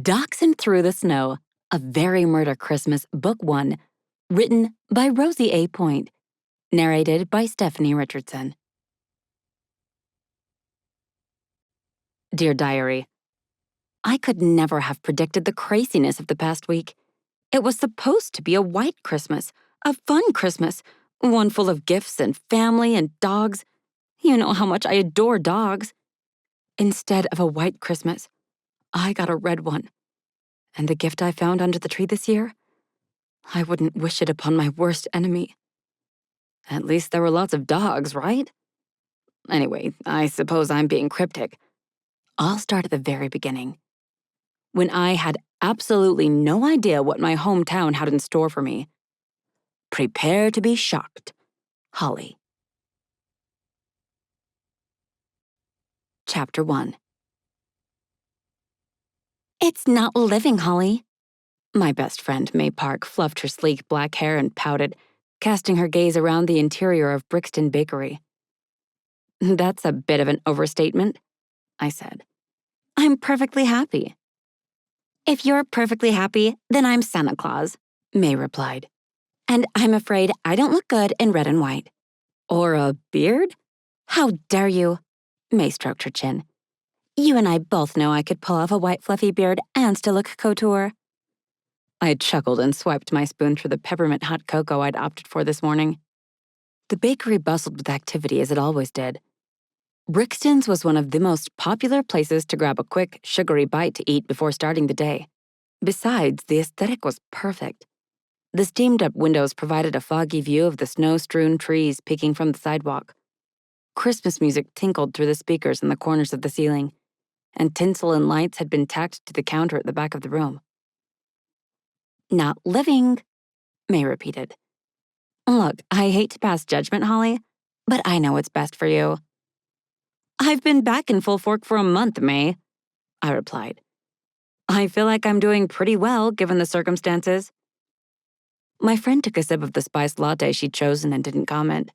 Dachshund Through the Snow, A Very Murder Christmas, Book 1, written by Rosie A. Point, narrated by Stephanie Richardson. Dear Diary, I could never have predicted the craziness of the past week. It was supposed to be a white Christmas, a fun Christmas, one full of gifts and family and dogs. You know how much I adore dogs. Instead of a white Christmas, I got a red one. And the gift I found under the tree this year? I wouldn't wish it upon my worst enemy. At least there were lots of dogs, right? Anyway, I suppose I'm being cryptic. I'll start at the very beginning. When I had absolutely no idea what my hometown had in store for me. Prepare to be shocked. Holly. Chapter 1. It's not living, Holly. My best friend, May Park, fluffed her sleek black hair and pouted, casting her gaze around the interior of Brixton Bakery. That's a bit of an overstatement, I said. I'm perfectly happy. If you're perfectly happy, then I'm Santa Claus, May replied. And I'm afraid I don't look good in red and white. Or a beard? How dare you? May stroked her chin. You and I both know I could pull off a white fluffy beard and still look couture. I chuckled and swiped my spoon through the peppermint hot cocoa I'd opted for this morning. The bakery bustled with activity as it always did. Brixton's was one of the most popular places to grab a quick, sugary bite to eat before starting the day. Besides, the aesthetic was perfect. The steamed-up windows provided a foggy view of the snow-strewn trees peeking from the sidewalk. Christmas music tinkled through the speakers in the corners of the ceiling, and tinsel and lights had been tacked to the counter at the back of the room. Not living, May repeated. Look, I hate to pass judgment, Holly, but I know what's best for you. I've been back in Full Fork for a month, May, I replied. I feel like I'm doing pretty well, given the circumstances. My friend took a sip of the spiced latte she'd chosen and didn't comment.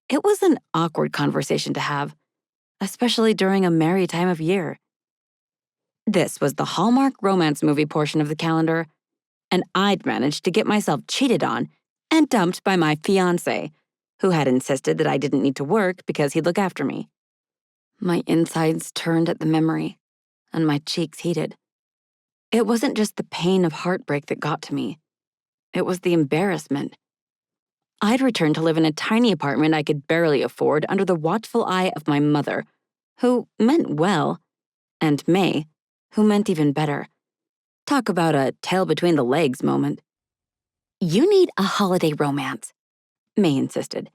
It was an awkward conversation to have, especially during a merry time of year. This was the Hallmark romance movie portion of the calendar, and I'd managed to get myself cheated on and dumped by my fiancé, who had insisted that I didn't need to work because he'd look after me. My insides turned at the memory, and my cheeks heated. It wasn't just the pain of heartbreak that got to me. It was the embarrassment. I'd returned to live in a tiny apartment I could barely afford under the watchful eye of my mother, who meant well, and May, who meant even better. Talk about a tail between the legs moment. You need a holiday romance, May insisted.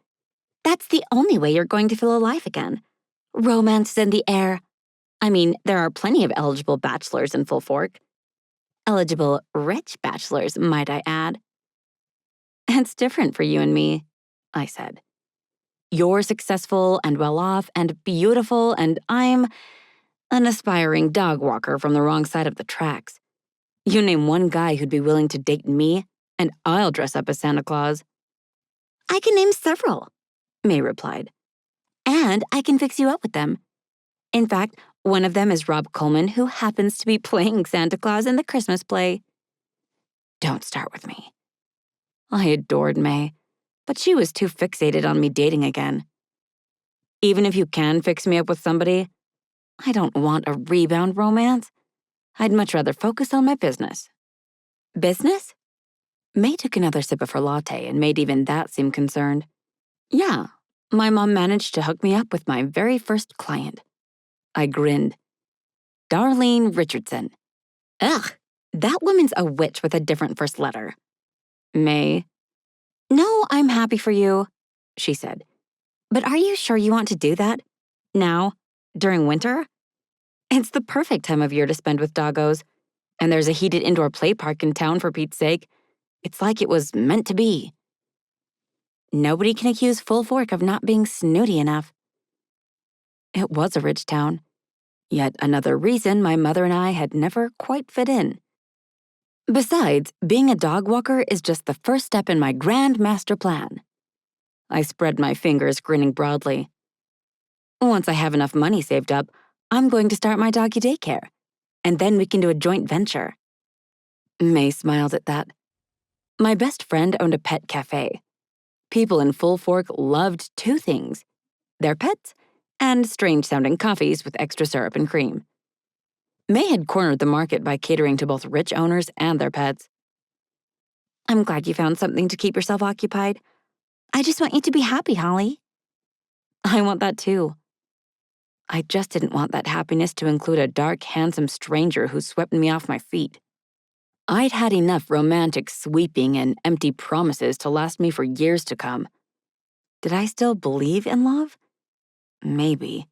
That's the only way you're going to feel alive again. Romance is in the air. I mean, there are plenty of eligible bachelors in Full Fork. Eligible rich bachelors, might I add. It's different for you and me, I said. You're successful and well-off and beautiful, and I'm an aspiring dog walker from the wrong side of the tracks. You name one guy who'd be willing to date me, and I'll dress up as Santa Claus. I can name several, May replied. And I can fix you up with them. In fact, one of them is Rob Coleman, who happens to be playing Santa Claus in the Christmas play. Don't start with me. I adored May, but she was too fixated on me dating again. Even if you can fix me up with somebody, I don't want a rebound romance. I'd much rather focus on my business. Business? May took another sip of her latte and made even that seem concerned. Yeah, my mom managed to hook me up with my very first client. I grinned. Darlene Richardson. Ugh, that woman's a witch with a different first letter. May. No, I'm happy for you, she said. But are you sure you want to do that? Now? During winter? It's the perfect time of year to spend with doggos. And there's a heated indoor play park in town, for Pete's sake. It's like it was meant to be. Nobody can accuse Full Fork of not being snooty enough. It was a rich town. Yet another reason my mother and I had never quite fit in. Besides, being a dog walker is just the first step in my grand master plan. I spread my fingers, grinning broadly. Once I have enough money saved up, I'm going to start my doggy daycare. and then we can do a joint venture." May smiled at that. My best friend owned a pet cafe. People in Full Fork loved two things: their pets and strange-sounding coffees with extra syrup and cream. May had cornered the market by catering to both rich owners and their pets. "I'm glad you found something to keep yourself occupied. I just want you to be happy, Holly." "I want that too." I just didn't want that happiness to include a dark, handsome stranger who swept me off my feet. I'd had enough romantic sweeping and empty promises to last me for years to come. Did I still believe in love? Maybe.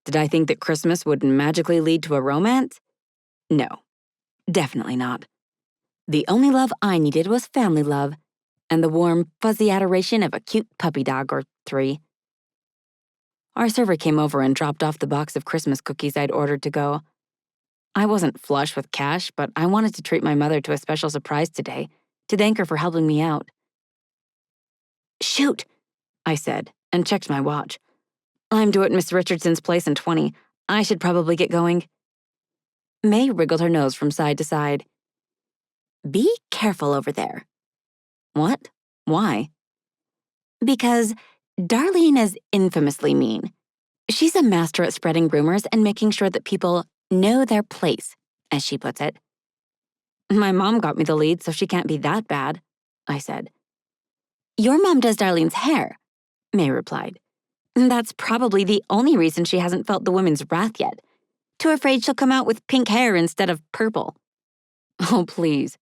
Did I think that Christmas would magically lead to a romance? No, definitely not. The only love I needed was family love and the warm, fuzzy adoration of a cute puppy dog or three. Our server came over and dropped off the box of Christmas cookies I'd ordered to go. I wasn't flush with cash, but I wanted to treat my mother to a special surprise today, to thank her for helping me out. "Shoot," I said, and checked my watch. "I'm due at Miss Richardson's place in 20. I should probably get going." May wriggled her nose from side to side. "Be careful over there." "What? Why?" "Because Darlene is infamously mean. She's a master at spreading rumors and making sure that people know their place, as she puts it." "My mom got me the lead, so she can't be that bad," I said. "Your mom does Darlene's hair," May replied. "That's probably the only reason she hasn't felt the women's wrath yet. Too afraid she'll come out with pink hair instead of purple." "Oh, please.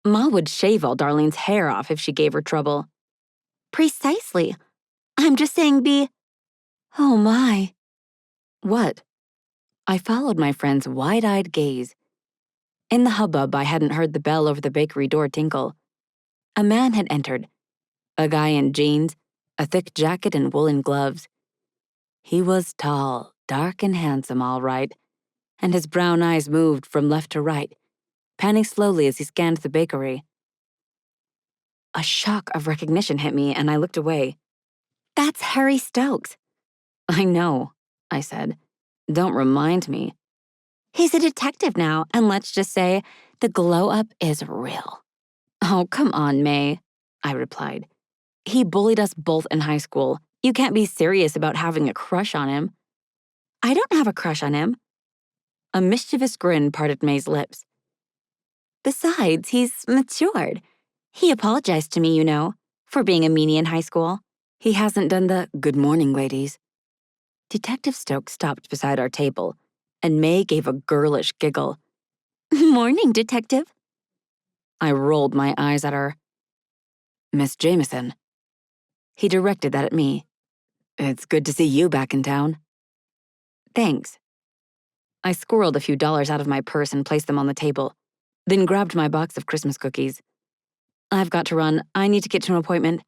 Ma would shave all Darlene's hair off if she gave her trouble." "Precisely. I'm just saying Oh my." "What?" I followed my friend's wide-eyed gaze. In the hubbub, I hadn't heard the bell over the bakery door tinkle. A man had entered. A guy in jeans, a thick jacket, and woolen gloves. He was tall, dark, and handsome, all right, and his brown eyes moved from left to right, panning slowly as he scanned the bakery. A shock of recognition hit me, and I looked away. "That's Harry Stokes." "I know," I said. "Don't remind me." "He's a detective now, and let's just say the glow-up is real." "Oh, come on, May," I replied. "He bullied us both in high school. You can't be serious about having a crush on him." "I don't have a crush on him." A mischievous grin parted May's lips. "Besides, he's matured. He apologized to me, you know, for being a meanie in high school." "He hasn't done the 'good morning, ladies.'" Detective Stokes stopped beside our table, and May gave a girlish giggle. "Morning, Detective." I rolled my eyes at her. "Miss Jameson." He directed that at me. "It's good to see you back in town." "Thanks." I squirreled a few dollars out of my purse and placed them on the table, then grabbed my box of Christmas cookies. "I've got to run. I need to get to an appointment."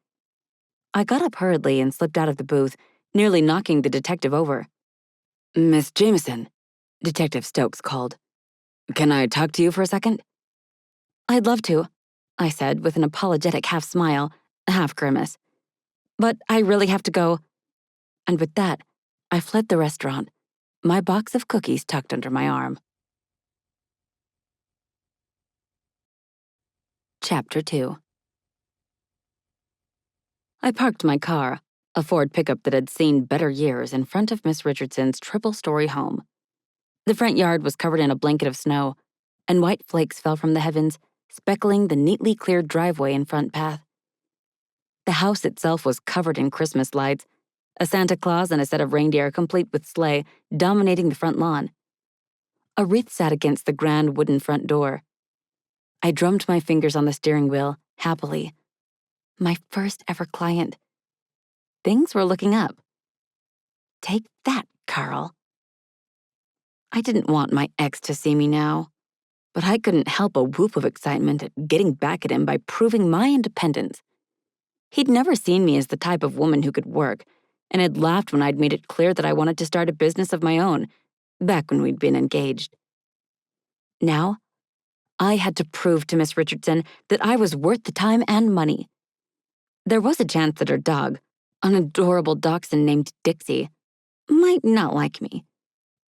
I got up hurriedly and slipped out of the booth, nearly knocking the detective over. "Miss Jameson," Detective Stokes called. "Can I talk to you for a second?" "I'd love to," I said with an apologetic half smile, half grimace. "But I really have to go." And with that, I fled the restaurant, my box of cookies tucked under my arm. Chapter 2. I parked my car, a Ford pickup that had seen better years, in front of Miss Richardson's triple-story home. The front yard was covered in a blanket of snow, and white flakes fell from the heavens, speckling the neatly cleared driveway and front path. The house itself was covered in Christmas lights, a Santa Claus and a set of reindeer complete with sleigh dominating the front lawn. A wreath sat against the grand wooden front door. I drummed my fingers on the steering wheel, happily. My first ever client. Things were looking up. Take that, Carl. I didn't want my ex to see me now, but I couldn't help a whoop of excitement at getting back at him by proving my independence. He'd never seen me as the type of woman who could work, and had laughed when I'd made it clear that I wanted to start a business of my own, back when we'd been engaged. Now, I had to prove to Miss Richardson that I was worth the time and money. There was a chance that her dog, an adorable dachshund named Dixie, might not like me,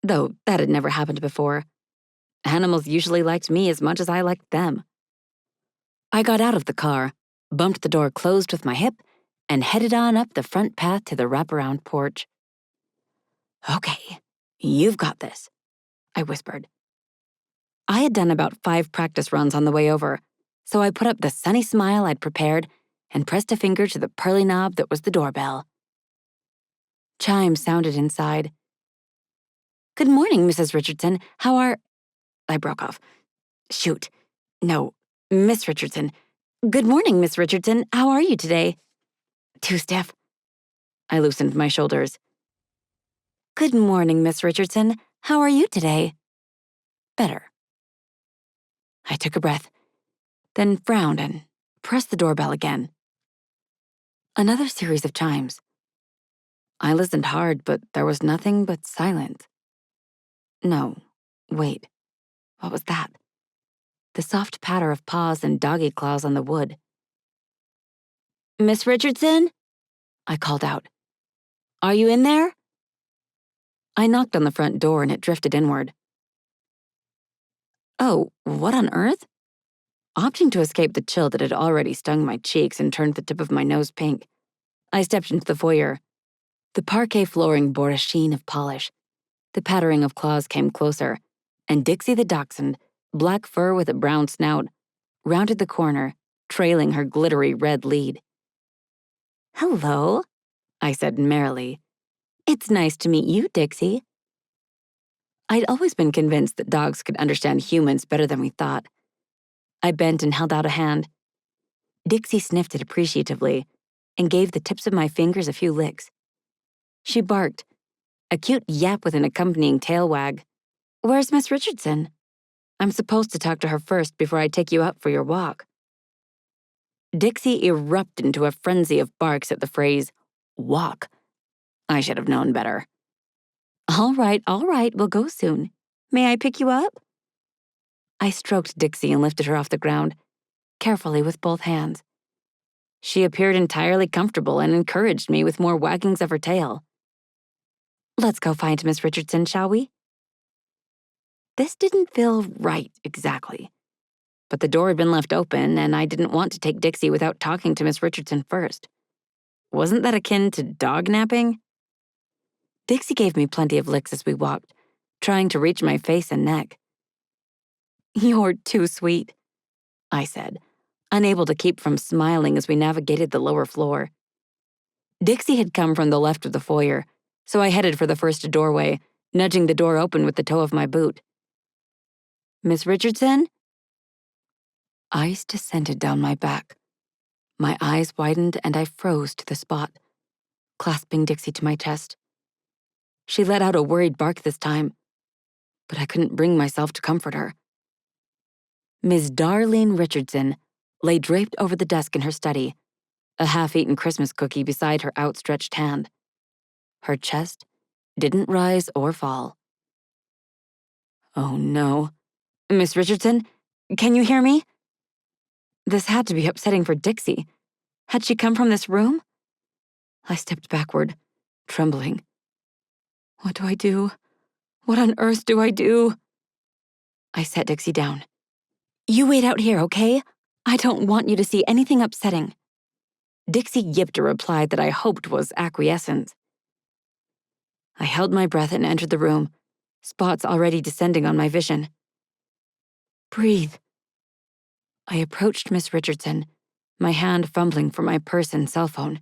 though that had never happened before. Animals usually liked me as much as I liked them. I got out of the car, bumped the door closed with my hip, and headed on up the front path to the wraparound porch. "Okay, you've got this," I whispered. I had done about 5 practice runs on the way over, so I put up the sunny smile I'd prepared and pressed a finger to the pearly knob that was the doorbell. Chimes sounded inside. "Good morning, Mrs. Richardson. How are—" I broke off. "Shoot. No, Miss Richardson. Good morning, Miss Richardson. How are you today?" "Too stiff." I loosened my shoulders. "Good morning, Miss Richardson. How are you today?" "Better." I took a breath, then frowned and pressed the doorbell again. Another series of chimes. I listened hard, but there was nothing but silence. No, wait. What was that? The soft patter of paws and doggy claws on the wood. "Miss Richardson?" I called out. "Are you in there?" I knocked on the front door and it drifted inward. Oh, what on earth? Opting to escape the chill that had already stung my cheeks and turned the tip of my nose pink, I stepped into the foyer. The parquet flooring bore a sheen of polish. The pattering of claws came closer, and Dixie the Dachshund, black fur with a brown snout, rounded the corner, trailing her glittery red lead. "Hello," I said merrily. "It's nice to meet you, Dixie." I'd always been convinced that dogs could understand humans better than we thought. I bent and held out a hand. Dixie sniffed it appreciatively and gave the tips of my fingers a few licks. She barked, a cute yap with an accompanying tail wag. "Where's Miss Richardson? I'm supposed to talk to her first before I take you out for your walk." Dixie erupted into a frenzy of barks at the phrase, "walk." I should have known better. All right, we'll go soon. May I pick you up?" I stroked Dixie and lifted her off the ground, carefully with both hands. She appeared entirely comfortable and encouraged me with more waggings of her tail. "Let's go find Miss Richardson, shall we?" This didn't feel right exactly, but the door had been left open and I didn't want to take Dixie without talking to Miss Richardson first. Wasn't that akin to dog napping? Dixie gave me plenty of licks as we walked, trying to reach my face and neck. "You're too sweet," I said, unable to keep from smiling as we navigated the lower floor. Dixie had come from the left of the foyer, so I headed for the first doorway, nudging the door open with the toe of my boot. "Miss Richardson?" Ice descended down my back. My eyes widened and I froze to the spot, clasping Dixie to my chest. She let out a worried bark this time, but I couldn't bring myself to comfort her. Ms. Darlene Richardson lay draped over the desk in her study, a half-eaten Christmas cookie beside her outstretched hand. Her chest didn't rise or fall. Oh no. "Miss Richardson, can you hear me?" This had to be upsetting for Dixie. Had she come from this room? I stepped backward, trembling. What do I do? What on earth do I do? I set Dixie down. "You wait out here, okay? I don't want you to see anything upsetting." Dixie yipped a reply that I hoped was acquiescence. I held my breath and entered the room, spots already descending on my vision. "Breathe." I approached Miss Richardson, my hand fumbling for my purse and cell phone.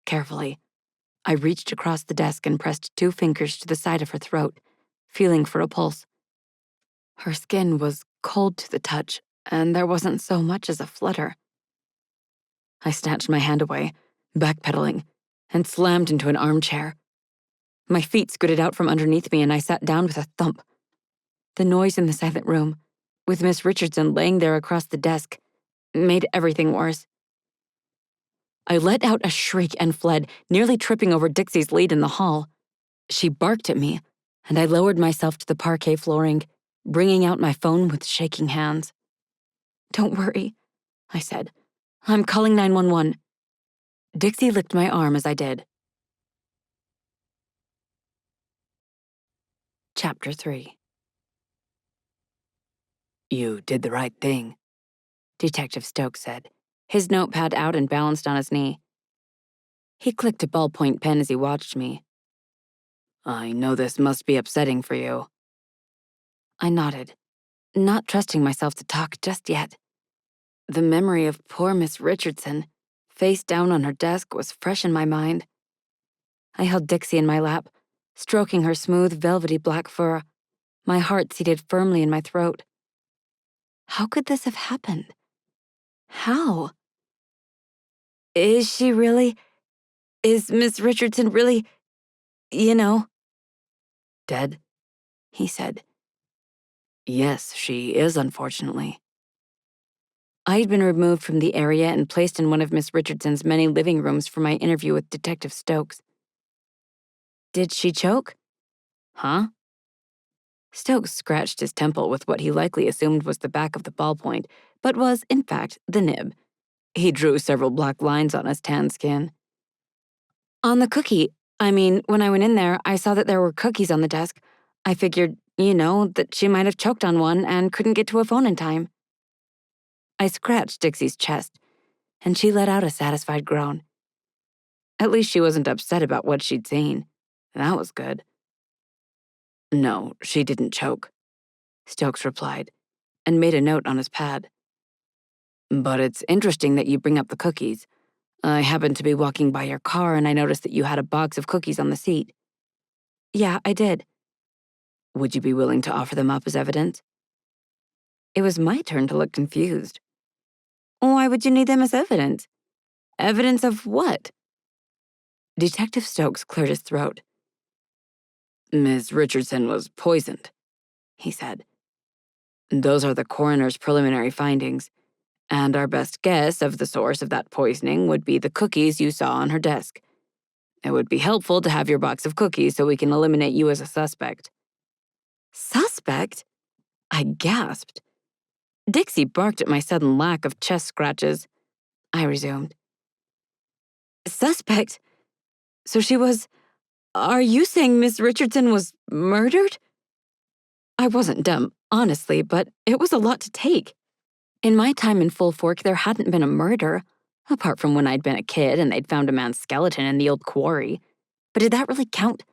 Carefully, I reached across the desk and pressed 2 fingers to the side of her throat, feeling for a pulse. Her skin was cold to the touch, and there wasn't so much as a flutter. I snatched my hand away, backpedaling, and slammed into an armchair. My feet scooted out from underneath me and I sat down with a thump. The noise in the silent room, with Miss Richardson laying there across the desk, made everything worse. I let out a shriek and fled, nearly tripping over Dixie's lead in the hall. She barked at me, and I lowered myself to the parquet flooring, bringing out my phone with shaking hands. "Don't worry," I said. "I'm calling 911. Dixie licked my arm as I did. Chapter 3. You did the right thing, Detective Stokes said, his notepad out and balanced on his knee. He clicked a ballpoint pen as he watched me. I know this must be upsetting for you. I nodded, not trusting myself to talk just yet. The memory of poor Miss Richardson, face down on her desk, was fresh in my mind. I held Dixie in my lap, stroking her smooth, velvety black fur, my heart seated firmly in my throat. How could this have happened? How? Is Miss Richardson really, you know? Dead? He said. Yes, she is, unfortunately. I had been removed from the area and placed in one of Miss Richardson's many living rooms for my interview with Detective Stokes. Did she choke? Huh? Stokes scratched his temple with what he likely assumed was the back of the ballpoint, but was, in fact, the nib. He drew several black lines on his tan skin. On the cookie, when I went in there, I saw that there were cookies on the desk. I figured, that she might have choked on one and couldn't get to a phone in time. I scratched Dixie's chest, and she let out a satisfied groan. At least she wasn't upset about what she'd seen. That was good. No, she didn't choke, Stokes replied, and made a note on his pad. But it's interesting that you bring up the cookies. I happened to be walking by your car and I noticed that you had a box of cookies on the seat. Yeah, I did. Would you be willing to offer them up as evidence? It was my turn to look confused. Why would you need them as evidence? Evidence of what? Detective Stokes cleared his throat. Ms. Richardson was poisoned, he said. Those are the coroner's preliminary findings, and our best guess of the source of that poisoning would be the cookies you saw on her desk. It would be helpful to have your box of cookies so we can eliminate you as a suspect. Suspect? I gasped. Dixie barked at my sudden lack of chest scratches. I resumed. Suspect? So she was... Are you saying Miss Richardson was murdered? I wasn't dumb, honestly, but it was a lot to take. In my time in Full Fork, there hadn't been a murder, apart from when I'd been a kid and they'd found a man's skeleton in the old quarry. But did that really count?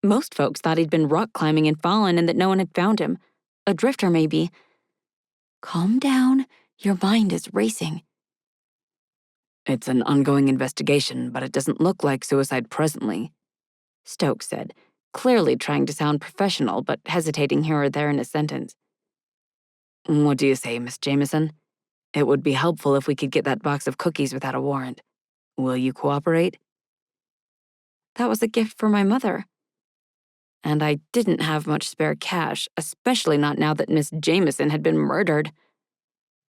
Most folks thought he'd been rock climbing and fallen and that no one had found him. A drifter, maybe. Calm down. Your mind is racing. It's an ongoing investigation, but it doesn't look like suicide presently, Stokes said, clearly trying to sound professional but hesitating here or there in a sentence. What do you say, Miss Jameson? It would be helpful if we could get that box of cookies without a warrant. Will you cooperate? That was a gift for my mother. And I didn't have much spare cash, especially not now that Miss Jameson had been murdered.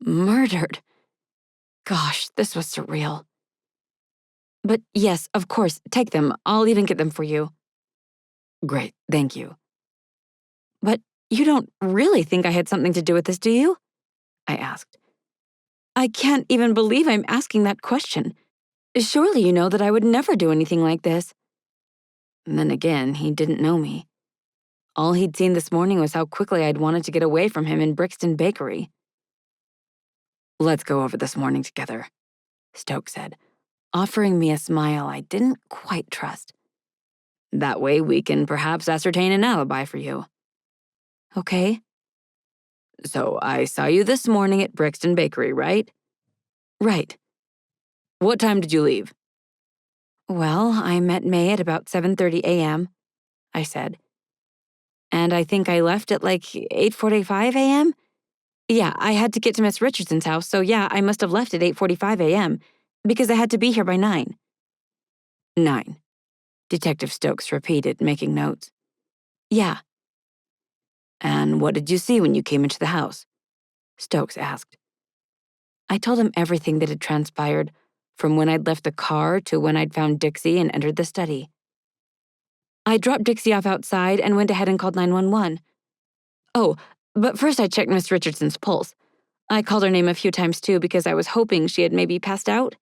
Murdered? Gosh, this was surreal. But yes, of course, take them. I'll even get them for you. Great, thank you. But you don't really think I had something to do with this, do you? I asked. I can't even believe I'm asking that question. Surely you know that I would never do anything like this. And then again, he didn't know me. All he'd seen this morning was how quickly I'd wanted to get away from him in Brixton Bakery. Let's go over this morning together, Stokes said, offering me a smile I didn't quite trust. That way we can perhaps ascertain an alibi for you. Okay. So I saw you this morning at Brixton Bakery, right? Right. What time did you leave? Well, I met May at about 7:30 a.m., I said. And I think I left at like 8:45 a.m.? Yeah, I had to get to Miss Richardson's house, so yeah, I must have left at 8:45 a.m., because I had to be here by 9. 9, Detective Stokes repeated, making notes. Yeah. And what did you see when you came into the house? Stokes asked. I told him everything that had transpired, from when I'd left the car to when I'd found Dixie and entered the study. I dropped Dixie off outside and went ahead and called 911. Oh, but first I checked Miss Richardson's pulse. I called her name a few times too because I was hoping she had maybe passed out.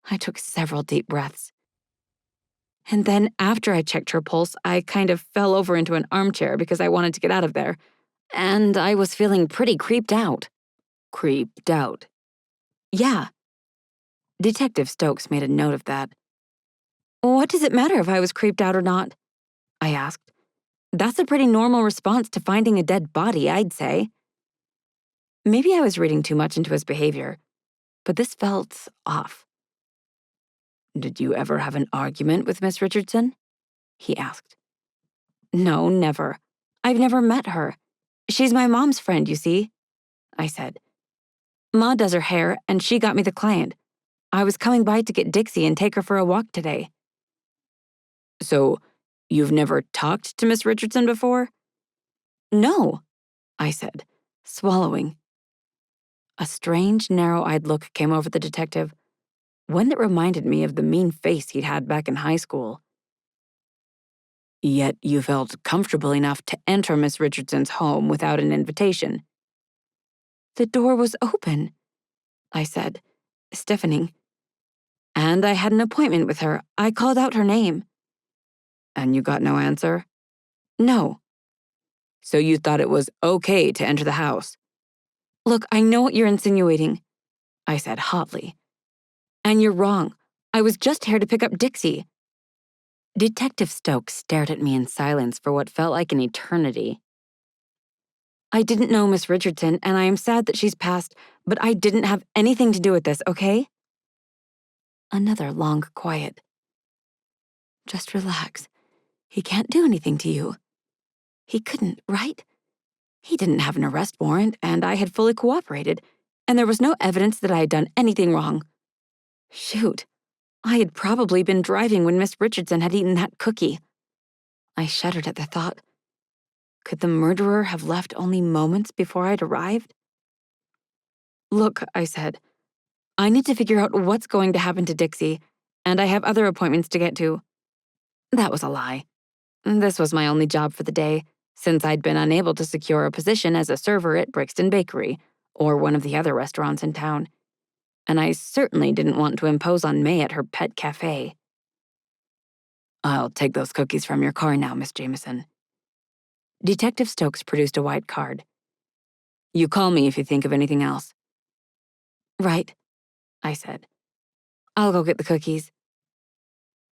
I took several deep breaths. And then after I checked her pulse, I kind of fell over into an armchair because I wanted to get out of there. And I was feeling pretty creeped out. Creeped out? Yeah. Detective Stokes made a note of that. What does it matter if I was creeped out or not? I asked. That's a pretty normal response to finding a dead body, I'd say. Maybe I was reading too much into his behavior, but this felt off. Did you ever have an argument with Miss Richardson? He asked. No, never. I've never met her. She's my mom's friend, you see, I said. Ma does her hair, and she got me the client. I was coming by to get Dixie and take her for a walk today. So, you've never talked to Miss Richardson before? No, I said, swallowing. A strange, narrow-eyed look came over the detective, one that reminded me of the mean face he'd had back in high school. Yet you felt comfortable enough to enter Miss Richardson's home without an invitation. The door was open, I said, stiffening. And I had an appointment with her. I called out her name. And you got no answer? No. So you thought it was okay to enter the house? Look, I know what you're insinuating, I said hotly. And you're wrong. I was just here to pick up Dixie. Detective Stokes stared at me in silence for what felt like an eternity. I didn't know Miss Richardson, and I am sad that she's passed, but I didn't have anything to do with this, okay? Another long quiet. Just relax. He can't do anything to you. He couldn't, right? He didn't have an arrest warrant, and I had fully cooperated, and there was no evidence that I had done anything wrong. Shoot, I had probably been driving when Miss Richardson had eaten that cookie. I shuddered at the thought. Could the murderer have left only moments before I'd arrived? Look, I said, I need to figure out what's going to happen to Dixie, and I have other appointments to get to. That was a lie. This was my only job for the day, since I'd been unable to secure a position as a server at Brixton Bakery, or one of the other restaurants in town. And I certainly didn't want to impose on May at her pet cafe. I'll take those cookies from your car now, Miss Jameson. Detective Stokes produced a white card. You call me if you think of anything else. Right, I said. I'll go get the cookies.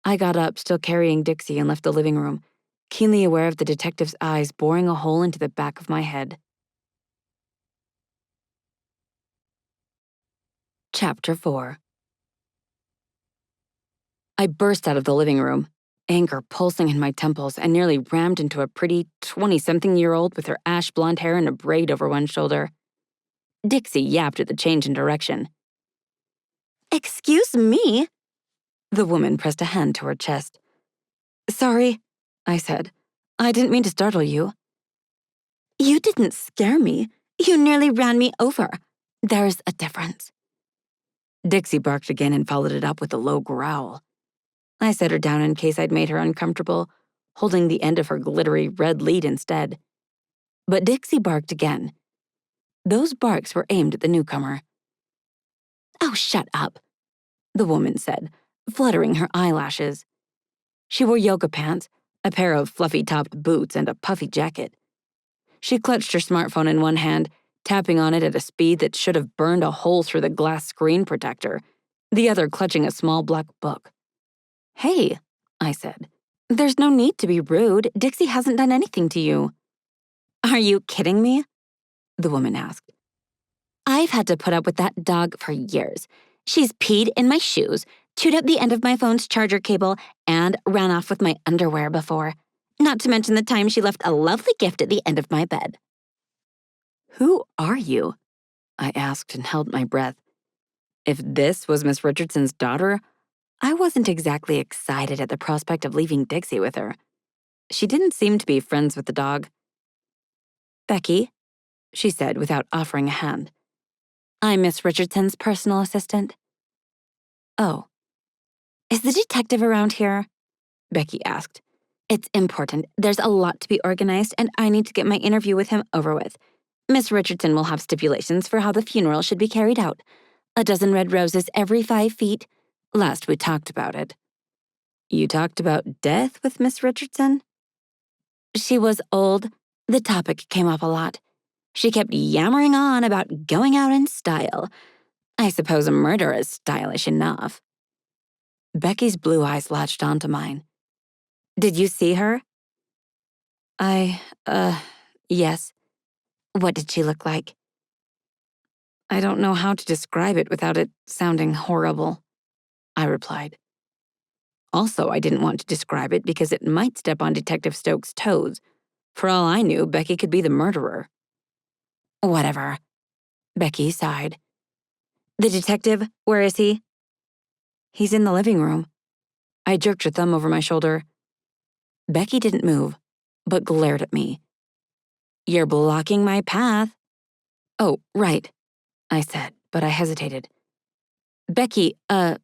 I got up, still carrying Dixie, and left the living room, keenly aware of the detective's eyes boring a hole into the back of my head. Chapter 4. I burst out of the living room, anger pulsing in my temples, and nearly rammed into a pretty 20-something-year-old with her ash blonde hair and a braid over one shoulder. Dixie yapped at the change in direction. Excuse me? The woman pressed a hand to her chest. Sorry, I said. I didn't mean to startle you. You didn't scare me. You nearly ran me over. There's a difference. Dixie barked again and followed it up with a low growl. I set her down in case I'd made her uncomfortable, holding the end of her glittery red lead instead. But Dixie barked again. Those barks were aimed at the newcomer. Oh, shut up, the woman said, fluttering her eyelashes. She wore yoga pants, a pair of fluffy-topped boots, and a puffy jacket. She clutched her smartphone in one hand, tapping on it at a speed that should have burned a hole through the glass screen protector, the other clutching a small black book. Hey, I said. There's no need to be rude. Dixie hasn't done anything to you. Are you kidding me? The woman asked. I've had to put up with that dog for years. She's peed in my shoes, chewed up the end of my phone's charger cable, and ran off with my underwear before. Not to mention the time she left a lovely gift at the end of my bed. Who are you? I asked and held my breath. If this was Miss Richardson's daughter, I wasn't exactly excited at the prospect of leaving Dixie with her. She didn't seem to be friends with the dog. Becky, she said without offering a hand. I'm Miss Richardson's personal assistant. Oh. Is the detective around here? Becky asked. It's important. There's a lot to be organized, and I need to get my interview with him over with. Miss Richardson will have stipulations for how the funeral should be carried out. 12 red roses every 5 feet. Last we talked about it. You talked about death with Miss Richardson? She was old, The topic came up a lot. She kept yammering on about going out in style. I suppose a murder is stylish enough. Becky's blue eyes latched onto mine. Did you see her? Yes. What did she look like? I don't know how to describe it without it sounding horrible, I replied. Also, I didn't want to describe it because it might step on Detective Stokes' toes. For all I knew, Becky could be the murderer. Whatever. Becky sighed. The detective, where is he? He's in the living room. I jerked her thumb over my shoulder. Becky didn't move, but glared at me. You're blocking my path. Oh, right, I said, but I hesitated. Becky, my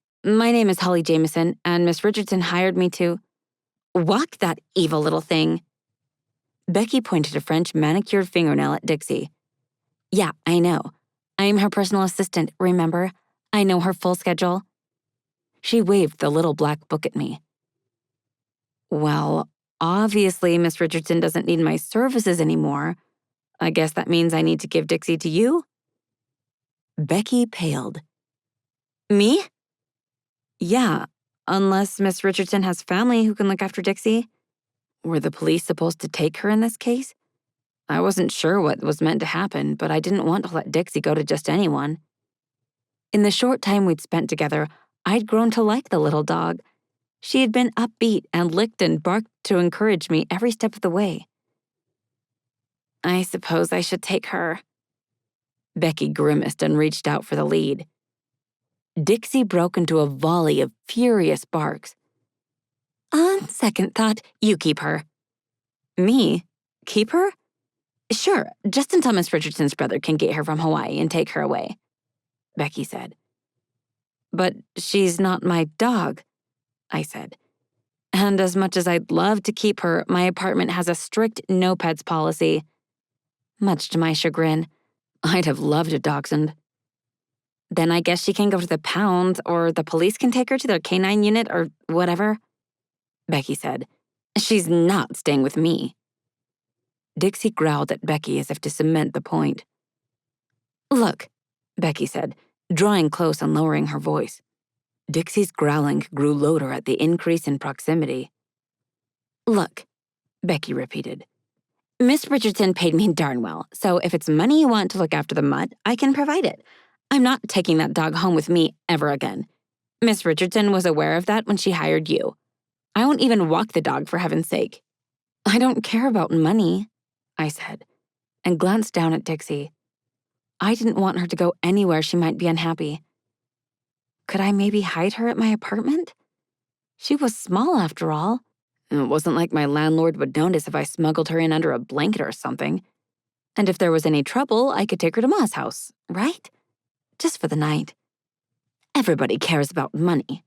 name is Holly Jameson, and Miss Richardson hired me to— Walk that evil little thing. Becky pointed a French manicured fingernail at Dixie. Yeah, I know. I'm her personal assistant, remember? I know her full schedule. She waved the little black book at me. Well, obviously Miss Richardson doesn't need my services anymore. I guess that means I need to give Dixie to you? Becky paled. Me? Yeah, unless Miss Richardson has family who can look after Dixie. Were the police supposed to take her in this case? I wasn't sure what was meant to happen, but I didn't want to let Dixie go to just anyone. In the short time we'd spent together, I'd grown to like the little dog. She had been upbeat and licked and barked to encourage me every step of the way. I suppose I should take her. Becky grimaced and reached out for the lead. Dixie broke into a volley of furious barks. On second thought, you keep her. Me? Keep her? Sure, just until Miss Richardson's brother can get her from Hawaii and take her away, Becky said. But she's not my dog, I said. And as much as I'd love to keep her, my apartment has a strict no pets policy. Much to my chagrin, I'd have loved a dachshund. Then I guess she can go to the pound, or the police can take her to their canine unit, or whatever, Becky said. She's not staying with me. Dixie growled at Becky as if to cement the point. Look, Becky said, drawing close and lowering her voice. Dixie's growling grew louder at the increase in proximity. Look, Becky repeated. Miss Richardson paid me darn well, so if it's money you want to look after the mutt, I can provide it. I'm not taking that dog home with me ever again. Miss Richardson was aware of that when she hired you. I won't even walk the dog, for heaven's sake. I don't care about money, I said, and glanced down at Dixie. I didn't want her to go anywhere she might be unhappy. Could I maybe hide her at my apartment? She was small after all. It wasn't like my landlord would notice if I smuggled her in under a blanket or something. And if there was any trouble, I could take her to Ma's house, right? Just for the night. Everybody cares about money.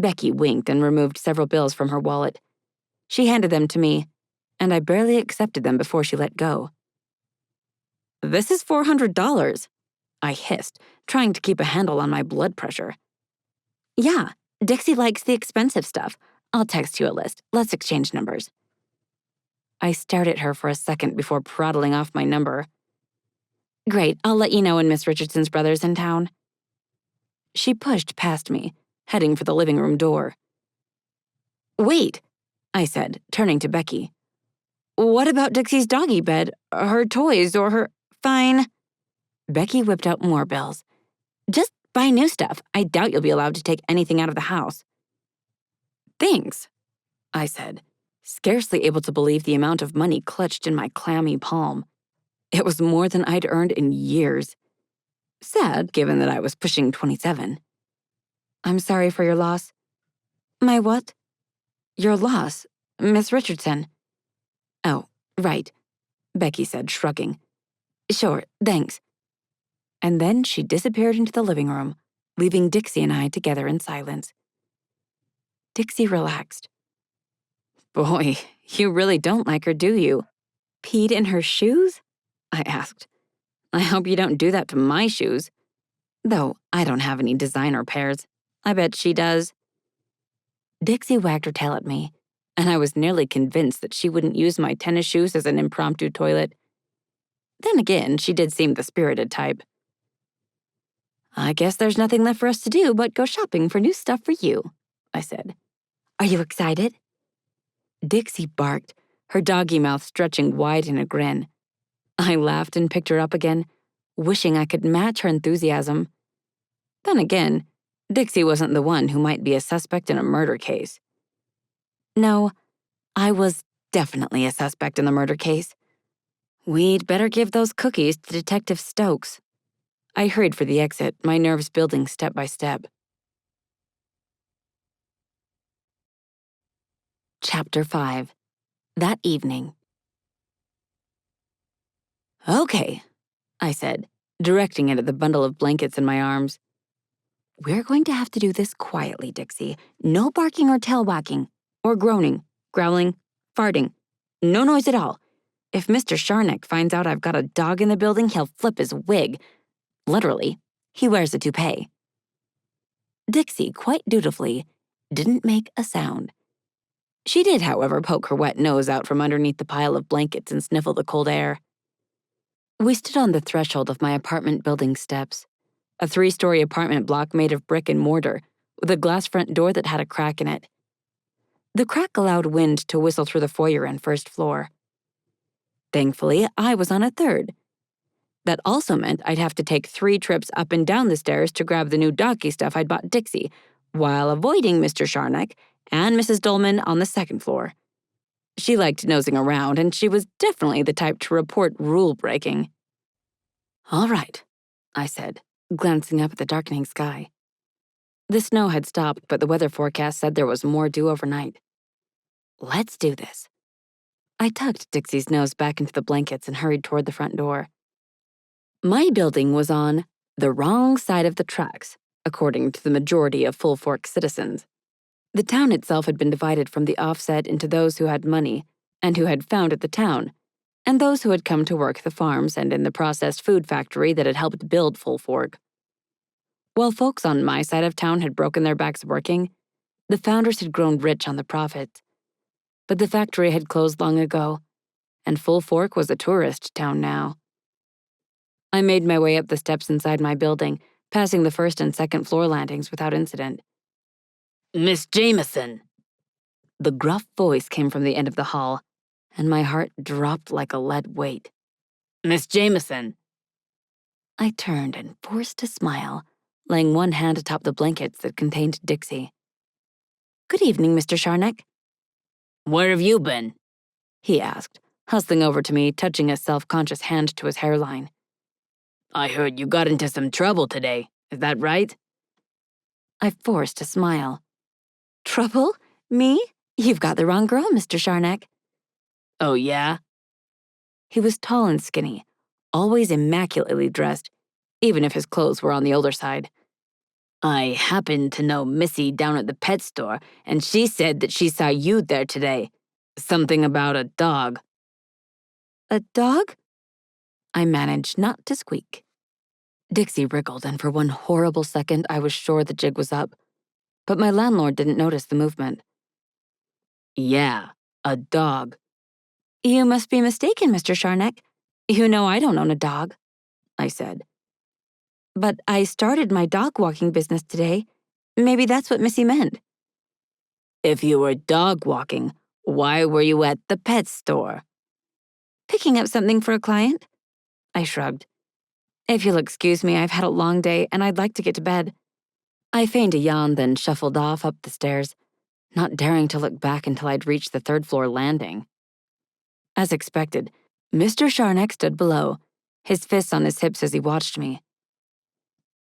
Becky winked and removed several bills from her wallet. She handed them to me, and I barely accepted them before she let go. This is $400, I hissed, trying to keep a handle on my blood pressure. Yeah, Dixie likes the expensive stuff. I'll text you a list. Let's exchange numbers. I stared at her for a second before prattling off my number. Great, I'll let you know when Miss Richardson's brother's in town. She pushed past me, heading for the living room door. Wait, I said, turning to Becky. What about Dixie's doggy bed, her toys, or her— Fine. Becky whipped out more bills. Just buy new stuff. I doubt you'll be allowed to take anything out of the house. Thanks, I said, scarcely able to believe the amount of money clutched in my clammy palm. It was more than I'd earned in years. Sad, given that I was pushing 27. I'm sorry for your loss. My what? Your loss, Miss Richardson. Oh, right, Becky said, shrugging. Sure, thanks. And then she disappeared into the living room, leaving Dixie and I together in silence. Dixie relaxed. Boy, you really don't like her, do you? Peed in her shoes? I asked. I hope you don't do that to my shoes. Though I don't have any designer pairs. I bet she does. Dixie wagged her tail at me, and I was nearly convinced that she wouldn't use my tennis shoes as an impromptu toilet. Then again, she did seem the spirited type. "I guess there's nothing left for us to do but go shopping for new stuff for you," I said. "Are you excited?" Dixie barked, her doggy mouth stretching wide in a grin. I laughed and picked her up again, wishing I could match her enthusiasm. Then again, Dixie wasn't the one who might be a suspect in a murder case. No, I was definitely a suspect in the murder case. We'd better give those cookies to Detective Stokes. I hurried for the exit, my nerves building step by step. Chapter 5. That evening. "Okay," I said, directing it at the bundle of blankets in my arms. "We're going to have to do this quietly, Dixie. No barking or tail wagging, or groaning, growling, farting. No noise at all. If Mr. Sharnick finds out I've got a dog in the building, he'll flip his wig. Literally, he wears a toupee." Dixie, quite dutifully, didn't make a sound. She did, however, poke her wet nose out from underneath the pile of blankets and sniffle the cold air. We stood on the threshold of my apartment building steps, a 3-story apartment block made of brick and mortar, with a glass front door that had a crack in it. The crack allowed wind to whistle through the foyer and first floor. Thankfully, I was on a third. That also meant I'd have to take 3 trips up and down the stairs to grab the new doggy stuff I'd bought Dixie, while avoiding Mr. Sharnick and Mrs. Dolman on the 2nd floor. She liked nosing around, and she was definitely the type to report rule-breaking. "All right," I said, glancing up at the darkening sky. The snow had stopped, but the weather forecast said there was more due overnight. "Let's do this." I tucked Dixie's nose back into the blankets and hurried toward the front door. My building was on the wrong side of the tracks, according to the majority of Full Fork citizens. The town itself had been divided from the offset into those who had money and who had founded the town, and those who had come to work the farms and in the processed food factory that had helped build Full Fork. While folks on my side of town had broken their backs working, the founders had grown rich on the profits. But the factory had closed long ago, and Full Fork was a tourist town now. I made my way up the steps inside my building, passing the 1st and 2nd floor landings without incident. "Miss Jameson!" The gruff voice came from the end of the hall, and my heart dropped like a lead weight. "Miss Jameson!" I turned and forced a smile, laying one hand atop the blankets that contained Dixie. "Good evening, Mr. Sharnick." "Where have you been?" he asked, hustling over to me, touching a self-conscious hand to his hairline. "I heard you got into some trouble today. Is that right?" I forced a smile. "Trouble? Me? You've got the wrong girl, Mr. Sharnick." "Oh, yeah?" He was tall and skinny, always immaculately dressed, even if his clothes were on the older side. "I happen to know Missy down at the pet store, and she said that she saw you there today. Something about a dog." "A dog?" I managed not to squeak. Dixie wriggled, and for one horrible second I was sure the jig was up. But my landlord didn't notice the movement. "Yeah, a dog." "You must be mistaken, Mr. Sharnick. You know I don't own a dog," I said. "But I started my dog walking business today. Maybe that's what Missy meant." "If you were dog walking, why were you at the pet store?" "Picking up something for a client." I shrugged. "If you'll excuse me, I've had a long day and I'd like to get to bed." I feigned a yawn, then shuffled off up the stairs, not daring to look back until I'd reached the 3rd floor landing. As expected, Mr. Sharnick stood below, his fists on his hips as he watched me.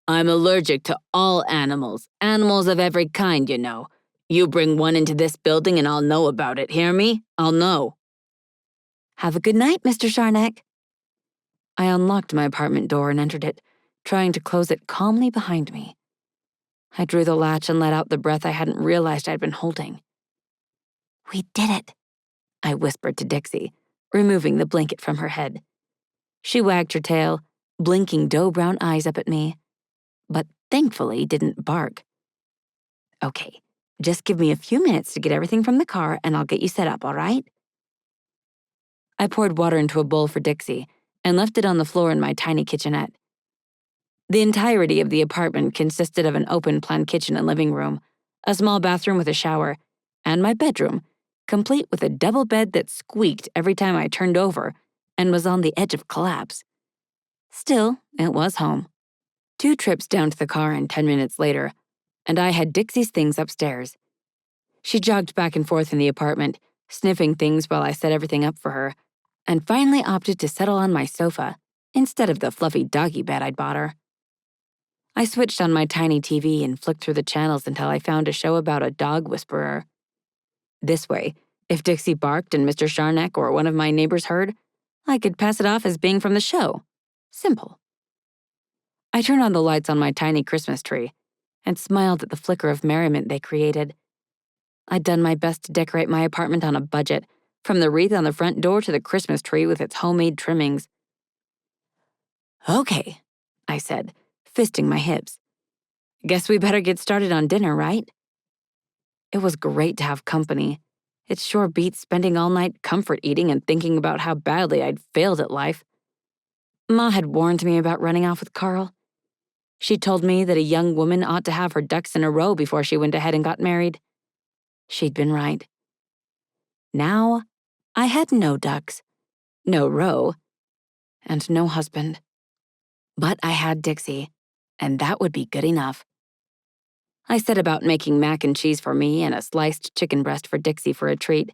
"I'm allergic to all animals of every kind, you know. You bring one into this building and I'll know about it, hear me? I'll know." "Have a good night, Mr. Sharnick." I unlocked my apartment door and entered it, trying to close it calmly behind me. I drew the latch and let out the breath I hadn't realized I'd been holding. "We did it," I whispered to Dixie, removing the blanket from her head. She wagged her tail, blinking dough-brown eyes up at me, but thankfully didn't bark. "Okay, Just give me a few minutes to get everything from the car and I'll get you set up, all right? I poured water into a bowl for Dixie and left it on the floor in my tiny kitchenette. The entirety of the apartment consisted of an open-plan kitchen and living room, a small bathroom with a shower, and my bedroom, complete with a double bed that squeaked every time I turned over and was on the edge of collapse. Still, it was home. 2 trips down to the car and 10 minutes later, and I had Dixie's things upstairs. She jogged back and forth in the apartment, sniffing things while I set everything up for her, and finally opted to settle on my sofa instead of the fluffy doggy bed I'd bought her. I switched on my tiny TV and flicked through the channels until I found a show about a dog whisperer. This way, if Dixie barked and Mr. Sharnak or one of my neighbors heard, I could pass it off as being from the show. Simple. I turned on the lights on my tiny Christmas tree and smiled at the flicker of merriment they created. I'd done my best to decorate my apartment on a budget, from the wreath on the front door to the Christmas tree with its homemade trimmings. Okay, I said, fisting my hips. Guess we better get started on dinner, right? It was great to have company. It sure beats spending all night comfort eating and thinking about how badly I'd failed at life. Ma had warned me about running off with Carl. She told me that a young woman ought to have her ducks in a row before she went ahead and got married. She'd been right. Now, I had no ducks, no row, and no husband. But I had Dixie, and that would be good enough. I set about making mac and cheese for me and a sliced chicken breast for Dixie for a treat,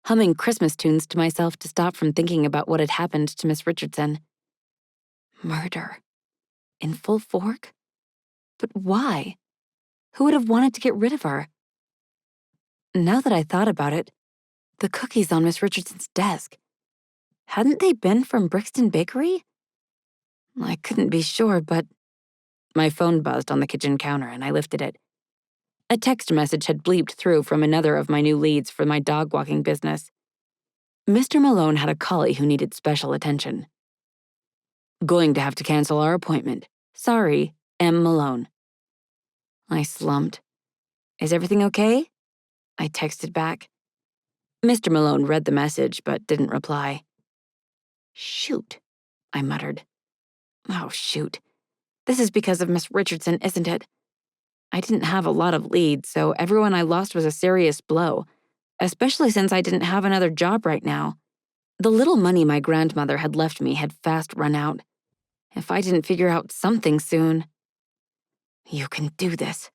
humming Christmas tunes to myself to stop from thinking about what had happened to Miss Richardson. Murder. In full fork? But why? Who would have wanted to get rid of her? Now that I thought about it, the cookies on Miss Richardson's desk, hadn't they been from Brixton Bakery? I couldn't be sure, but my phone buzzed on the kitchen counter and I lifted it. A text message had bleeped through from another of my new leads for my dog walking business. Mr. Malone had a collie who needed special attention. Going to have to cancel our appointment. Sorry, M. Malone. I slumped. Is everything okay? I texted back. Mr. Malone read the message but didn't reply. Shoot, I muttered. Oh, shoot. This is because of Miss Richardson, isn't it? I didn't have a lot of leads, so everyone I lost was a serious blow, especially since I didn't have another job right now. The little money my grandmother had left me had fast run out. If I didn't figure out something soon. You can do this.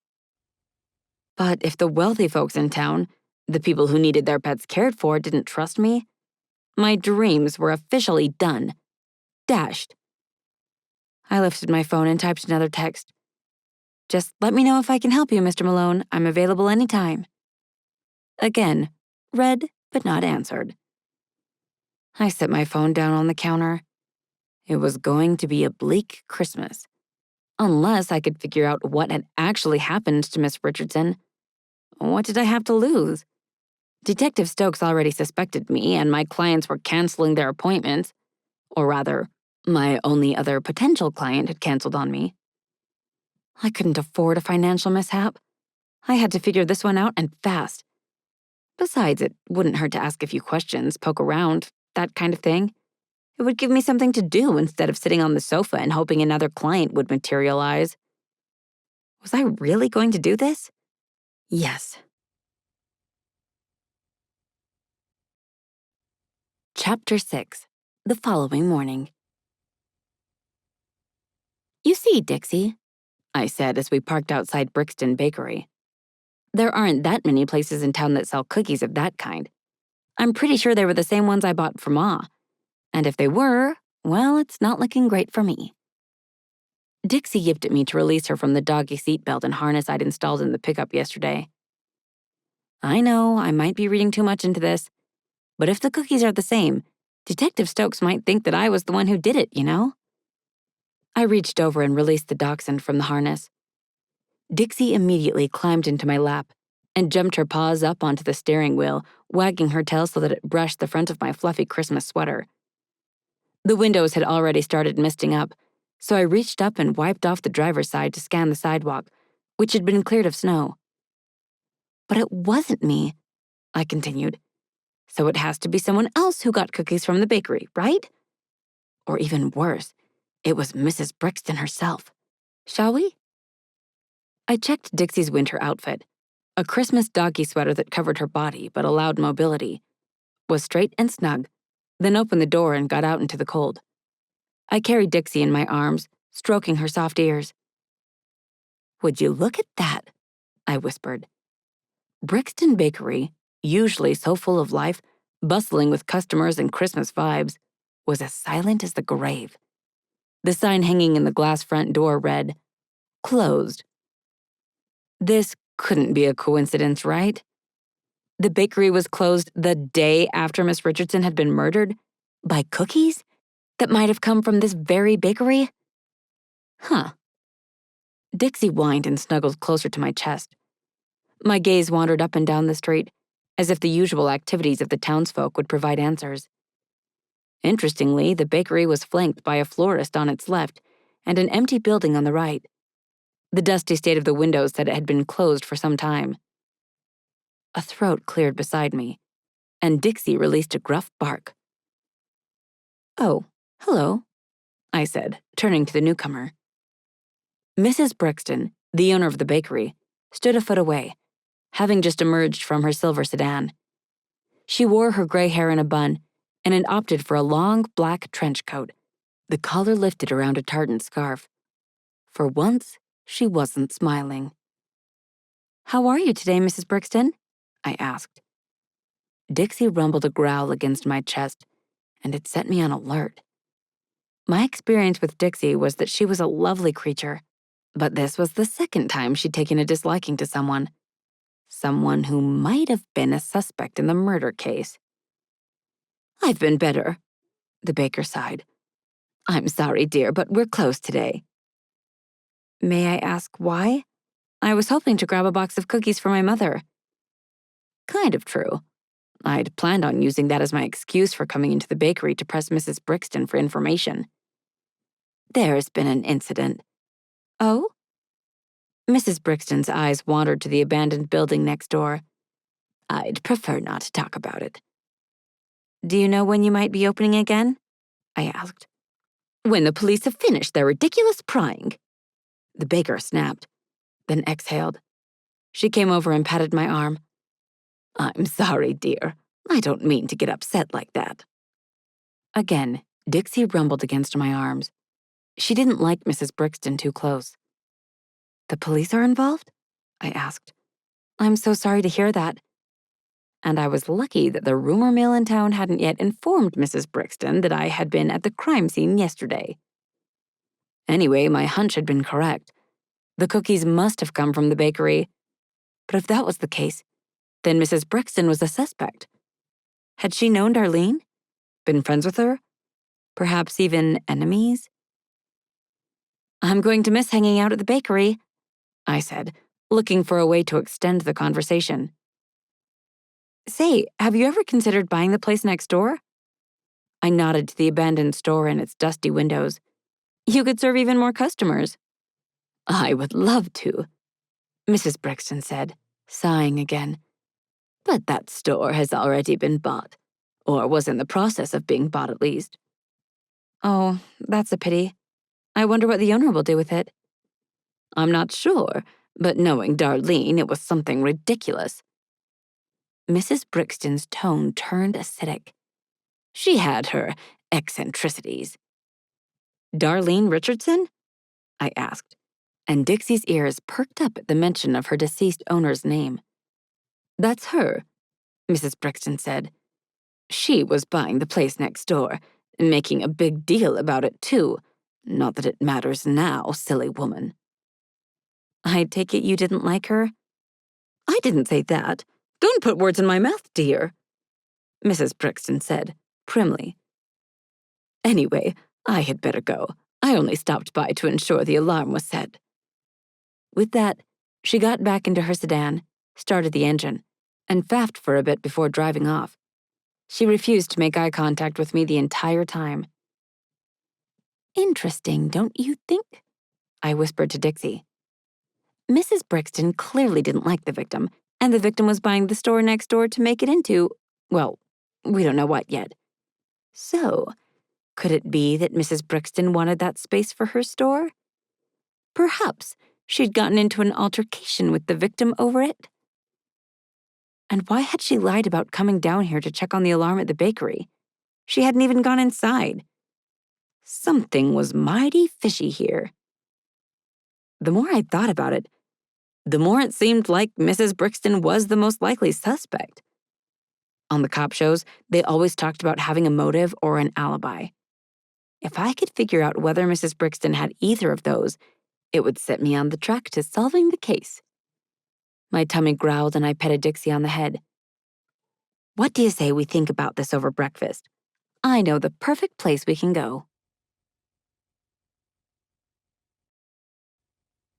But if the wealthy folks in town, the people who needed their pets cared for, didn't trust me, my dreams were officially done. Dashed. I lifted my phone and typed another text. Just let me know if I can help you, Mr. Malone. I'm available anytime. Again, read but not answered. I set my phone down on the counter. It was going to be a bleak Christmas. Unless I could figure out what had actually happened to Miss Richardson. What did I have to lose? Detective Stokes already suspected me, and my clients were canceling their appointments. Or rather, my only other potential client had canceled on me. I couldn't afford a financial mishap. I had to figure this one out and fast. Besides, it wouldn't hurt to ask a few questions, poke around, that kind of thing. It would give me something to do instead of sitting on the sofa and hoping another client would materialize. Was I really going to do this? Yes. Chapter 6. The following morning. You see, Dixie, I said as we parked outside Brixton Bakery. There aren't that many places in town that sell cookies of that kind. I'm pretty sure they were the same ones I bought from Ma. And if they were, well, it's not looking great for me. Dixie yipped at me to release her from the doggy seatbelt and harness I'd installed in the pickup yesterday. I know, I might be reading too much into this, but if the cookies are the same, Detective Stokes might think that I was the one who did it, you know? I reached over and released the dachshund from the harness. Dixie immediately climbed into my lap and jumped her paws up onto the steering wheel, wagging her tail so that it brushed the front of my fluffy Christmas sweater. The windows had already started misting up, so I reached up and wiped off the driver's side to scan the sidewalk, which had been cleared of snow. But it wasn't me, I continued. So it has to be someone else who got cookies from the bakery, right? Or even worse, it was Mrs. Brixton herself. Shall we? I checked Dixie's winter outfit. A Christmas doggy sweater that covered her body but allowed mobility, was straight and snug, then opened the door and got out into the cold. I carried Dixie in my arms, stroking her soft ears. "Would you look at that?" I whispered. Brixton Bakery, usually so full of life, bustling with customers and Christmas vibes, was as silent as the grave. The sign hanging in the glass front door read, "Closed." This couldn't be a coincidence, right? The bakery was closed the day after Miss Richardson had been murdered? By cookies? That might have come from this very bakery? Huh. Dixie whined and snuggled closer to my chest. My gaze wandered up and down the street, as if the usual activities of the townsfolk would provide answers. Interestingly, the bakery was flanked by a florist on its left and an empty building on the right. The dusty state of the windows said it had been closed for some time. A throat cleared beside me, and Dixie released a gruff bark. "Oh, hello," I said, turning to the newcomer. Mrs. Brixton, the owner of the bakery, stood a foot away, having just emerged from her silver sedan. She wore her gray hair in a bun and had opted for a long black trench coat, the collar lifted around a tartan scarf. For once, she wasn't smiling. "How are you today, Mrs. Brixton?" I asked. Dixie rumbled a growl against my chest, and it set me on alert. My experience with Dixie was that she was a lovely creature, but this was the second time she'd taken a disliking to someone who might have been a suspect in the murder case. "I've been better," the baker sighed. "I'm sorry, dear, but we're closed today." "May I ask why? I was hoping to grab a box of cookies for my mother." "Kind of true. I'd planned on using that as my excuse for coming into the bakery to press Mrs. Brixton for information. There's been an incident." "Oh?" Mrs. Brixton's eyes wandered to the abandoned building next door. "I'd prefer not to talk about it." "Do you know when you might be opening again?" I asked. "When the police have finished their ridiculous prying." The baker snapped, then exhaled. She came over and patted my arm. "I'm sorry, dear. I don't mean to get upset like that." Again, Dixie rumbled against my arms. She didn't like Mrs. Brixton too close. "The police are involved?" I asked. "I'm so sorry to hear that." And I was lucky that the rumor mill in town hadn't yet informed Mrs. Brixton that I had been at the crime scene yesterday. Anyway, my hunch had been correct. The cookies must have come from the bakery. But if that was the case, then Mrs. Brixton was a suspect. Had she known Darlene? Been friends with her? Perhaps even enemies? "I'm going to miss hanging out at the bakery," I said, looking for a way to extend the conversation. "Say, have you ever considered buying the place next door?" I nodded to the abandoned store and its dusty windows. "You could serve even more customers." "I would love to," Mrs. Brixton said, sighing again. "But that store has already been bought, or was in the process of being bought at least." "Oh, that's a pity. I wonder what the owner will do with it." "I'm not sure, but knowing Darlene, it was something ridiculous." Mrs. Brixton's tone turned acidic. She had her eccentricities. "Darlene Richardson?" I asked, and Dixie's ears perked up at the mention of her deceased owner's name. "That's her," Mrs. Brixton said. "She was buying the place next door, and making a big deal about it, too. Not that it matters now, silly woman." "I take it you didn't like her?" "I didn't say that. Don't put words in my mouth, dear," Mrs. Brixton said, primly. "Anyway, I had better go. I only stopped by to ensure the alarm was set." With that, she got back into her sedan, started the engine, and faffed for a bit before driving off. She refused to make eye contact with me the entire time. "Interesting, don't you think?" I whispered to Dixie. Mrs. Brixton clearly didn't like the victim, and the victim was buying the store next door to make it into, well, we don't know what yet. So, could it be that Mrs. Brixton wanted that space for her store? Perhaps she'd gotten into an altercation with the victim over it? And why had she lied about coming down here to check on the alarm at the bakery? She hadn't even gone inside. Something was mighty fishy here. The more I thought about it, the more it seemed like Mrs. Brixton was the most likely suspect. On the cop shows, they always talked about having a motive or an alibi. If I could figure out whether Mrs. Brixton had either of those, it would set me on the track to solving the case. My tummy growled and I petted Dixie on the head. What do you say we think about this over breakfast? I know the perfect place we can go.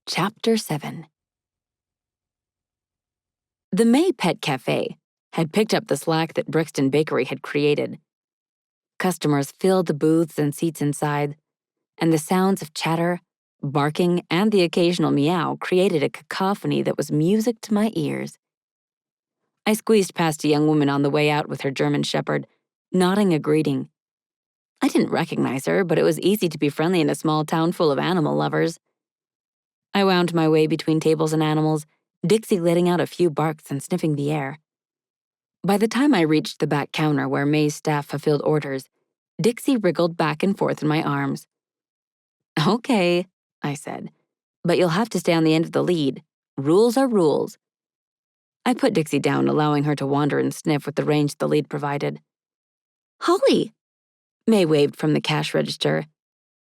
Chapter 7. The May Pet Cafe had picked up the slack that Brixton Bakery had created. Customers filled the booths and seats inside, and the sounds of chatter, barking, and the occasional meow created a cacophony that was music to my ears. I squeezed past a young woman on the way out with her German Shepherd, nodding a greeting. I didn't recognize her, but it was easy to be friendly in a small town full of animal lovers. I wound my way between tables and animals, Dixie letting out a few barks and sniffing the air. By the time I reached the back counter where May's staff fulfilled orders, Dixie wriggled back and forth in my arms. Okay, I said, but you'll have to stay on the end of the lead. Rules are rules. I put Dixie down, allowing her to wander and sniff with the range the lead provided. Holly! May waved from the cash register.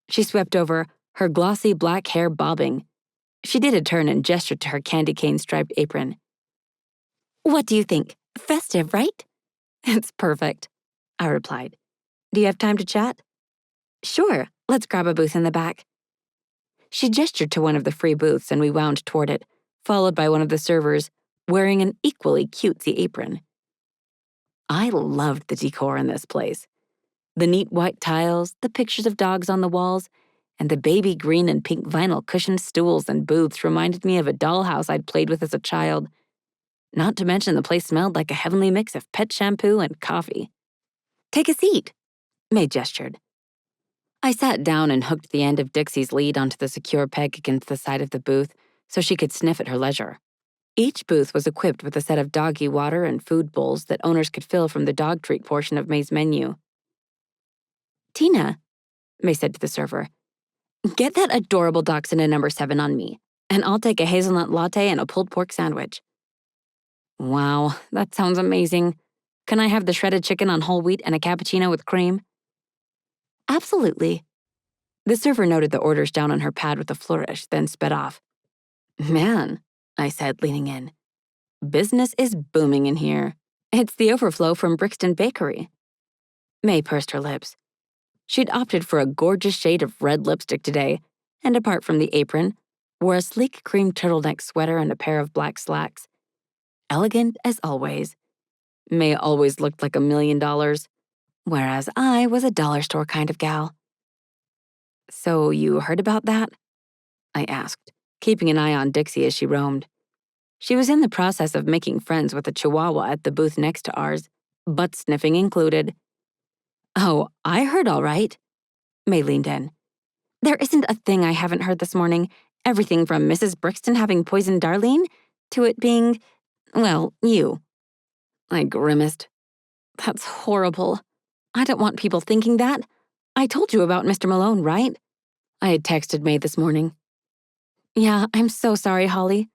She swept over, her glossy black hair bobbing. She did a turn and gestured to her candy cane-striped apron. What do you think? Festive, right? It's perfect, I replied. Do you have time to chat? Sure, let's grab a booth in the back. She gestured to one of the free booths and we wound toward it, followed by one of the servers, wearing an equally cutesy apron. I loved the decor in this place. The neat white tiles, the pictures of dogs on the walls, and the baby green and pink vinyl cushioned stools and booths reminded me of a dollhouse I'd played with as a child. Not to mention the place smelled like a heavenly mix of pet shampoo and coffee. Take a seat, May gestured. I sat down and hooked the end of Dixie's lead onto the secure peg against the side of the booth so she could sniff at her leisure. Each booth was equipped with a set of doggy water and food bowls that owners could fill from the dog treat portion of May's menu. Tina, May said to the server, get that adorable dachshund a number 7 on me, and I'll take a hazelnut latte and a pulled pork sandwich. Wow, that sounds amazing. Can I have the shredded chicken on whole wheat and a cappuccino with cream? Absolutely. The server noted the orders down on her pad with a flourish, then sped off. Man, I said, leaning in. Business is booming in here. It's the overflow from Brixton Bakery. May pursed her lips. She'd opted for a gorgeous shade of red lipstick today, and apart from the apron, wore a sleek cream turtleneck sweater and a pair of black slacks. Elegant as always. May always looked like $1 million, whereas I was a dollar store kind of gal. So you heard about that? I asked, keeping an eye on Dixie as she roamed. She was in the process of making friends with a chihuahua at the booth next to ours, butt sniffing included. Oh, I heard all right. May leaned in. There isn't a thing I haven't heard this morning. Everything from Mrs. Brixton having poisoned Darlene to it being, well, you. I grimaced. That's horrible. I don't want people thinking that. I told you about Mr. Malone, right? I had texted May this morning. Yeah, I'm so sorry, Holly.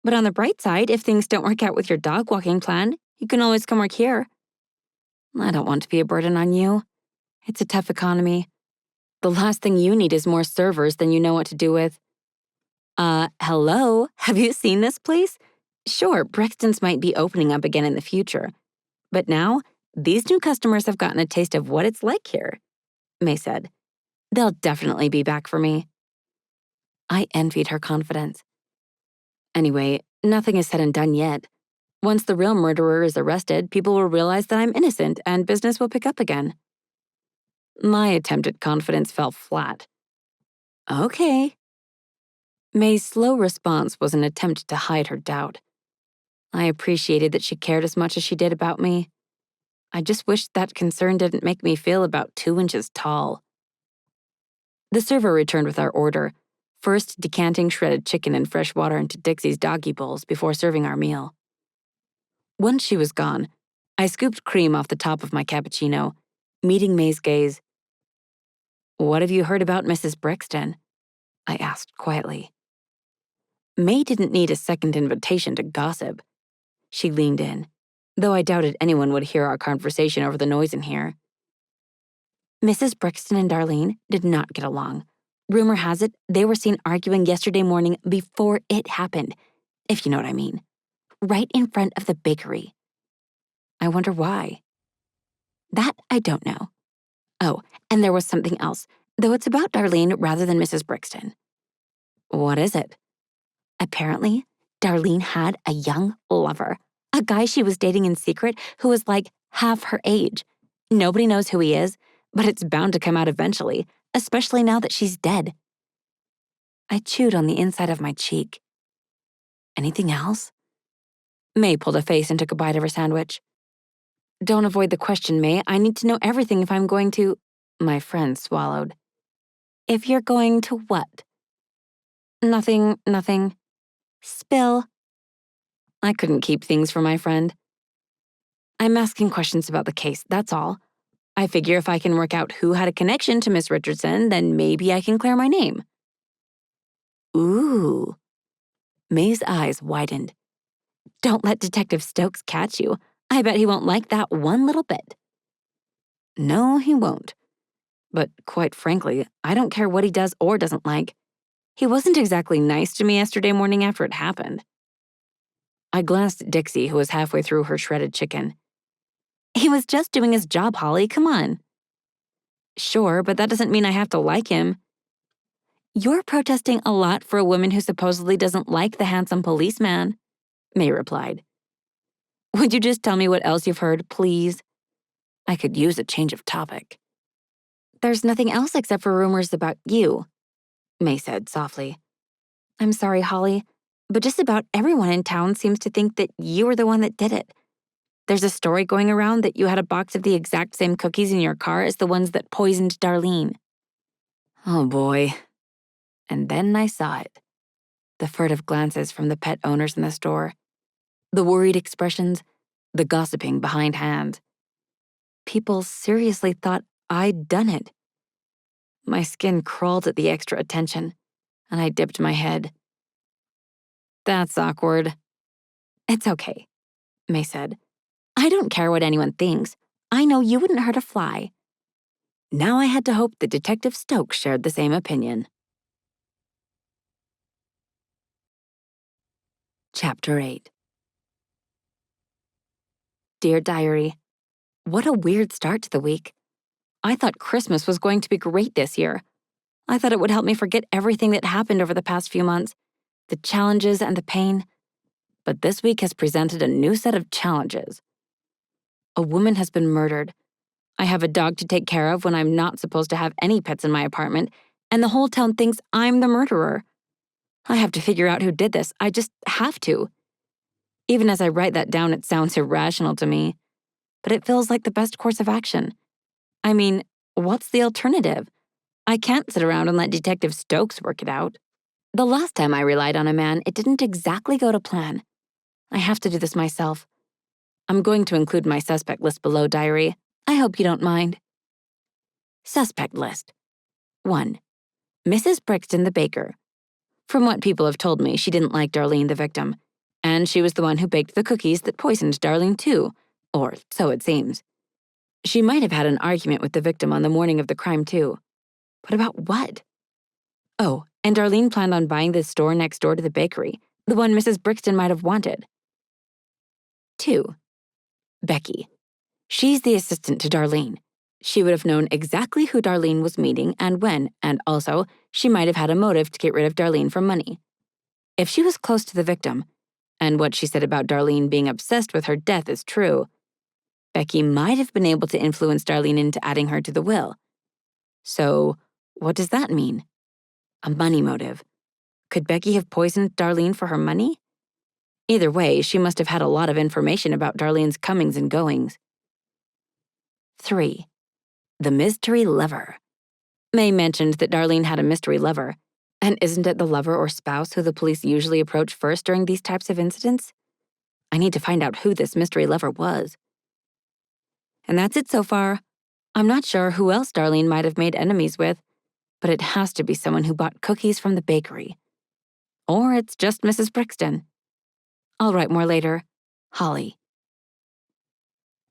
But on the bright side, if things don't work out with your dog walking plan, you can always come work here. I don't want to be a burden on you. It's a tough economy. The last thing you need is more servers than you know what to do with. Hello? Have you seen this place? Sure, Brixton's might be opening up again in the future. But now, these new customers have gotten a taste of what it's like here, May said. They'll definitely be back for me. I envied her confidence. Anyway, nothing is said and done yet. Once the real murderer is arrested, people will realize that I'm innocent and business will pick up again. My attempt at confidence fell flat. Okay. May's slow response was an attempt to hide her doubt. I appreciated that she cared as much as she did about me. I just wished that concern didn't make me feel about 2 inches tall. The server returned with our order, first decanting shredded chicken and fresh water into Dixie's doggy bowls before serving our meal. Once she was gone, I scooped cream off the top of my cappuccino, meeting May's gaze. "What have you heard about Mrs. Brixton?" I asked quietly. May didn't need a second invitation to gossip. She leaned in, though I doubted anyone would hear our conversation over the noise in here. Mrs. Brixton and Darlene did not get along. Rumor has it they were seen arguing yesterday morning before it happened, if you know what I mean. Right in front of the bakery. I wonder why. That I don't know. Oh, and there was something else, though it's about Darlene rather than Mrs. Brixton. What is it? Apparently, Darlene had a young lover, a guy she was dating in secret who was like half her age. Nobody knows who he is, but it's bound to come out eventually, especially now that she's dead. I chewed on the inside of my cheek. Anything else? May pulled a face and took a bite of her sandwich. Don't avoid the question, May. I need to know everything if I'm going to... My friend swallowed. If you're going to what? Nothing. Spill. I couldn't keep things from my friend. I'm asking questions about the case, that's all. I figure if I can work out who had a connection to Miss Richardson, then maybe I can clear my name. Ooh. May's eyes widened. Don't let Detective Stokes catch you. I bet he won't like that one little bit. No, he won't. But quite frankly, I don't care what he does or doesn't like. He wasn't exactly nice to me yesterday morning after it happened. I glanced at Dixie, who was halfway through her shredded chicken. He was just doing his job, Holly, come on. Sure, but that doesn't mean I have to like him. You're protesting a lot for a woman who supposedly doesn't like the handsome policeman, May replied. Would you just tell me what else you've heard, please? I could use a change of topic. There's nothing else except for rumors about you, May said softly. I'm sorry, Holly, but just about everyone in town seems to think that you were the one that did it. There's a story going around that you had a box of the exact same cookies in your car as the ones that poisoned Darlene. Oh boy. And then I saw it. The furtive glances from the pet owners in the store. The worried expressions. The gossiping behindhand. People seriously thought I'd done it. My skin crawled at the extra attention, and I dipped my head. That's awkward. It's okay, May said. I don't care what anyone thinks. I know you wouldn't hurt a fly. Now I had to hope that Detective Stokes shared the same opinion. Chapter 8. Dear Diary, what a weird start to the week. I thought Christmas was going to be great this year. I thought it would help me forget everything that happened over the past few months, the challenges and the pain. But this week has presented a new set of challenges. A woman has been murdered. I have a dog to take care of when I'm not supposed to have any pets in my apartment, and the whole town thinks I'm the murderer. I have to figure out who did this. I just have to. Even as I write that down, it sounds irrational to me. But it feels like the best course of action. I mean, what's the alternative? I can't sit around and let Detective Stokes work it out. The last time I relied on a man, it didn't exactly go to plan. I have to do this myself. I'm going to include my suspect list below, diary. I hope you don't mind. Suspect list. 1. Mrs. Brixton the baker. From what people have told me, she didn't like Darlene the victim, and she was the one who baked the cookies that poisoned Darlene too, or so it seems. She might have had an argument with the victim on the morning of the crime too. But about what? Oh, and Darlene planned on buying the store next door to the bakery, the one Mrs. Brixton might have wanted. 2. Becky. She's the assistant to Darlene. She would have known exactly who Darlene was meeting and when, and also, she might have had a motive to get rid of Darlene for money. If she was close to the victim, and what she said about Darlene being obsessed with her death is true, Becky might have been able to influence Darlene into adding her to the will. So, what does that mean? A money motive. Could Becky have poisoned Darlene for her money? Either way, she must have had a lot of information about Darlene's comings and goings. 3. The mystery lover. May mentioned that Darlene had a mystery lover, and isn't it the lover or spouse who the police usually approach first during these types of incidents? I need to find out who this mystery lover was. And that's it so far. I'm not sure who else Darlene might have made enemies with, but it has to be someone who bought cookies from the bakery. Or it's just Mrs. Brixton. I'll write more later. Holly.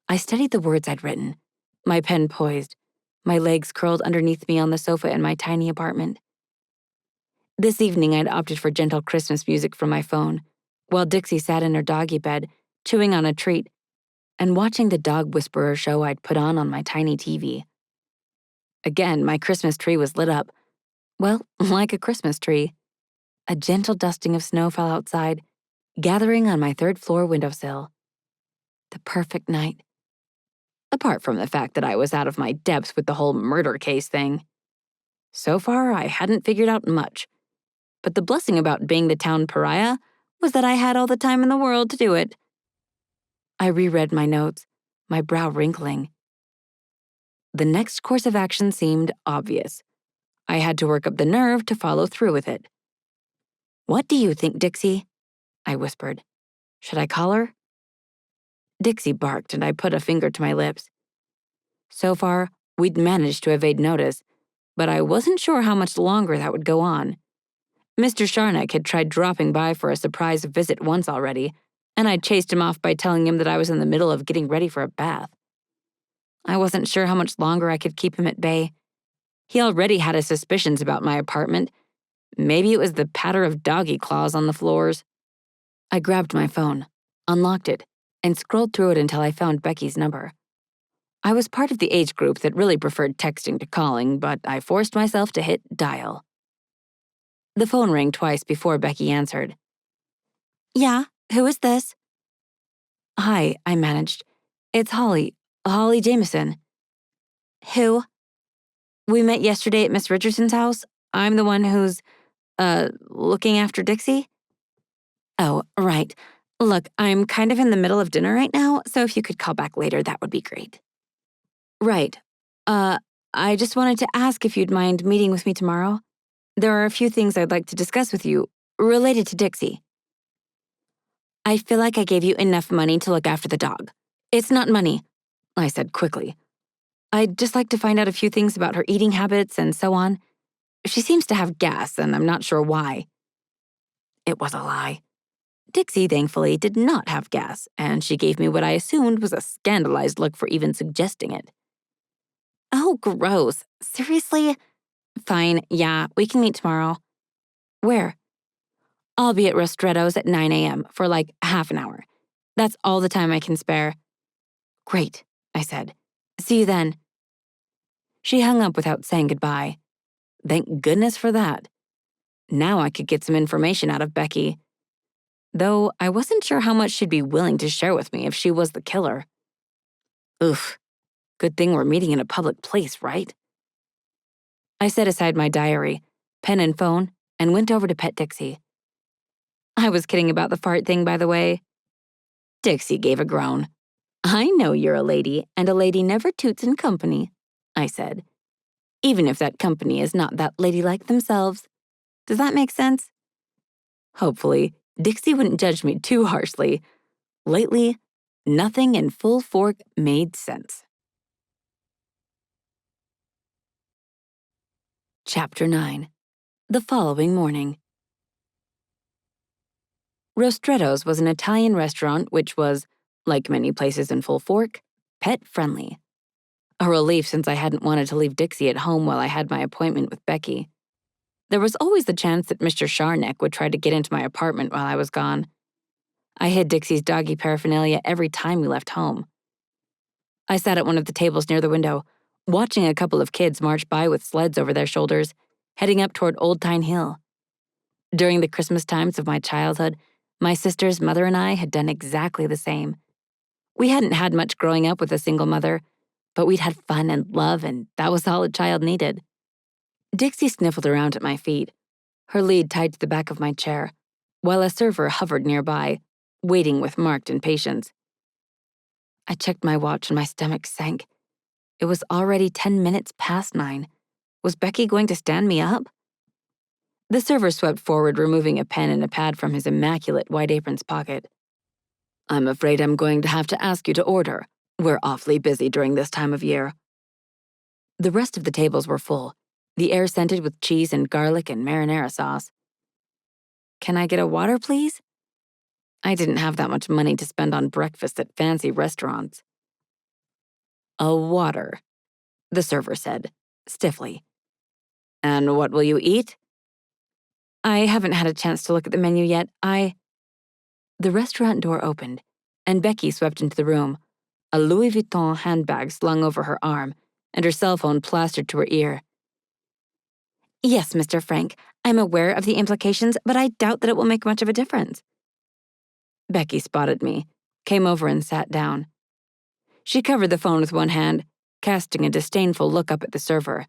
I studied the words I'd written, my pen poised, my legs curled underneath me on the sofa in my tiny apartment. This evening I'd opted for gentle Christmas music from my phone, while Dixie sat in her doggy bed, chewing on a treat, and watching the dog whisperer show I'd put on my tiny TV. Again, my Christmas tree was lit up. Well, like a Christmas tree. A gentle dusting of snow fell outside, gathering on my third-floor windowsill. The perfect night. Apart from the fact that I was out of my depth with the whole murder case thing. So far, I hadn't figured out much. But the blessing about being the town pariah was that I had all the time in the world to do it. I reread my notes, my brow wrinkling. The next course of action seemed obvious. I had to work up the nerve to follow through with it. "What do you think, Dixie?" I whispered. "Should I call her?" Dixie barked, and I put a finger to my lips. So far, we'd managed to evade notice, but I wasn't sure how much longer that would go on. Mr. Sharnack had tried dropping by for a surprise visit once already, and I'd chased him off by telling him that I was in the middle of getting ready for a bath. I wasn't sure how much longer I could keep him at bay. He already had his suspicions about my apartment. Maybe it was the patter of doggy claws on the floors. I grabbed my phone, unlocked it, and scrolled through it until I found Becky's number. I was part of the age group that really preferred texting to calling, but I forced myself to hit dial. The phone rang twice before Becky answered. "Yeah, who is this?" "Hi," I managed. "It's Holly Jameson." "Who?" "We met yesterday at Miss Richardson's house. I'm the one who's, looking after Dixie." "Oh, right. Look, I'm kind of in the middle of dinner right now, so if you could call back later, that would be great." "Right. I just wanted to ask if you'd mind meeting with me tomorrow. There are a few things I'd like to discuss with you, related to Dixie." "I feel like I gave you enough money to look after the dog. It's not money," I said quickly. "I'd just like to find out a few things about her eating habits and so on. She seems to have gas, and I'm not sure why." It was a lie. Dixie, thankfully, did not have gas, and she gave me what I assumed was a scandalized look for even suggesting it. "Oh, gross. Seriously?" "Fine, yeah, we can meet tomorrow." "Where?" "I'll be at Rostretto's at 9 a.m. for like half an hour. That's all the time I can spare." "Great," I said. "See you then." She hung up without saying goodbye. Thank goodness for that. Now I could get some information out of Becky. Though I wasn't sure how much she'd be willing to share with me if she was the killer. Oof. Good thing we're meeting in a public place, right? I set aside my diary, pen and phone, and went over to pet Dixie. I was kidding about the fart thing, by the way. Dixie gave a groan. "I know you're a lady, and a lady never toots in company," I said. "Even if that company is not that ladylike themselves. Does that make sense?" Hopefully, Dixie wouldn't judge me too harshly. Lately, nothing in full fork made sense. Chapter 9. The following morning. Rostretto's was an Italian restaurant which was, like many places in Full Fork, pet-friendly. A relief since I hadn't wanted to leave Dixie at home while I had my appointment with Becky. There was always the chance that Mr. Sharnack would try to get into my apartment while I was gone. I hid Dixie's doggy paraphernalia every time we left home. I sat at one of the tables near the window, watching a couple of kids march by with sleds over their shoulders, heading up toward Old Tyne Hill. During the Christmas times of my childhood, my sister's mother and I had done exactly the same. We hadn't had much growing up with a single mother, but we'd had fun and love, and that was all a child needed. Dixie sniffled around at my feet, her lead tied to the back of my chair, while a server hovered nearby, waiting with marked impatience. I checked my watch and my stomach sank. It was already 10 minutes past 9. Was Becky going to stand me up? The server swept forward, removing a pen and a pad from his immaculate white apron's pocket. "I'm afraid I'm going to have to ask you to order. We're awfully busy during this time of year." The rest of the tables were full, the air scented with cheese and garlic and marinara sauce. "Can I get a water, please?" I didn't have that much money to spend on breakfast at fancy restaurants. "A water," the server said, stiffly. "And what will you eat?" "I haven't had a chance to look at the menu yet. The restaurant door opened, and Becky swept into the room, a Louis Vuitton handbag slung over her arm and her cell phone plastered to her ear. "Yes, Mr. Frank, I'm aware of the implications, but I doubt that it will make much of a difference." Becky spotted me, came over and sat down. She covered the phone with one hand, casting a disdainful look up at the server.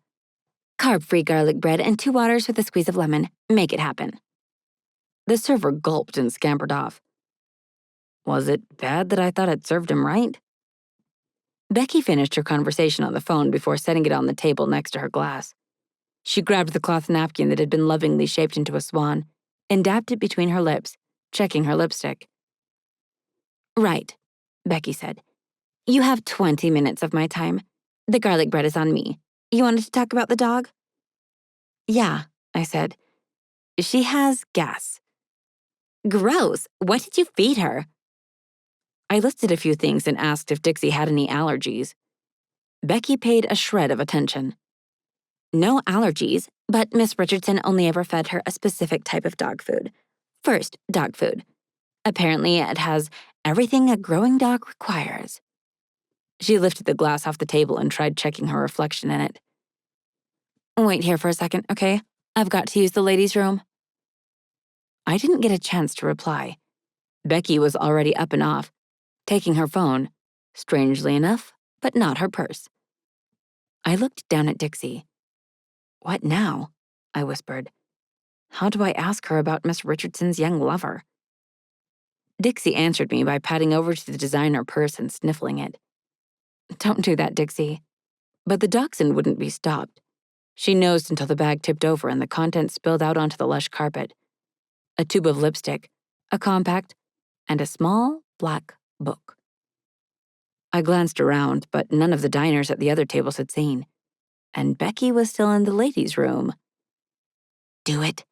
"Carb-free garlic bread and 2 waters with a squeeze of lemon. Make it happen." The server gulped and scampered off. Was it bad that I thought I'd served him right? Becky finished her conversation on the phone before setting it on the table next to her glass. She grabbed the cloth napkin that had been lovingly shaped into a swan and dabbed it between her lips, checking her lipstick. "Right," Becky said. "You have 20 minutes of my time. The garlic bread is on me. You wanted to talk about the dog?" "Yeah," I said. "She has gas." "Gross. What did you feed her?" I listed a few things and asked if Dixie had any allergies. Becky paid a shred of attention. "No allergies, but Miss Richardson only ever fed her a specific type of dog food. First, dog food. Apparently, it has everything a growing dog requires." She lifted the glass off the table and tried checking her reflection in it. "Wait here for a second, okay? I've got to use the ladies' room." I didn't get a chance to reply. Becky was already up and off, taking her phone, strangely enough, but not her purse. I looked down at Dixie. "What now?" I whispered. "How do I ask her about Miss Richardson's young lover?" Dixie answered me by patting over to the designer purse and sniffling it. "Don't do that, Dixie." But the dachshund wouldn't be stopped. She nosed until the bag tipped over and the contents spilled out onto the lush carpet. A tube of lipstick, a compact, and a small black book. I glanced around, but none of the diners at the other tables had seen. And Becky was still in the ladies' room. "Do it."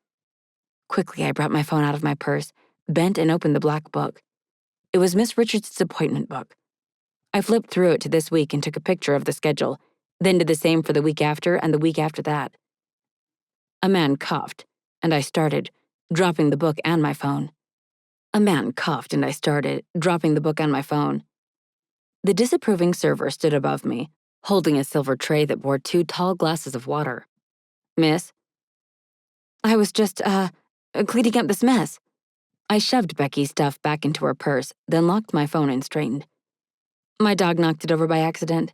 Quickly, I brought my phone out of my purse, bent and opened the black book. It was Miss Richardson's appointment book. I flipped through it to this week and took a picture of the schedule, then did the same for the week after and the week after that. A man coughed, and I started, dropping the book and my phone. A man coughed, and I started, dropping the book and my phone. The disapproving server stood above me, holding a silver tray that bore 2 tall glasses of water. "Miss?" "I was just, cleaning up this mess." I shoved Becky's stuff back into her purse, then locked my phone and straightened. "My dog knocked it over by accident."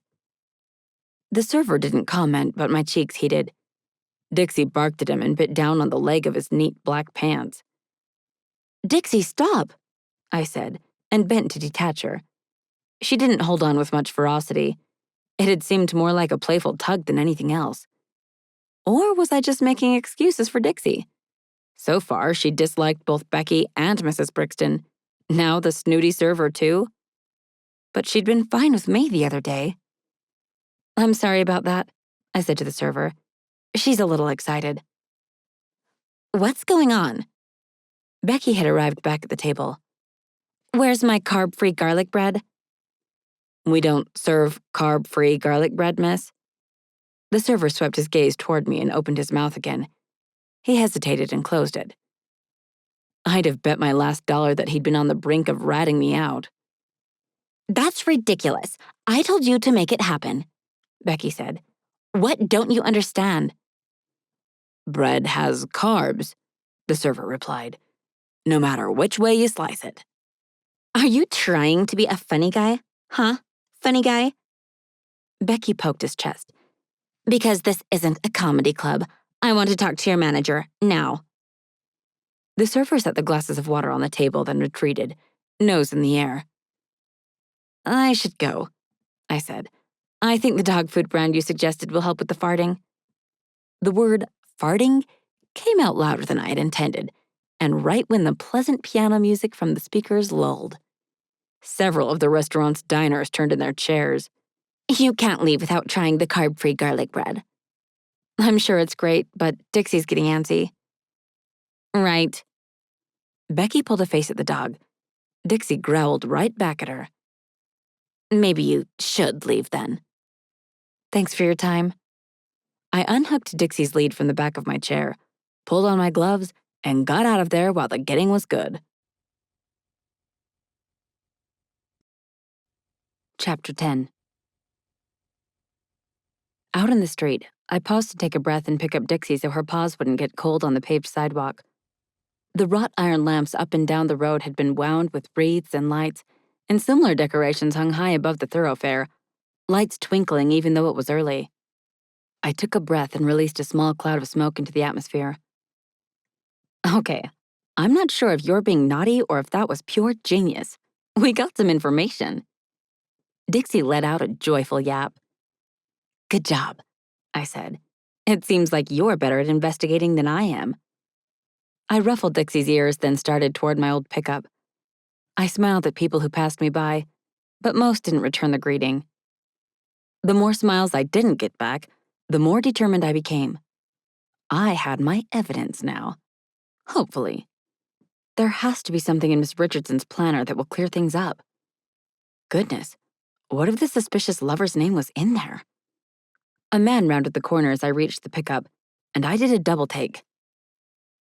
The server didn't comment, but my cheeks heated. Dixie barked at him and bit down on the leg of his neat black pants. "Dixie, stop," I said, and bent to detach her. She didn't hold on with much ferocity. It had seemed more like a playful tug than anything else. Or was I just making excuses for Dixie? So far, she disliked both Becky and Mrs. Brixton. Now the snooty server, too. But she'd been fine with me the other day. "I'm sorry about that," I said to the server. "She's a little excited." "What's going on?" Becky had arrived back at the table. "Where's my carb-free garlic bread?" "We don't serve carb-free garlic bread, miss." The server swept his gaze toward me and opened his mouth again. He hesitated and closed it. I'd have bet my last dollar that he'd been on the brink of ratting me out. "That's ridiculous. I told you to make it happen," Becky said. "What don't you understand?" "Bread has carbs," the server replied, "no matter which way you slice it." "Are you trying to be a funny guy? Huh? Funny guy?" Becky poked his chest. "Because this isn't a comedy club. I want to talk to your manager, now." The server set the glasses of water on the table, then retreated, nose in the air. I should go, I said. I think the dog food brand you suggested will help with the farting. The word farting came out louder than I had intended, and right when the pleasant piano music from the speakers lulled. Several of the restaurant's diners turned in their chairs. You can't leave without trying the carb-free garlic bread. I'm sure it's great, but Dixie's getting antsy. Right. Becky pulled a face at the dog. Dixie growled right back at her. Maybe you should leave then. Thanks for your time. I unhooked Dixie's lead from the back of my chair, pulled on my gloves, and got out of there while the getting was good. Chapter 10. Out in the street, I paused to take a breath and pick up Dixie so her paws wouldn't get cold on the paved sidewalk. The wrought iron lamps up and down the road had been wound with wreaths and lights, and similar decorations hung high above the thoroughfare, lights twinkling even though it was early. I took a breath and released a small cloud of smoke into the atmosphere. Okay, I'm not sure if you're being naughty or if that was pure genius. We got some information. Dixie let out a joyful yap. Good job, I said. It seems like you're better at investigating than I am. I ruffled Dixie's ears, then started toward my old pickup. I smiled at people who passed me by, but most didn't return the greeting. The more smiles I didn't get back, the more determined I became. I had my evidence now. Hopefully. There has to be something in Miss Richardson's planner that will clear things up. Goodness, what if the suspicious lover's name was in there? A man rounded the corner as I reached the pickup, and I did a double take.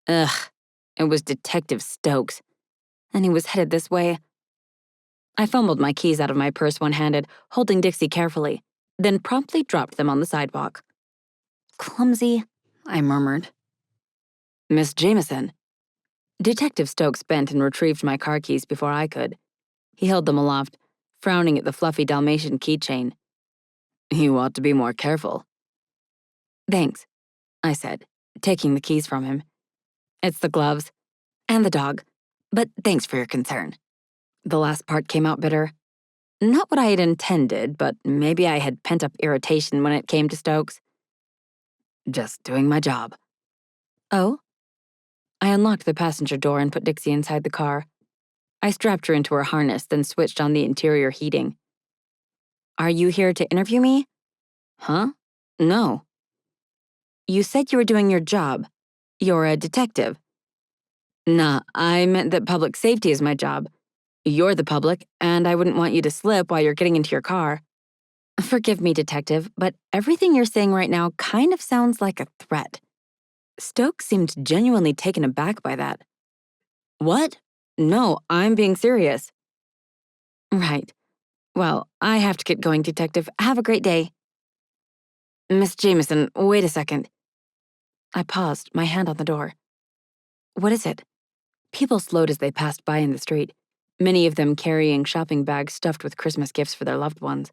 Ugh, it was Detective Stokes, and he was headed this way. I fumbled my keys out of my purse one-handed, holding Dixie carefully, then promptly dropped them on the sidewalk. Clumsy, I murmured. Miss Jameson. Detective Stokes bent and retrieved my car keys before I could. He held them aloft, frowning at the fluffy Dalmatian keychain. You ought to be more careful. Thanks, I said, taking the keys from him. It's the gloves. And the dog. But thanks for your concern. The last part came out bitter. Not what I had intended, but maybe I had pent-up irritation when it came to Stokes. Just doing my job. Oh? I unlocked the passenger door and put Dixie inside the car. I strapped her into her harness, then switched on the interior heating. Are you here to interview me? Huh? No. You said you were doing your job. You're a detective. Nah, I meant that public safety is my job. You're the public, and I wouldn't want you to slip while you're getting into your car. Forgive me, detective, but everything you're saying right now kind of sounds like a threat. Stokes seemed genuinely taken aback by that. What? No, I'm being serious. Right. Well, I have to get going, detective. Have a great day. Miss Jameson, wait a second. I paused, my hand on the door. What is it? People slowed as they passed by in the street, many of them carrying shopping bags stuffed with Christmas gifts for their loved ones.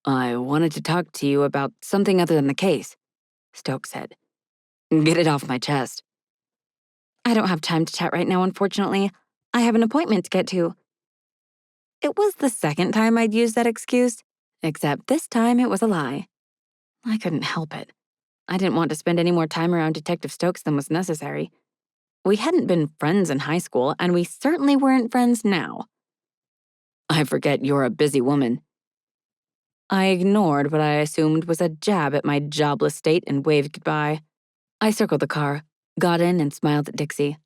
I wanted to talk to you about something other than the case, Stokes said. Get it off my chest. I don't have time to chat right now, unfortunately. I have an appointment to get to. It was the second time I'd used that excuse, except this time it was a lie. I couldn't help it. I didn't want to spend any more time around Detective Stokes than was necessary. We hadn't been friends in high school, and we certainly weren't friends now. I forget you're a busy woman. I ignored what I assumed was a jab at my jobless state and waved goodbye. I circled the car, got in, and smiled at Dixie.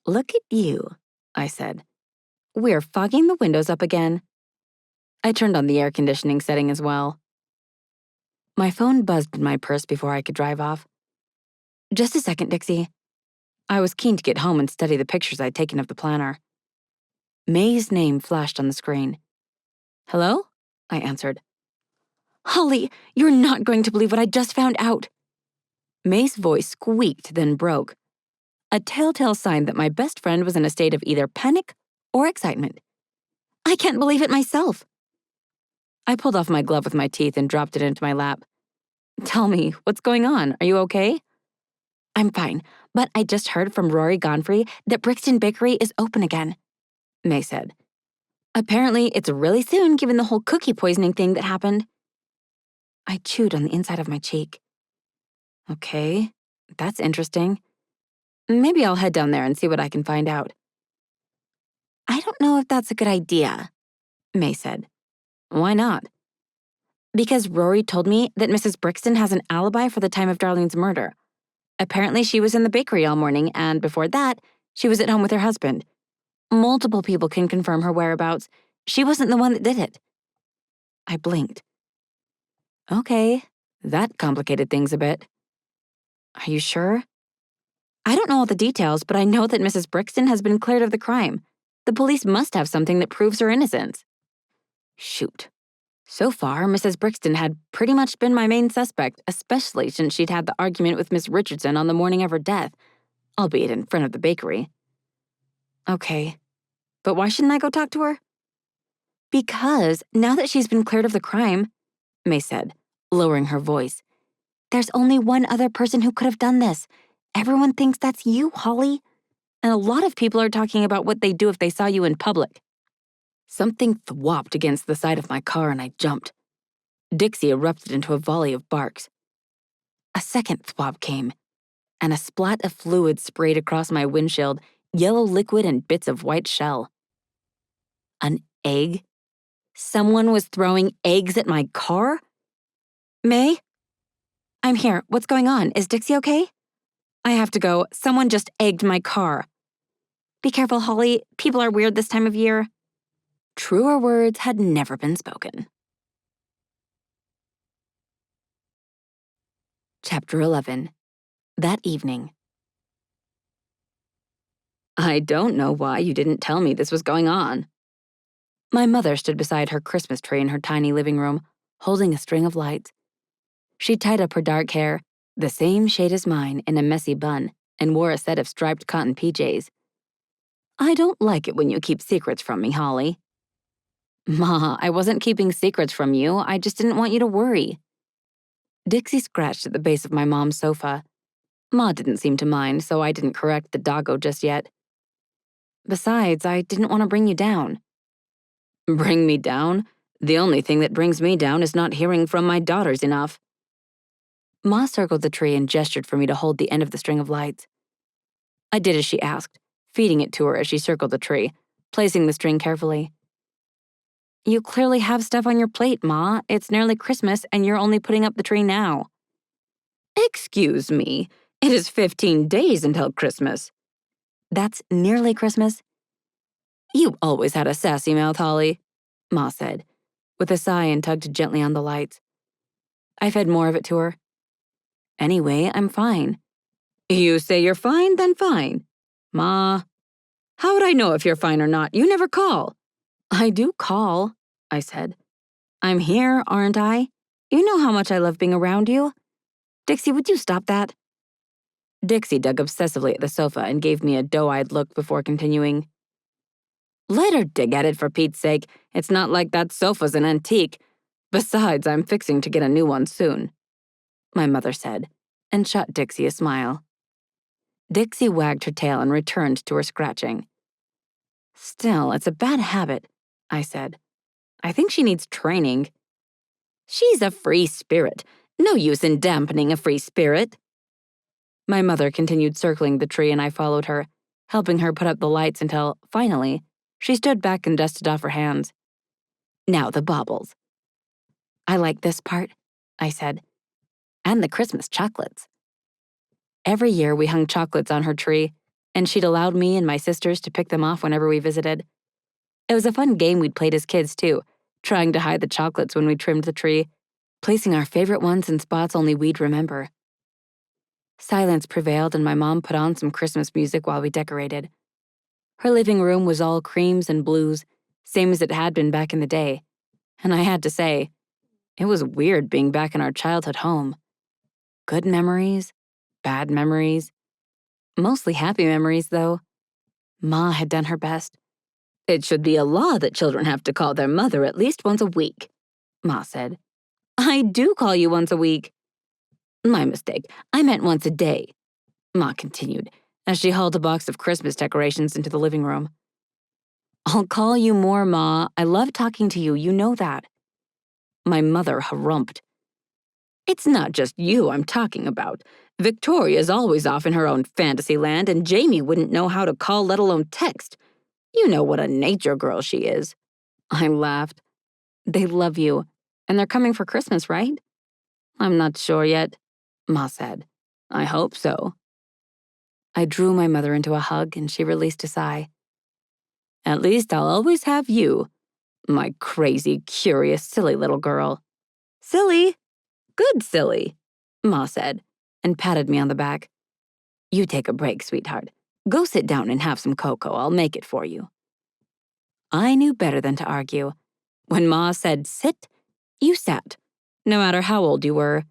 Look at you, I said. We're fogging the windows up again. I turned on the air conditioning setting as well. My phone buzzed in my purse before I could drive off. Just a second, Dixie. I was keen to get home and study the pictures I'd taken of the planner. May's name flashed on the screen. Hello? I answered. Holly, you're not going to believe what I just found out. May's voice squeaked, then broke. A telltale sign that my best friend was in a state of either panic or excitement. I can't believe it myself. I pulled off my glove with my teeth and dropped it into my lap. Tell me, what's going on? Are you okay? I'm fine, but I just heard from Rory Gonfrey that Brixton Bakery is open again. May said. Apparently, it's really soon given the whole cookie poisoning thing that happened. I chewed on the inside of my cheek. Okay, that's interesting. Maybe I'll head down there and see what I can find out. I don't know if that's a good idea, May said. Why not? Because Rory told me that Mrs. Brixton has an alibi for the time of Darlene's murder. Apparently, she was in the bakery all morning, and before that, she was at home with her husband. Multiple people can confirm her whereabouts. She wasn't the one that did it. I blinked. Okay, that complicated things a bit. Are you sure? I don't know all the details, but I know that Mrs. Brixton has been cleared of the crime. The police must have something that proves her innocence. Shoot. So far, Mrs. Brixton had pretty much been my main suspect, especially since she'd had the argument with Miss Richardson on the morning of her death, albeit in front of the bakery. Okay, but why shouldn't I go talk to her? Because now that she's been cleared of the crime, May said, lowering her voice, there's only one other person who could have done this. Everyone thinks that's you, Holly. And a lot of people are talking about what they'd do if they saw you in public. Something thwopped against the side of my car and I jumped. Dixie erupted into a volley of barks. A second thwop came, and a splat of fluid sprayed across my windshield, yellow liquid and bits of white shell. An egg? Someone was throwing eggs at my car? May? I'm here. What's going on? Is Dixie okay? I have to go. Someone just egged my car. Be careful, Holly. People are weird this time of year. Truer words had never been spoken. Chapter 11. That evening. I don't know why you didn't tell me this was going on. My mother stood beside her Christmas tree in her tiny living room, holding a string of lights. She tied up her dark hair, the same shade as mine, in a messy bun, and wore a set of striped cotton PJs. I don't like it when you keep secrets from me, Holly. Ma, I wasn't keeping secrets from you. I just didn't want you to worry. Dixie scratched at the base of my mom's sofa. Ma didn't seem to mind, so I didn't correct the doggo just yet. Besides, I didn't want to bring you down. Bring me down? The only thing that brings me down is not hearing from my daughters enough. Ma circled the tree and gestured for me to hold the end of the string of lights. I did as she asked, feeding it to her as she circled the tree, placing the string carefully. You clearly have stuff on your plate, Ma. It's nearly Christmas and you're only putting up the tree now. Excuse me. It is 15 days until Christmas. That's nearly Christmas? You always had a sassy mouth, Holly, Ma said, with a sigh and tugged gently on the lights. I fed more of it to her. Anyway, I'm fine. You say you're fine, then fine. Ma, how would I know if you're fine or not? You never call. I do call, I said. I'm here, aren't I? You know how much I love being around you. Dixie, would you stop that? Dixie dug obsessively at the sofa and gave me a doe-eyed look before continuing. Let her dig at it for Pete's sake. It's not like that sofa's an antique. Besides, I'm fixing to get a new one soon, my mother said, and shot Dixie a smile. Dixie wagged her tail and returned to her scratching. Still, it's a bad habit, I said. I think she needs training. She's a free spirit. No use in dampening a free spirit. My mother continued circling the tree and I followed her, helping her put up the lights until, finally, she stood back and dusted off her hands. Now the baubles. I like this part, I said, and the Christmas chocolates. Every year we hung chocolates on her tree, and she'd allowed me and my sisters to pick them off whenever we visited. It was a fun game we'd played as kids, too, trying to hide the chocolates when we trimmed the tree, placing our favorite ones in spots only we'd remember. Silence prevailed and my mom put on some Christmas music while we decorated. Her living room was all creams and blues, same as it had been back in the day. And I had to say, it was weird being back in our childhood home. Good memories, bad memories. Mostly happy memories, though. Ma had done her best. It should be a law that children have to call their mother at least once a week, Ma said. I do call you once a week. My mistake. I meant once a day, Ma continued, as she hauled a box of Christmas decorations into the living room. I'll call you more, Ma. I love talking to you, you know that. My mother harumphed. It's not just you I'm talking about. Victoria's always off in her own fantasy land, and Jamie wouldn't know how to call, let alone text. You know what a nature girl she is. I laughed. They love you, and they're coming for Christmas, right? I'm not sure yet, Ma said. I hope so. I drew my mother into a hug, and she released a sigh. At least I'll always have you, my crazy, curious, silly little girl. Silly? Good silly, Ma said, and patted me on the back. You take a break, sweetheart. Go sit down and have some cocoa. I'll make it for you. I knew better than to argue. When Ma said sit, you sat, no matter how old you were.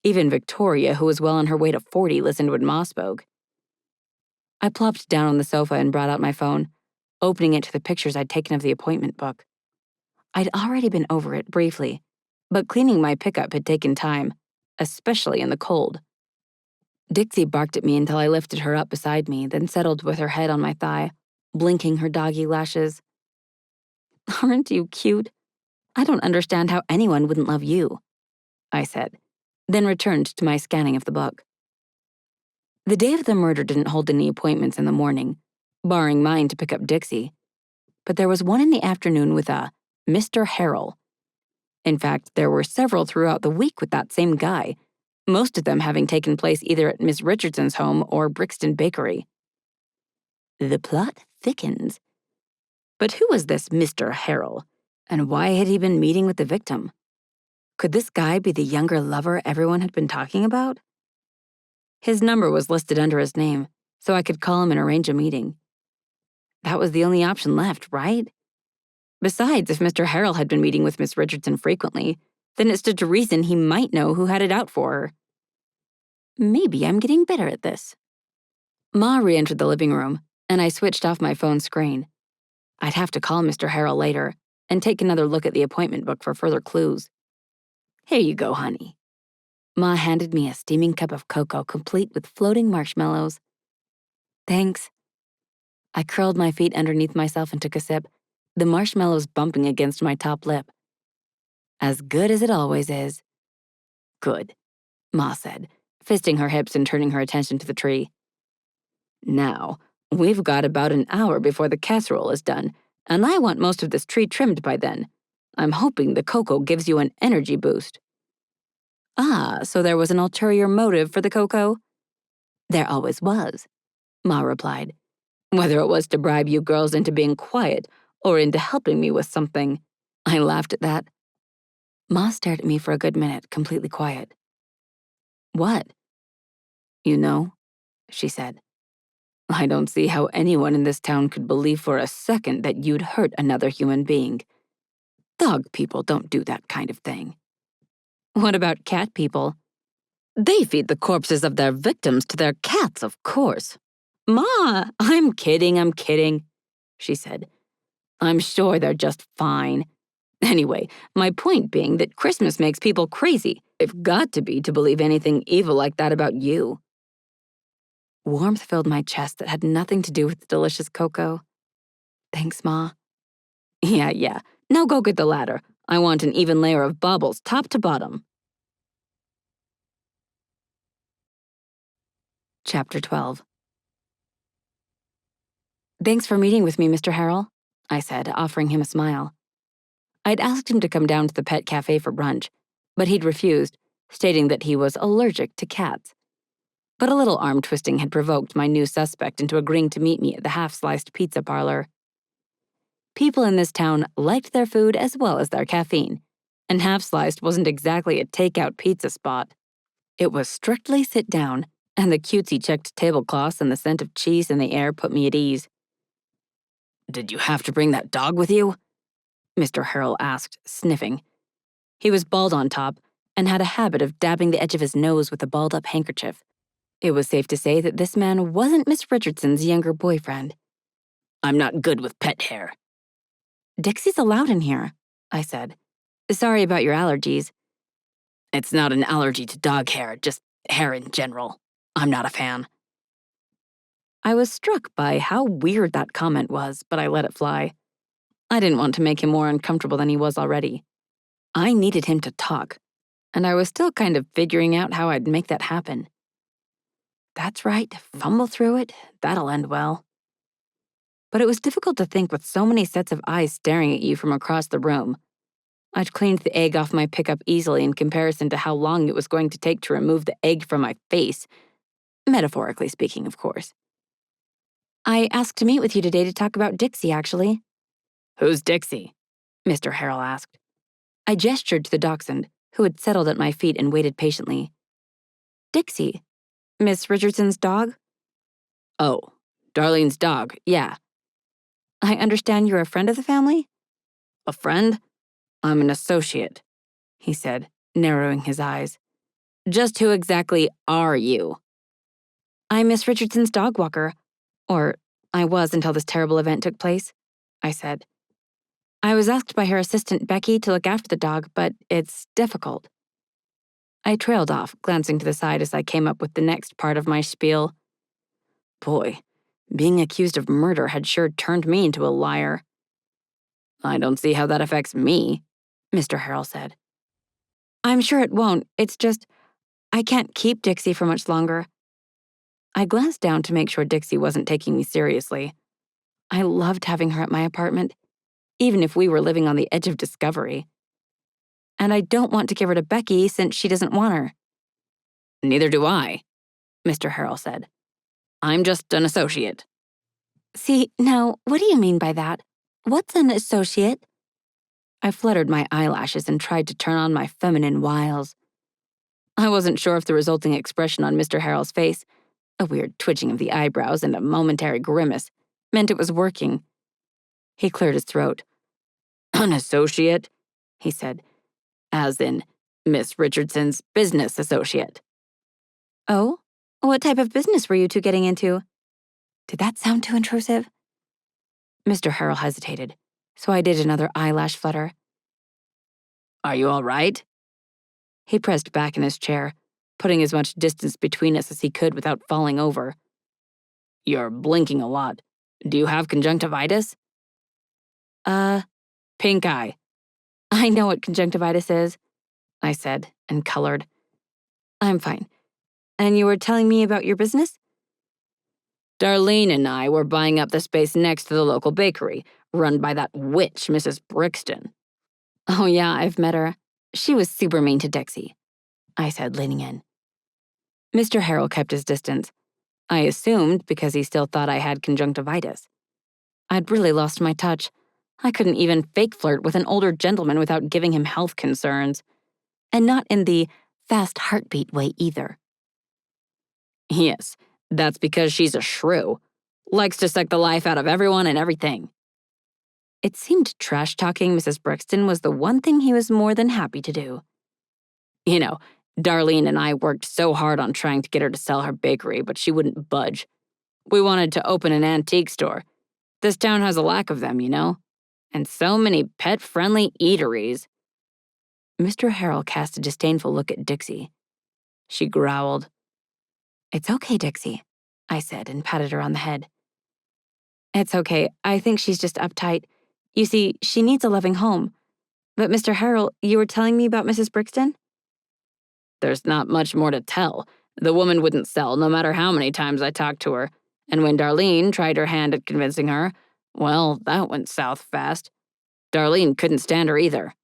Even Victoria, who was well on her way to 40, listened when Ma spoke. I plopped down on the sofa and brought out my phone, opening it to the pictures I'd taken of the appointment book. I'd already been over it briefly, but cleaning my pickup had taken time, especially in the cold. Dixie barked at me until I lifted her up beside me, then settled with her head on my thigh, blinking her doggy lashes. Aren't you cute? I don't understand how anyone wouldn't love you, I said, then returned to my scanning of the book. The day of the murder didn't hold any appointments in the morning, barring mine to pick up Dixie, but there was one in the afternoon with a Mr. Harrell. In fact, there were several throughout the week with that same guy, most of them having taken place either at Miss Richardson's home or Brixton Bakery. The plot thickens. But who was this Mr. Harrell, and why had he been meeting with the victim? Could this guy be the younger lover everyone had been talking about? His number was listed under his name, so I could call him and arrange a meeting. That was the only option left, right? Besides, if Mr. Harrell had been meeting with Miss Richardson frequently, then it stood to reason he might know who had it out for her. Maybe I'm getting better at this. Ma re-entered the living room, and I switched off my phone screen. I'd have to call Mr. Harrell later and take another look at the appointment book for further clues. Here you go, honey. Ma handed me a steaming cup of cocoa complete with floating marshmallows. Thanks. I curled my feet underneath myself and took a sip, the marshmallows bumping against my top lip. As good as it always is. Good, Ma said, fisting her hips and turning her attention to the tree. Now, we've got about an hour before the casserole is done, and I want most of this tree trimmed by then. I'm hoping the cocoa gives you an energy boost. Ah, so there was an ulterior motive for the cocoa? There always was, Ma replied. Whether it was to bribe you girls into being quiet or into helping me with something. I laughed at that. Ma stared at me for a good minute, completely quiet. What? You know, she said. I don't see how anyone in this town could believe for a second that you'd hurt another human being. Dog people don't do that kind of thing. What about cat people? They feed the corpses of their victims to their cats, of course. Ma, I'm kidding, she said. I'm sure they're just fine. Anyway, my point being that Christmas makes people crazy. They've got to be to believe anything evil like that about you. Warmth filled my chest that had nothing to do with the delicious cocoa. Thanks, Ma. Yeah. Now go get the ladder. I want an even layer of baubles, top to bottom. Chapter 12. Thanks for meeting with me, Mr. Harrell, I said, offering him a smile. I'd asked him to come down to the pet cafe for brunch, but he'd refused, stating that he was allergic to cats. But a little arm twisting had provoked my new suspect into agreeing to meet me at the half-sliced pizza parlor. People in this town liked their food as well as their caffeine, and half-sliced wasn't exactly a takeout pizza spot. It was strictly sit down, and the cutesy checked tablecloths and the scent of cheese in the air put me at ease. Did you have to bring that dog with you? Mr. Harrell asked, sniffing. He was bald on top and had a habit of dabbing the edge of his nose with a balled-up handkerchief. It was safe to say that this man wasn't Miss Richardson's younger boyfriend. I'm not good with pet hair. Dixie's allowed in here, I said. Sorry about your allergies. It's not an allergy to dog hair, just hair in general. I'm not a fan. I was struck by how weird that comment was, but I let it fly. I didn't want to make him more uncomfortable than he was already. I needed him to talk, and I was still kind of figuring out how I'd make that happen. That's right, fumble through it, that'll end well. But it was difficult to think with so many sets of eyes staring at you from across the room. I'd cleaned the egg off my pickup easily in comparison to how long it was going to take to remove the egg from my face. Metaphorically speaking, of course. I asked to meet with you today to talk about Dixie, actually. Who's Dixie? Mr. Harrell asked. I gestured to the dachshund, who had settled at my feet and waited patiently. Dixie, Miss Richardson's dog? Oh, Darlene's dog, yeah. I understand you're a friend of the family? A friend? I'm an associate, he said, narrowing his eyes. Just who exactly are you? I'm Miss Richardson's dog walker. Or, I was until this terrible event took place, I said. I was asked by her assistant Becky to look after the dog, but it's difficult. I trailed off, glancing to the side as I came up with the next part of my spiel. Boy, being accused of murder had sure turned me into a liar. I don't see how that affects me, Mr. Harrell said. I'm sure it won't. It's just, I can't keep Dixie for much longer. I glanced down to make sure Dixie wasn't taking me seriously. I loved having her at my apartment, even if we were living on the edge of discovery. And I don't want to give her to Becky since she doesn't want her. Neither do I, Mr. Harrell said. I'm just an associate. See, now, what do you mean by that? What's an associate? I fluttered my eyelashes and tried to turn on my feminine wiles. I wasn't sure if the resulting expression on Mr. Harrell's face, a weird twitching of the eyebrows and a momentary grimace, meant it was working. He cleared his throat. An associate, he said, as in Miss Richardson's business associate. Oh? What type of business were you two getting into? Did that sound too intrusive? Mr. Harrell hesitated, so I did another eyelash flutter. Are you all right? He pressed back in his chair, putting as much distance between us as he could without falling over. You're blinking a lot. Do you have conjunctivitis? Pink eye. I know what conjunctivitis is, I said, and colored. I'm fine. And you were telling me about your business? Darlene and I were buying up the space next to the local bakery, run by that witch, Mrs. Brixton. Oh yeah, I've met her. She was super mean to Dixie, I said, leaning in. Mr. Harrell kept his distance. I assumed because he still thought I had conjunctivitis. I'd really lost my touch. I couldn't even fake flirt with an older gentleman without giving him health concerns. And not in the fast heartbeat way either. Yes, that's because she's a shrew. Likes to suck the life out of everyone and everything. It seemed trash-talking Mrs. Brixton was the one thing he was more than happy to do. You know, Darlene and I worked so hard on trying to get her to sell her bakery, but she wouldn't budge. We wanted to open an antique store. This town has a lack of them, you know? And so many pet-friendly eateries. Mr. Harrell cast a disdainful look at Dixie. She growled. It's okay, Dixie, I said and patted her on the head. It's okay. I think she's just uptight. You see, she needs a loving home. But Mr. Harrell, you were telling me about Mrs. Brixton? There's not much more to tell. The woman wouldn't sell no matter how many times I talked to her. And when Darlene tried her hand at convincing her, well, that went south fast. Darlene couldn't stand her either.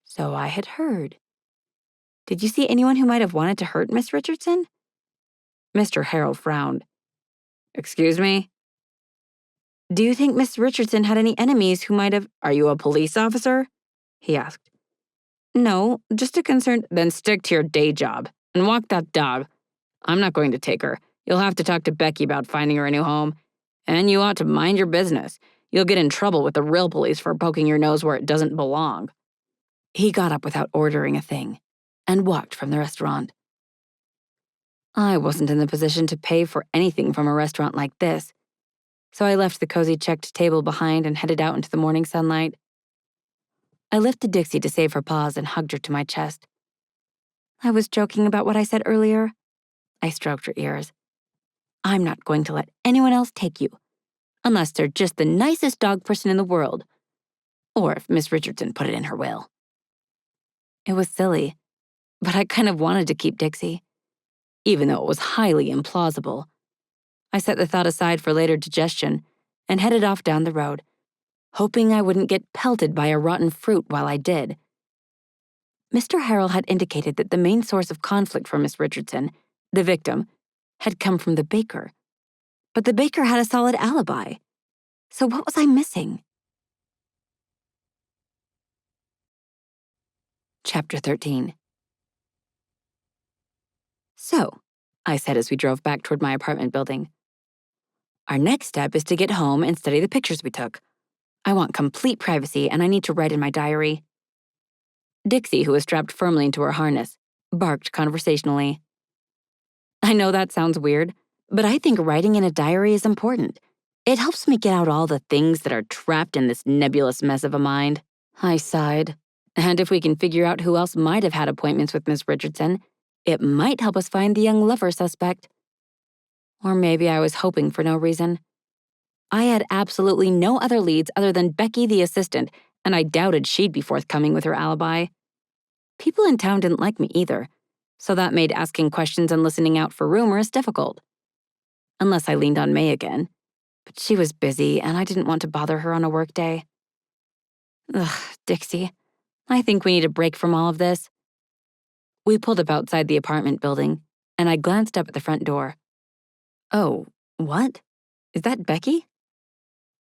So I had heard. Did you see anyone who might have wanted to hurt Miss Richardson? Mr. Harrell frowned. Excuse me? Do you think Miss Richardson had any enemies who might have— Are you a police officer? He asked. No, just a concerned— Then stick to your day job and walk that dog. I'm not going to take her. You'll have to talk to Becky about finding her a new home. And you ought to mind your business. You'll get in trouble with the real police for poking your nose where it doesn't belong. He got up without ordering a thing and walked from the restaurant. I wasn't in the position to pay for anything from a restaurant like this, so I left the cozy checked table behind and headed out into the morning sunlight. I lifted Dixie to save her paws and hugged her to my chest. I was joking about what I said earlier. I stroked her ears. I'm not going to let anyone else take you. unless they're just the nicest dog person in the world, or if Miss Richardson put it in her will. It was silly, but I kind of wanted to keep Dixie, even though it was highly implausible. I set the thought aside for later digestion and headed off down the road, hoping I wouldn't get pelted by a rotten fruit while I did. Mr. Harrell had indicated that the main source of conflict for Miss Richardson, the victim, had come from the baker. But the baker had a solid alibi. So what was I missing? Chapter 13. So, I said as we drove back toward my apartment building, our next step is to get home and study the pictures we took. I want complete privacy and I need to write in my diary. Dixie, who was strapped firmly into her harness, barked conversationally. I know that sounds weird, but I think writing in a diary is important. It helps me get out all the things that are trapped in this nebulous mess of a mind. I sighed. And if we can figure out who else might have had appointments with Miss Richardson, it might help us find the young lover suspect. Or maybe I was hoping for no reason. I had absolutely no other leads other than Becky the assistant, and I doubted she'd be forthcoming with her alibi. People in town didn't like me either, so that made asking questions and listening out for rumors difficult. Unless I leaned on May again. But she was busy, and I didn't want to bother her on a workday. Ugh, Dixie. I think we need a break from all of this. We pulled up outside the apartment building, and I glanced up at the front door. Oh, what? Is that Becky?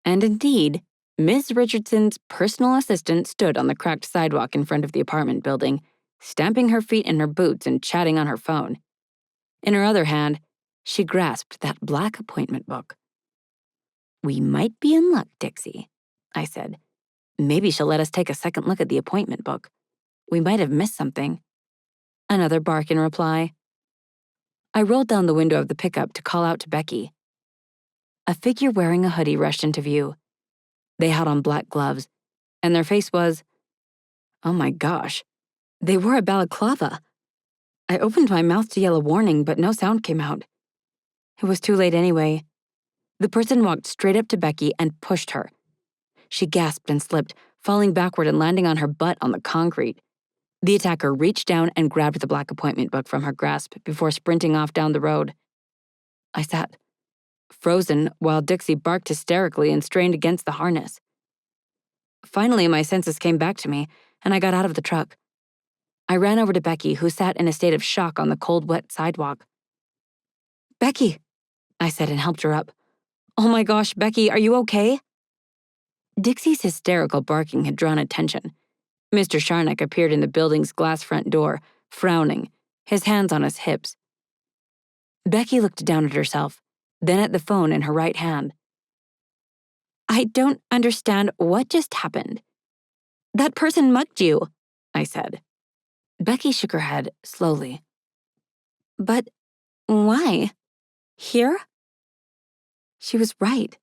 And indeed, Miss Richardson's personal assistant stood on the cracked sidewalk in front of the apartment building, stamping her feet in her boots and chatting on her phone. In her other hand, she grasped that black appointment book. We might be in luck, Dixie, I said. Maybe she'll let us take a second look at the appointment book. We might have missed something. Another bark in reply. I rolled down the window of the pickup to call out to Becky. A figure wearing a hoodie rushed into view. They had on black gloves, and their face was, oh my gosh, they wore a balaclava. I opened my mouth to yell a warning, but no sound came out. It was too late anyway. The person walked straight up to Becky and pushed her. She gasped and slipped, falling backward and landing on her butt on the concrete. The attacker reached down and grabbed the black appointment book from her grasp before sprinting off down the road. I sat, frozen, while Dixie barked hysterically and strained against the harness. Finally, my senses came back to me, and I got out of the truck. I ran over to Becky, who sat in a state of shock on the cold, wet sidewalk. Becky, I said and helped her up. Oh my gosh, Becky, are you okay? Dixie's hysterical barking had drawn attention. Mr. Sharnock appeared in the building's glass front door, frowning, his hands on his hips. Becky looked down at herself, then at the phone in her right hand. I don't understand what just happened. That person mugged you, I said. Becky shook her head slowly. But why? Here? She was right.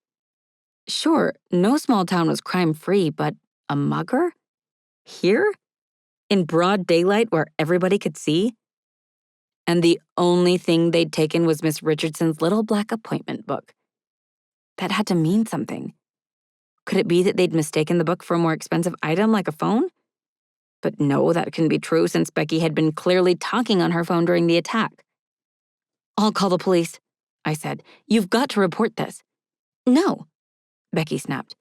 Sure, no small town was crime-free, but a mugger? Here? In broad daylight where everybody could see? And the only thing they'd taken was Miss Richardson's little black appointment book. That had to mean something. Could it be that they'd mistaken the book for a more expensive item like a phone? But no, that couldn't be true since Becky had been clearly talking on her phone during the attack. I'll call the police, I said. You've got to report this. No, Becky snapped.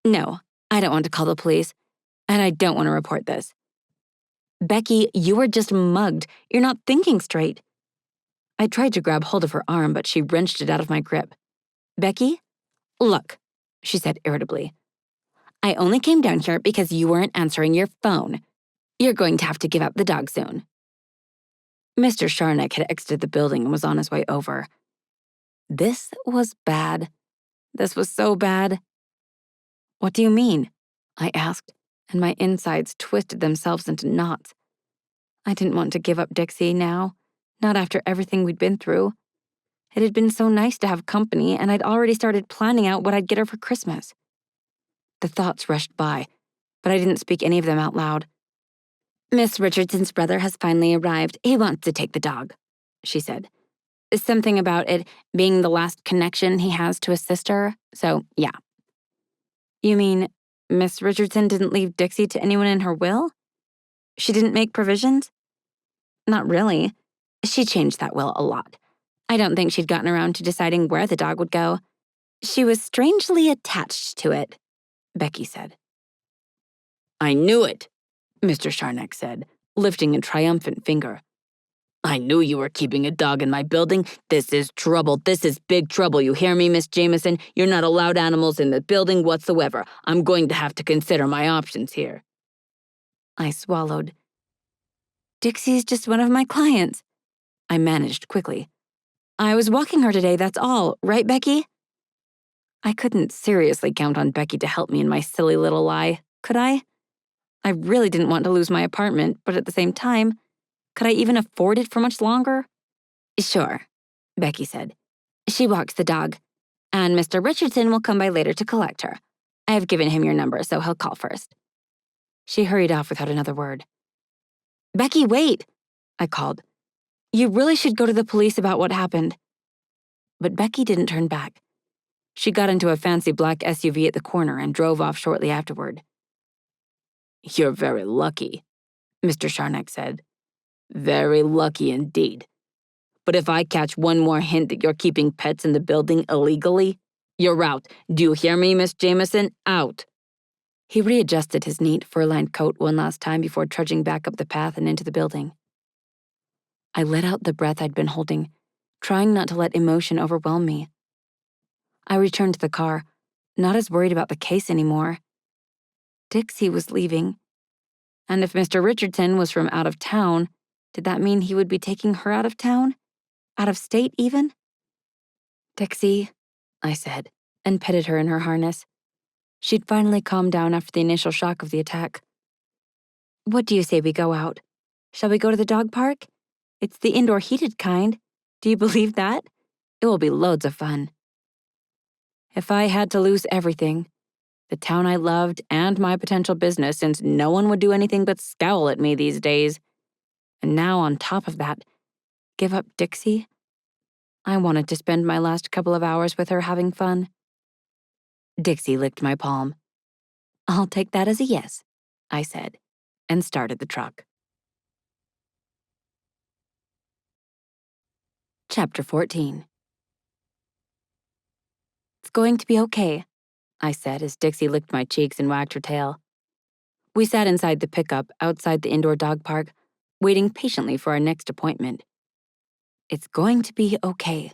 No, I don't want to call the police, and I don't want to report this. Becky, you were just mugged. You're not thinking straight. I tried to grab hold of her arm, but she wrenched it out of my grip. Becky? Look, she said irritably. I only came down here because you weren't answering your phone. You're going to have to give up the dog soon. Mr. Sharnock had exited the building and was on his way over. This was bad. This was so bad. What do you mean? I asked, and my insides twisted themselves into knots. I didn't want to give up Dixie now, not after everything we'd been through. It had been so nice to have company, and I'd already started planning out what I'd get her for Christmas. The thoughts rushed by, but I didn't speak any of them out loud. Miss Richardson's brother has finally arrived. He wants to take the dog, she said. Something about it being the last connection he has to his sister, so yeah. You mean Miss Richardson didn't leave Dixie to anyone in her will? She didn't make provisions? Not really. She changed that will a lot. I don't think she'd gotten around to deciding where the dog would go. She was strangely attached to it, Becky said. I knew it, Mr. Sharnack said, lifting a triumphant finger. I knew you were keeping a dog in my building. This is trouble. This is big trouble. You hear me, Miss Jameson? You're not allowed animals in the building whatsoever. I'm going to have to consider my options here. I swallowed. Dixie's just one of my clients. I managed quickly. I was walking her today, that's all. Right, Becky? I couldn't seriously count on Becky to help me in my silly little lie, could I? I really didn't want to lose my apartment, but at the same time, could I even afford it for much longer? Sure, Becky said. She walks the dog, and Mr. Richardson will come by later to collect her. I have given him your number, so he'll call first. She hurried off without another word. Becky, wait, I called. You really should go to the police about what happened. But Becky didn't turn back. She got into a fancy black SUV at the corner and drove off shortly afterward. You're very lucky, Mr. Sharnack said. Very lucky indeed. But if I catch one more hint that you're keeping pets in the building illegally, you're out. Do you hear me, Miss Jameson? Out. He readjusted his neat fur-lined coat one last time before trudging back up the path and into the building. I let out the breath I'd been holding, trying not to let emotion overwhelm me. I returned to the car, not as worried about the case anymore. Dixie was leaving. And if Mr. Richardson was from out of town, did that mean he would be taking her out of town? Out of state, even? Dixie, I said, and petted her in her harness. She'd finally calmed down after the initial shock of the attack. What do you say we go out? Shall we go to the dog park? It's the indoor heated kind. Do you believe that? It will be loads of fun. If I had to lose everything, the town I loved and my potential business, since no one would do anything but scowl at me these days, and now on top of that, give up Dixie? I wanted to spend my last couple of hours with her having fun. Dixie licked my palm. I'll take that as a yes, I said, and started the truck. Chapter 14. It's going to be okay, I said as Dixie licked my cheeks and wagged her tail. We sat inside the pickup outside the indoor dog park, waiting patiently for our next appointment. It's going to be okay.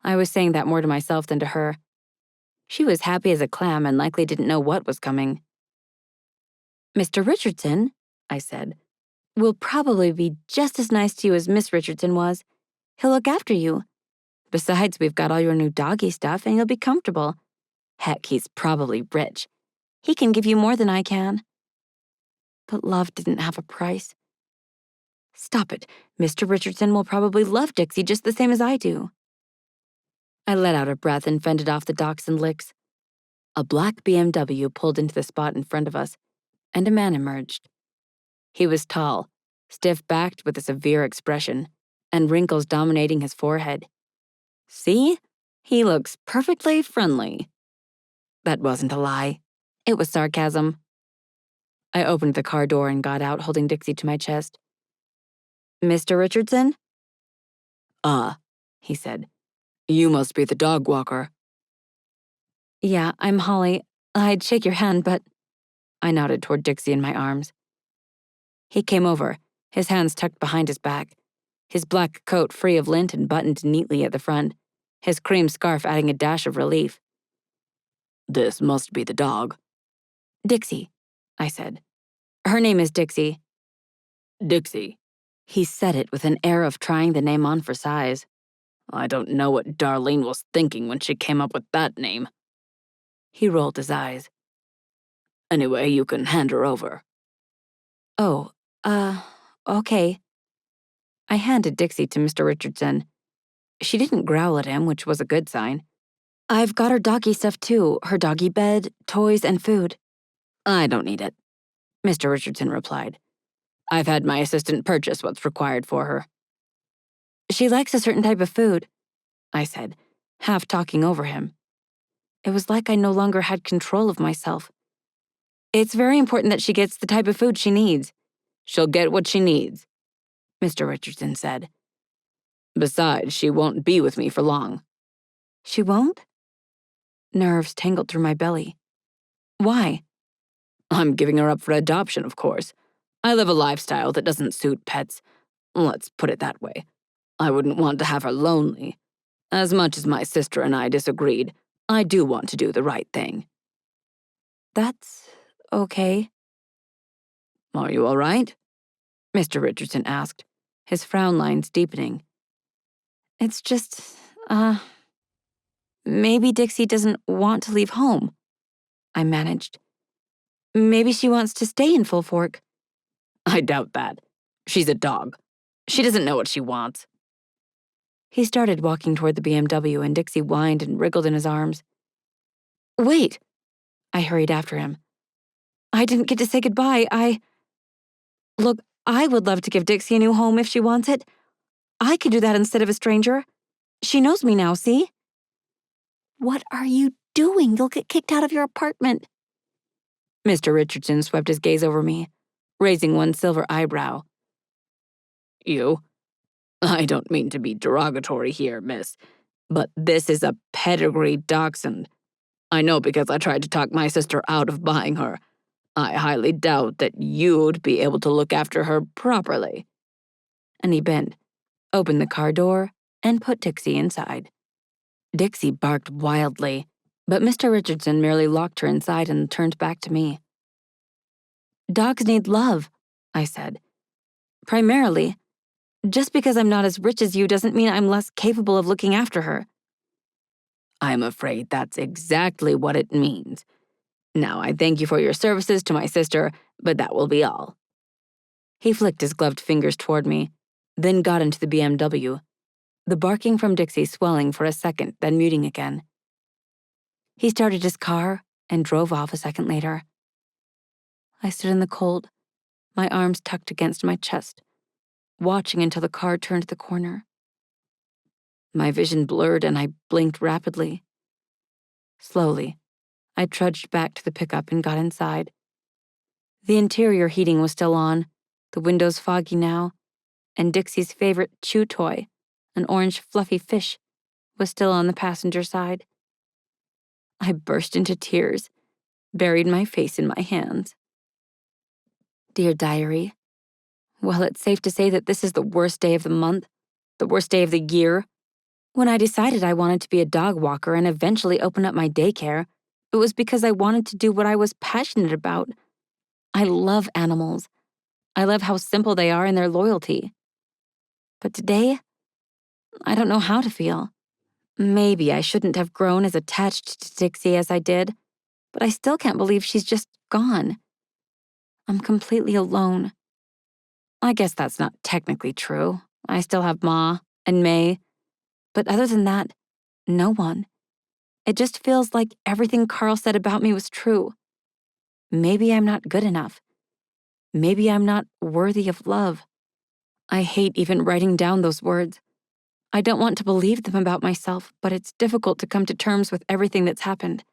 I was saying that more to myself than to her. She was happy as a clam and likely didn't know what was coming. Mr. Richardson, I said, will probably be just as nice to you as Miss Richardson was. He'll look after you. Besides, we've got all your new doggy stuff and you'll be comfortable. Heck, he's probably rich. He can give you more than I can. But love didn't have a price. Stop it. Mr. Richardson will probably love Dixie just the same as I do. I let out a breath and fended off the Dachshund licks. A black BMW pulled into the spot in front of us, and a man emerged. He was tall, stiff-backed with a severe expression, and wrinkles dominating his forehead. See? He looks perfectly friendly. That wasn't a lie. It was sarcasm. I opened the car door and got out, holding Dixie to my chest. Mr. Richardson? He said. You must be the dog walker. Yeah, I'm Holly. I'd shake your hand, but... I nodded toward Dixie in my arms. He came over, his hands tucked behind his back, his black coat free of lint and buttoned neatly at the front, his cream scarf adding a dash of relief. This must be the dog. Dixie, I said. Her name is Dixie. Dixie. He said it with an air of trying the name on for size. I don't know what Darlene was thinking when she came up with that name. He rolled his eyes. Anyway, you can hand her over. Oh, okay. I handed Dixie to Mr. Richardson. She didn't growl at him, which was a good sign. I've got her doggy stuff too, her doggy bed, toys, and food. I don't need it, Mr. Richardson replied. I've had my assistant purchase what's required for her. She likes a certain type of food, I said, half talking over him. It was like I no longer had control of myself. It's very important that she gets the type of food she needs. She'll get what she needs, Mr. Richardson said. Besides, she won't be with me for long. She won't? Nerves tangled through my belly. Why? I'm giving her up for adoption, of course. I live a lifestyle that doesn't suit pets. Let's put it that way. I wouldn't want to have her lonely. As much as my sister and I disagreed, I do want to do the right thing. That's okay. Are you all right? Mr. Richardson asked, his frown lines deepening. It's just, maybe Dixie doesn't want to leave home, I managed. Maybe she wants to stay in Full Fork. I doubt that. She's a dog. She doesn't know what she wants. He started walking toward the BMW and Dixie whined and wriggled in his arms. Wait, I hurried after him. I didn't get to say goodbye. Look, I would love to give Dixie a new home if she wants it. I could do that instead of a stranger. She knows me now, see? What are you doing? You'll get kicked out of your apartment. Mr. Richardson swept his gaze over me, raising one silver eyebrow. You? I don't mean to be derogatory here, miss, but this is a pedigree dachshund. I know because I tried to talk my sister out of buying her. I highly doubt that you'd be able to look after her properly. And he bent, opened the car door, and put Dixie inside. Dixie barked wildly, but Mr. Richardson merely locked her inside and turned back to me. Dogs need love, I said. Primarily. Just because I'm not as rich as you doesn't mean I'm less capable of looking after her. I'm afraid that's exactly what it means. Now, I thank you for your services to my sister, but that will be all. He flicked his gloved fingers toward me, then got into the BMW, the barking from Dixie swelling for a second, then muting again. He started his car and drove off a second later. I stood in the cold, my arms tucked against my chest, watching until the car turned the corner. My vision blurred and I blinked rapidly. Slowly, I trudged back to the pickup and got inside. The interior heating was still on, the windows foggy now, and Dixie's favorite chew toy, an orange fluffy fish, was still on the passenger side. I burst into tears, buried my face in my hands. Dear Diary, well, it's safe to say that this is the worst day of the month, the worst day of the year. When I decided I wanted to be a dog walker and eventually open up my daycare, it was because I wanted to do what I was passionate about. I love animals. I love how simple they are in their loyalty. But today, I don't know how to feel. Maybe I shouldn't have grown as attached to Dixie as I did, but I still can't believe she's just gone. I'm completely alone. I guess that's not technically true. I still have Ma and May, but other than that, no one. It just feels like everything Carl said about me was true. Maybe I'm not good enough. Maybe I'm not worthy of love. I hate even writing down those words. I don't want to believe them about myself, but it's difficult to come to terms with everything that's happened.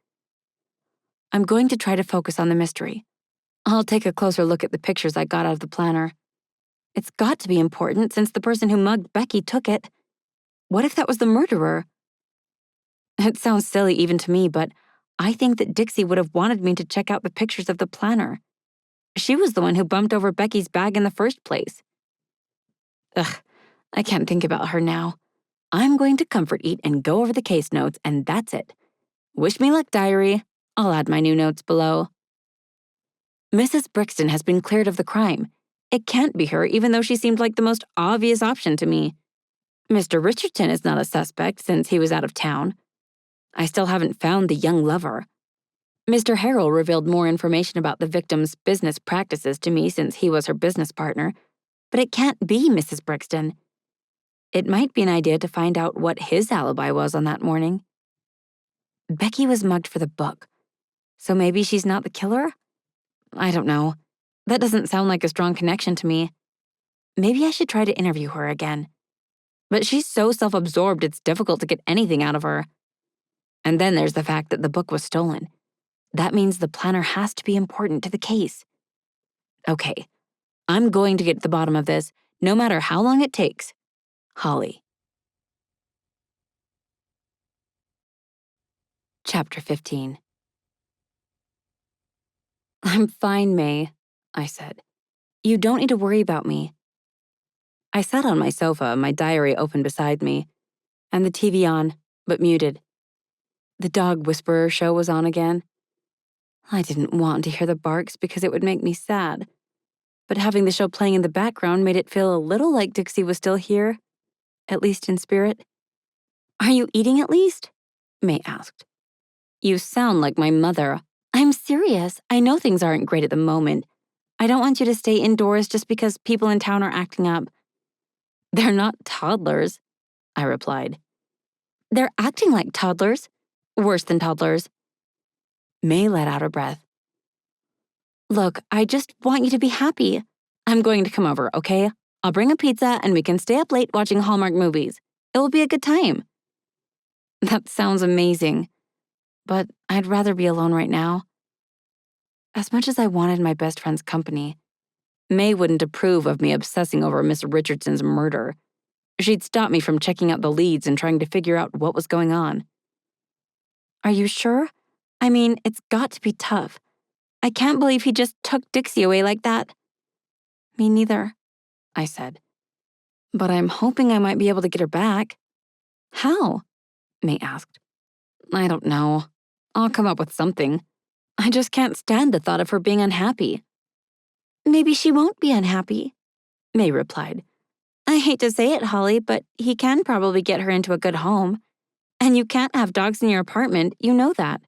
I'm going to try to focus on the mystery. I'll take a closer look at the pictures I got out of the planner. It's got to be important since the person who mugged Becky took it. What if that was the murderer? It sounds silly even to me, but I think that Dixie would have wanted me to check out the pictures of the planner. She was the one who bumped over Becky's bag in the first place. Ugh, I can't think about her now. I'm going to comfort eat and go over the case notes, and that's it. Wish me luck, diary. I'll add my new notes below. Mrs. Brixton has been cleared of the crime. It can't be her, even though she seemed like the most obvious option to me. Mr. Richardson is not a suspect since he was out of town. I still haven't found the young lover. Mr. Harrell revealed more information about the victim's business practices to me since he was her business partner, but it can't be Mrs. Brixton. It might be an idea to find out what his alibi was on that morning. Becky was mugged for the book, so maybe she's not the killer? I don't know. That doesn't sound like a strong connection to me. Maybe I should try to interview her again. But she's so self-absorbed it's difficult to get anything out of her. And then there's the fact that the book was stolen. That means the planner has to be important to the case. Okay, I'm going to get to the bottom of this, no matter how long it takes. Holly. Chapter 15. I'm fine, May, I said. You don't need to worry about me. I sat on my sofa, my diary open beside me, and the TV on, but muted. The dog whisperer show was on again. I didn't want to hear the barks because it would make me sad, but having the show playing in the background made it feel a little like Dixie was still here, at least in spirit. Are you eating at least? May asked. You sound like my mother. I'm serious. I know things aren't great at the moment. I don't want you to stay indoors just because people in town are acting up. They're not toddlers, I replied. They're acting like toddlers. Worse than toddlers. May let out a breath. Look, I just want you to be happy. I'm going to come over, okay? I'll bring a pizza and we can stay up late watching Hallmark movies. It will be a good time. That sounds amazing, but I'd rather be alone right now. As much as I wanted my best friend's company, May wouldn't approve of me obsessing over Miss Richardson's murder. She'd stop me from checking out the leads and trying to figure out what was going on. Are you sure? I mean, it's got to be tough. I can't believe he just took Dixie away like that. Me neither, I said. But I'm hoping I might be able to get her back. How? May asked. I don't know. I'll come up with something. I just can't stand the thought of her being unhappy. Maybe she won't be unhappy, May replied. I hate to say it, Holly, but he can probably get her into a good home. And you can't have dogs in your apartment, you know that.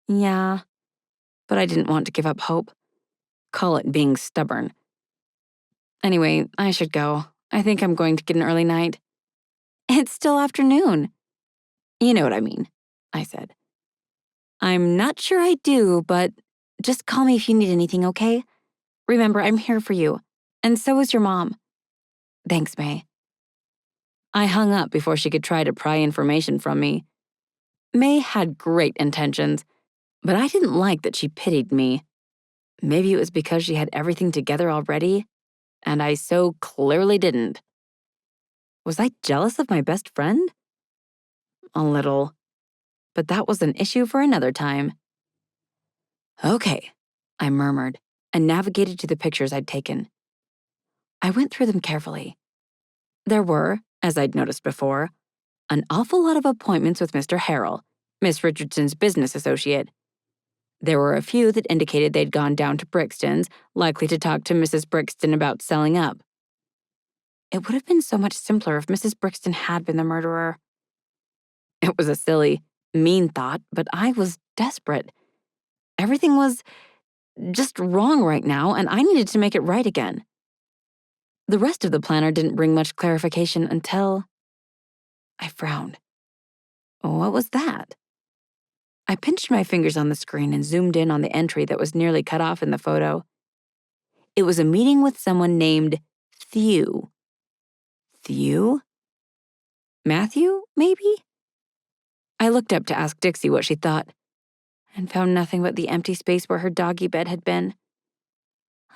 Yeah, but I didn't want to give up hope. Call it being stubborn. Anyway, I should go. I think I'm going to get an early night. It's still afternoon. You know what I mean, I said. I'm not sure I do, but just call me if you need anything, okay? Remember, I'm here for you. And so is your mom. Thanks, May. I hung up before she could try to pry information from me. May had great intentions, but I didn't like that she pitied me. Maybe it was because she had everything together already, and I so clearly didn't. Was I jealous of my best friend? A little. But that was an issue for another time. Okay, I murmured, and navigated to the pictures I'd taken. I went through them carefully. There were, as I'd noticed before, an awful lot of appointments with Mr. Harrell, Miss Richardson's business associate. There were a few that indicated they'd gone down to Brixton's, likely to talk to Mrs. Brixton about selling up. It would have been so much simpler if Mrs. Brixton had been the murderer. It was a silly, mean thought, but I was desperate. Everything was just wrong right now, and I needed to make it right again. The rest of the planner didn't bring much clarification until I frowned. What was that? I pinched my fingers on the screen and zoomed in on the entry that was nearly cut off in the photo. It was a meeting with someone named Thew. Thew? Matthew, maybe? I looked up to ask Dixie what she thought, and found nothing but the empty space where her doggy bed had been.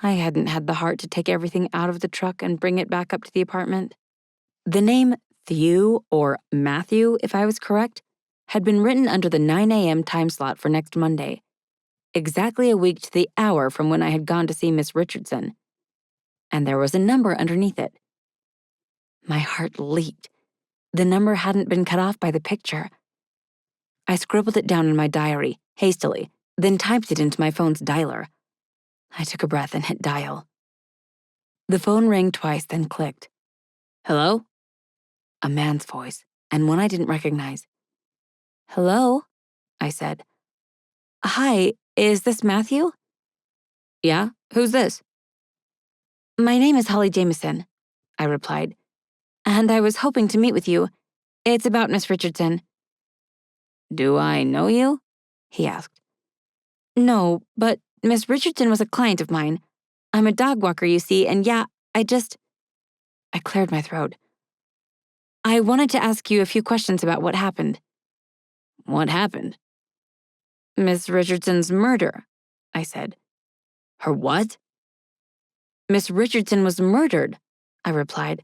I hadn't had the heart to take everything out of the truck and bring it back up to the apartment. The name Thew, or Matthew, if I was correct, had been written under the 9 a.m. time slot for next Monday, exactly a week to the hour from when I had gone to see Miss Richardson. And there was a number underneath it. My heart leaped. The number hadn't been cut off by the picture. I scribbled it down in my diary, hastily, then typed it into my phone's dialer. I took a breath and hit dial. The phone rang twice, then clicked. Hello? A man's voice, and one I didn't recognize. Hello? I said. Hi, is this Matthew? Yeah, who's this? My name is Holly Jameson, I replied, and I was hoping to meet with you. It's about Miss Richardson. Do I know you? He asked. No, but Miss Richardson was a client of mine. I'm a dog walker, you see, and yeah, I cleared my throat. I wanted to ask you a few questions about what happened. What happened? Miss Richardson's murder, I said. Her what? Miss Richardson was murdered, I replied.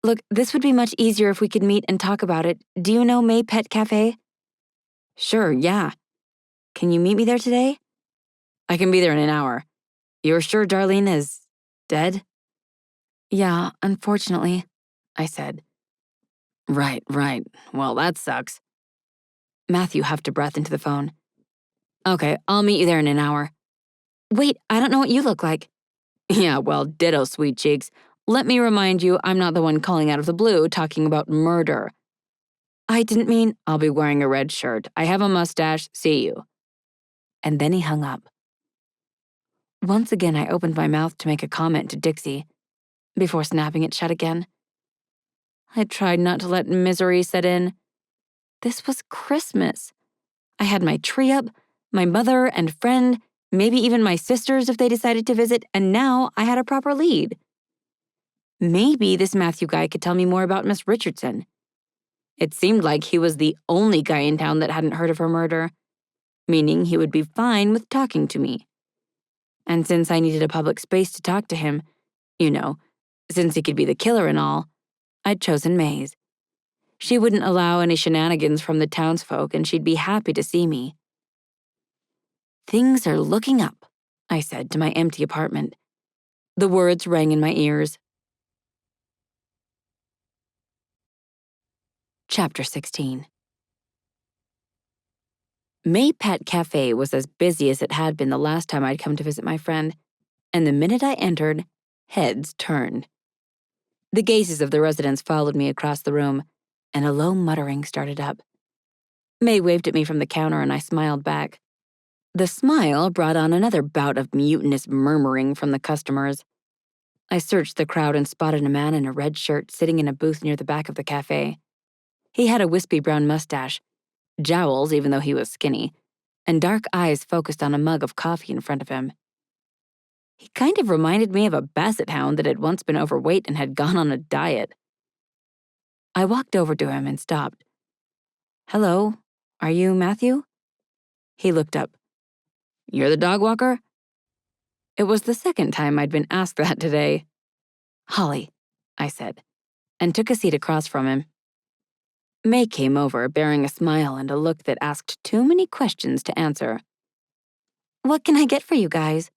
Look, this would be much easier if we could meet and talk about it. Do you know May Pet Cafe? Sure, yeah. Can you meet me there today? I can be there in an hour. You're sure Darlene is dead? Yeah, unfortunately, I said. Right. Well, that sucks. Matthew huffed a breath into the phone. Okay, I'll meet you there in an hour. Wait, I don't know what you look like. Yeah, well, ditto, sweet cheeks. Let me remind you, I'm not the one calling out of the blue talking about murder. I didn't mean I'll be wearing a red shirt. I have a mustache. See you. And then he hung up. Once again, I opened my mouth to make a comment to Dixie before snapping it shut again. I tried not to let misery set in. This was Christmas. I had my tree up, my mother and friend, maybe even my sisters if they decided to visit, and now I had a proper lead. Maybe this Matthew guy could tell me more about Miss Richardson. It seemed like he was the only guy in town that hadn't heard of her murder, meaning he would be fine with talking to me. And since I needed a public space to talk to him, since he could be the killer and all, I'd chosen May's. She wouldn't allow any shenanigans from the townsfolk, and she'd be happy to see me. Things are looking up, I said to my empty apartment. The words rang in my ears. Chapter 16. May Pet Cafe was as busy as it had been the last time I'd come to visit my friend, and the minute I entered, heads turned. The gazes of the residents followed me across the room, and a low muttering started up. May waved at me from the counter, and I smiled back. The smile brought on another bout of mutinous murmuring from the customers. I searched the crowd and spotted a man in a red shirt sitting in a booth near the back of the cafe. He had a wispy brown mustache, jowls even though he was skinny, and dark eyes focused on a mug of coffee in front of him. He kind of reminded me of a basset hound that had once been overweight and had gone on a diet. I walked over to him and stopped. Hello, are you Matthew? He looked up. You're the dog walker? It was the second time I'd been asked that today. Holly, I said, and took a seat across from him. May came over, bearing a smile and a look that asked too many questions to answer. What can I get for you guys?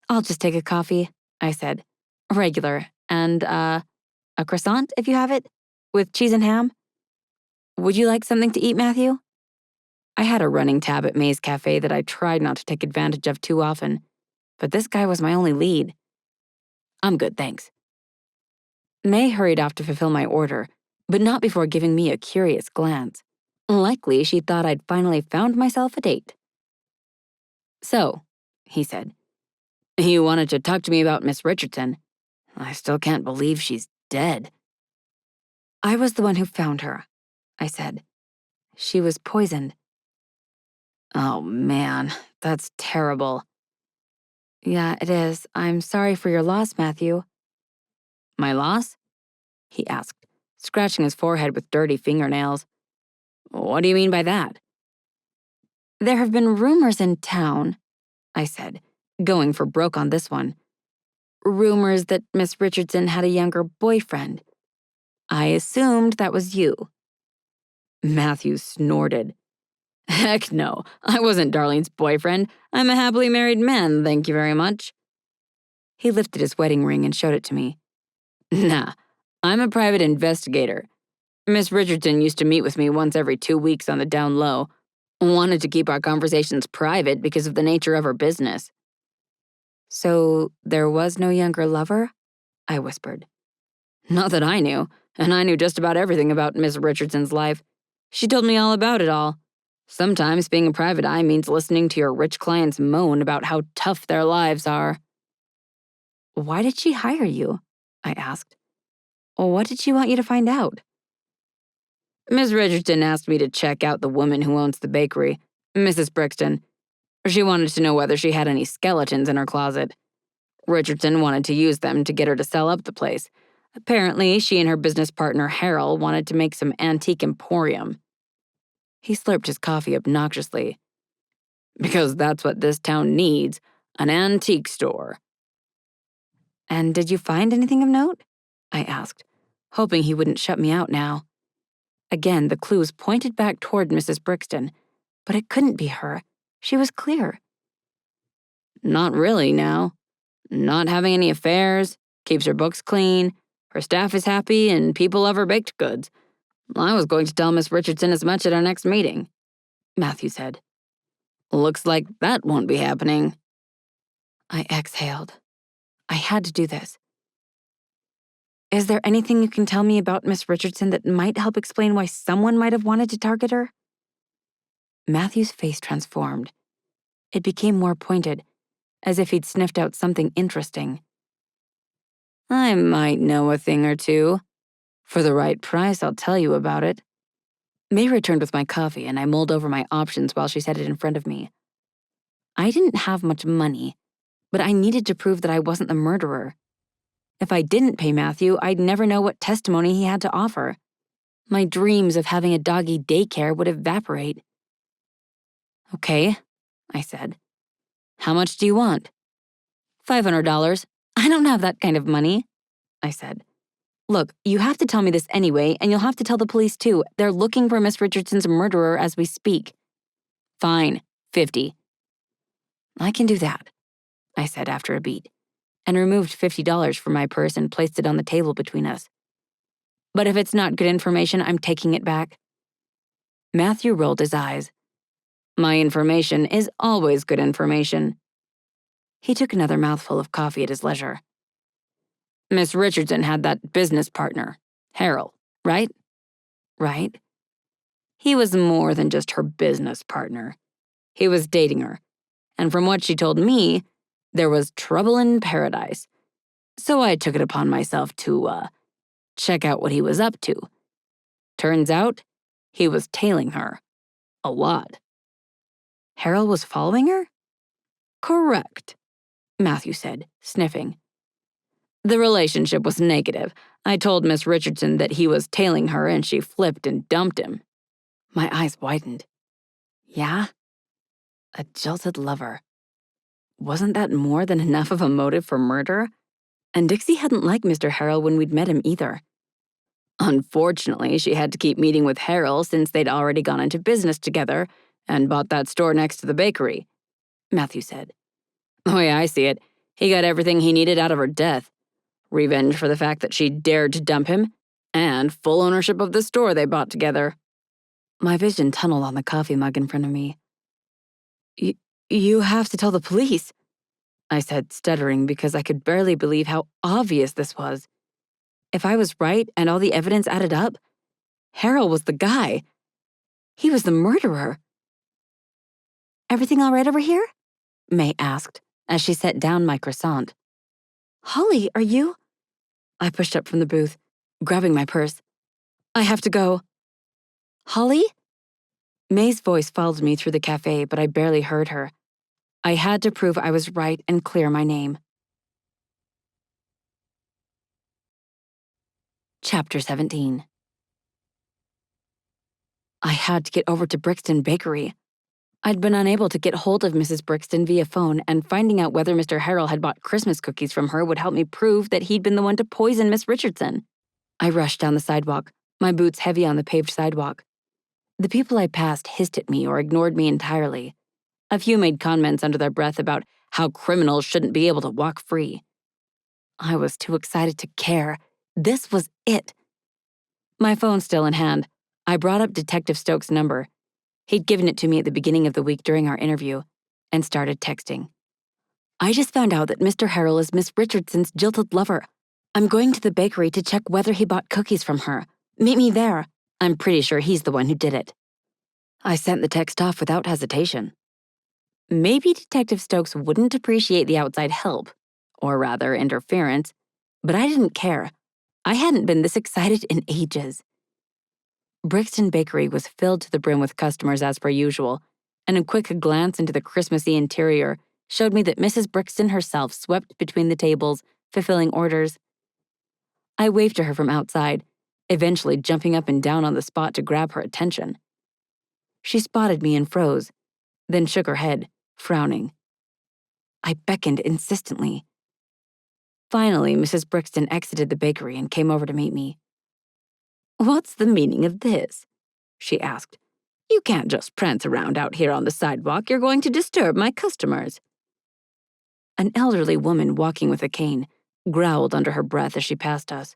I'll just take a coffee, I said. Regular, and, a croissant, if you have it, with cheese and ham. Would you like something to eat, Matthew? I had a running tab at May's Cafe that I tried not to take advantage of too often, but this guy was my only lead. I'm good, thanks. May hurried off to fulfill my order, but not before giving me a curious glance. Likely she thought I'd finally found myself a date. So, he said, you wanted to talk to me about Miss Richardson. I still can't believe she's dead. I was the one who found her, I said. She was poisoned. Oh man, that's terrible. Yeah, it is. I'm sorry for your loss, Matthew. My loss? He asked, scratching his forehead with dirty fingernails. What do you mean by that? There have been rumors in town, I said, going for broke on this one. Rumors that Miss Richardson had a younger boyfriend. I assumed that was you. Matthew snorted. Heck no, I wasn't Darlene's boyfriend. I'm a happily married man, thank you very much. He lifted his wedding ring and showed it to me. Nah, I'm a private investigator. Miss Richardson used to meet with me once every 2 weeks on the down low. Wanted to keep our conversations private because of the nature of her business. So there was no younger lover? I whispered. Not that I knew, and I knew just about everything about Miss Richardson's life. She told me all about it all. Sometimes being a private eye means listening to your rich clients moan about how tough their lives are. Why did she hire you? I asked. What did she want you to find out? Miss Richardson asked me to check out the woman who owns the bakery, Mrs. Brixton. She wanted to know whether she had any skeletons in her closet. Richardson wanted to use them to get her to sell up the place, Apparently, she and her business partner Harold wanted to make some antique emporium. He slurped his coffee obnoxiously. Because that's what this town needs, an antique store. And did you find anything of note? I asked, hoping he wouldn't shut me out now. Again, the clues pointed back toward Mrs. Brixton, but it couldn't be her. She was clear. Not really now. Not having any affairs, keeps her books clean, her staff is happy, and people love her baked goods. I was going to tell Miss Richardson as much at our next meeting, Matthew said. Looks like that won't be happening. I exhaled. I had to do this. Is there anything you can tell me about Miss Richardson that might help explain why someone might have wanted to target her? Matthew's face transformed. It became more pointed, as if he'd sniffed out something interesting. I might know a thing or two. For the right price, I'll tell you about it. May returned with my coffee, and I mulled over my options while she set it in front of me. I didn't have much money, but I needed to prove that I wasn't the murderer. If I didn't pay Matthew, I'd never know what testimony he had to offer. My dreams of having a doggy daycare would evaporate. Okay, I said. How much do you want? $500. I don't have that kind of money, I said. Look, you have to tell me this anyway, and you'll have to tell the police too. They're looking for Miss Richardson's murderer as we speak. Fine, 50. I can do that, I said after a beat, and removed $50 from my purse and placed it on the table between us. But if it's not good information, I'm taking it back. Matthew rolled his eyes. My information is always good information. He took another mouthful of coffee at his leisure. Miss Richardson had that business partner, Harold, right? Right. He was more than just her business partner. He was dating her, and from what she told me, there was trouble in paradise. So I took it upon myself to, check out what he was up to. Turns out, he was tailing her. A lot. Harold was following her? Correct, Matthew said, sniffing. The relationship was negative. I told Miss Richardson that he was tailing her and she flipped and dumped him. My eyes widened. Yeah? A jilted lover. Wasn't that more than enough of a motive for murder? And Dixie hadn't liked Mr. Harold when we'd met him either. Unfortunately, she had to keep meeting with Harold since they'd already gone into business together and bought that store next to the bakery, Matthew said. The way I see it, he got everything he needed out of her death. Revenge for the fact that she dared to dump him, and full ownership of the store they bought together. My vision tunneled on the coffee mug in front of me. You have to tell the police, I said, stuttering because I could barely believe how obvious this was. If I was right and all the evidence added up, Harold was the guy. He was the murderer. Everything all right over here? May asked, as she set down my croissant. Holly, are you? I pushed up from the booth, grabbing my purse. I have to go. Holly? May's voice followed me through the cafe, but I barely heard her. I had to prove I was right and clear my name. Chapter 17. I had to get over to Brixton Bakery. I'd been unable to get hold of Mrs. Brixton via phone, and finding out whether Mr. Harold had bought Christmas cookies from her would help me prove that he'd been the one to poison Miss Richardson. I rushed down the sidewalk, my boots heavy on the paved sidewalk. The people I passed hissed at me or ignored me entirely. A few made comments under their breath about how criminals shouldn't be able to walk free. I was too excited to care. This was it. My phone still in hand, I brought up Detective Stokes' number. He'd given it to me at the beginning of the week during our interview, and started texting. I just found out that Mr. Harold is Miss Richardson's jilted lover. I'm going to the bakery to check whether he bought cookies from her. Meet me there. I'm pretty sure he's the one who did it. I sent the text off without hesitation. Maybe Detective Stokes wouldn't appreciate the outside help, or rather interference, but I didn't care. I hadn't been this excited in ages. Brixton Bakery was filled to the brim with customers as per usual, and a quick glance into the Christmassy interior showed me that Mrs. Brixton herself swept between the tables, fulfilling orders. I waved to her from outside, eventually jumping up and down on the spot to grab her attention. She spotted me and froze, then shook her head, frowning. I beckoned insistently. Finally, Mrs. Brixton exited the bakery and came over to meet me. "What's the meaning of this?" she asked. "You can't just prance around out here on the sidewalk. You're going to disturb my customers." An elderly woman walking with a cane growled under her breath as she passed us.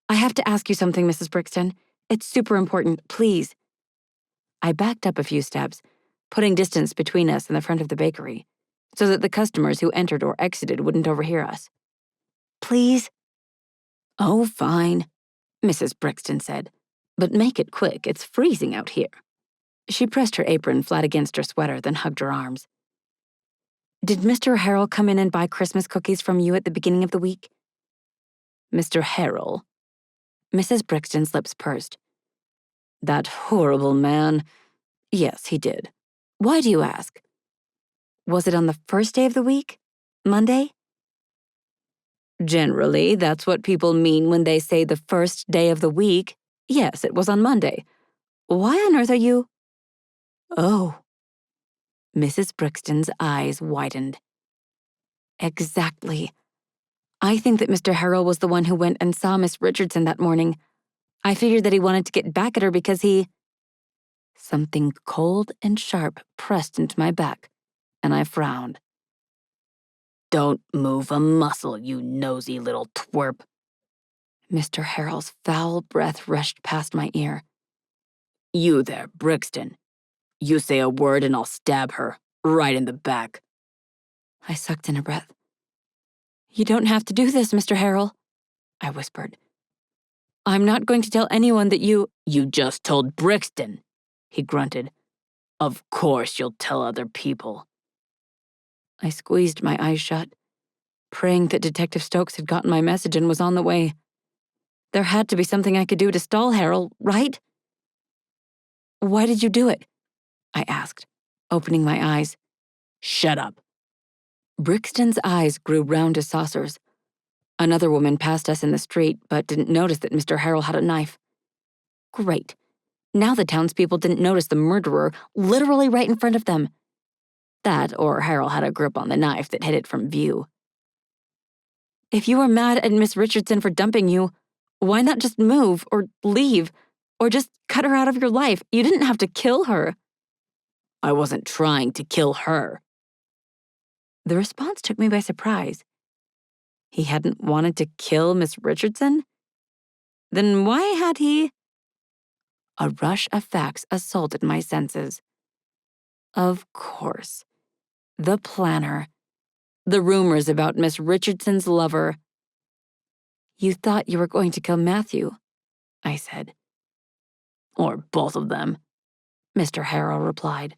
"I have to ask you something, Mrs. Brixton. It's super important, please." I backed up a few steps, putting distance between us and the front of the bakery, so that the customers who entered or exited wouldn't overhear us. "Please?" "Oh, fine," Mrs. Brixton said. "But make it quick, it's freezing out here." She pressed her apron flat against her sweater, then hugged her arms. "Did Mr. Harrell come in and buy Christmas cookies from you at the beginning of the week?" "Mr. Harrell?" Mrs. Brixton's lips pursed. "That horrible man. Yes, he did. Why do you ask?" "Was it on the first day of the week? Monday?" "Generally, that's what people mean when they say the first day of the week. Yes, it was on Monday. Why on earth are you—" "Oh." Mrs. Brixton's eyes widened. "Exactly. I think that Mr. Harrell was the one who went and saw Miss Richardson that morning. I figured that he wanted to get back at her because he—" Something cold and sharp pressed into my back, and I frowned. "Don't move a muscle, you nosy little twerp." Mr. Harrell's foul breath rushed past my ear. "You there, Brixton. You say a word and I'll stab her, right in the back." I sucked in a breath. "You don't have to do this, Mr. Harrell," I whispered. "I'm not going to tell anyone that you—" "You just told Brixton," he grunted. "Of course you'll tell other people." I squeezed my eyes shut, praying that Detective Stokes had gotten my message and was on the way. There had to be something I could do to stall Harrell, right? "Why did you do it?" I asked, opening my eyes. "Shut up." Brixton's eyes grew round as saucers. Another woman passed us in the street, but didn't notice that Mr. Harrell had a knife. Great. Now the townspeople didn't notice the murderer literally right in front of them. That, or Harrell had a grip on the knife that hid it from view. "If you were mad at Miss Richardson for dumping you, why not just move, or leave, or just cut her out of your life? You didn't have to kill her." "I wasn't trying to kill her." The response took me by surprise. He hadn't wanted to kill Miss Richardson? Then why had he— A rush of facts assaulted my senses. Of course. The planner. The rumors about Miss Richardson's lover. "You thought you were going to kill Matthew," I said. "Or both of them," Mr. Harrell replied.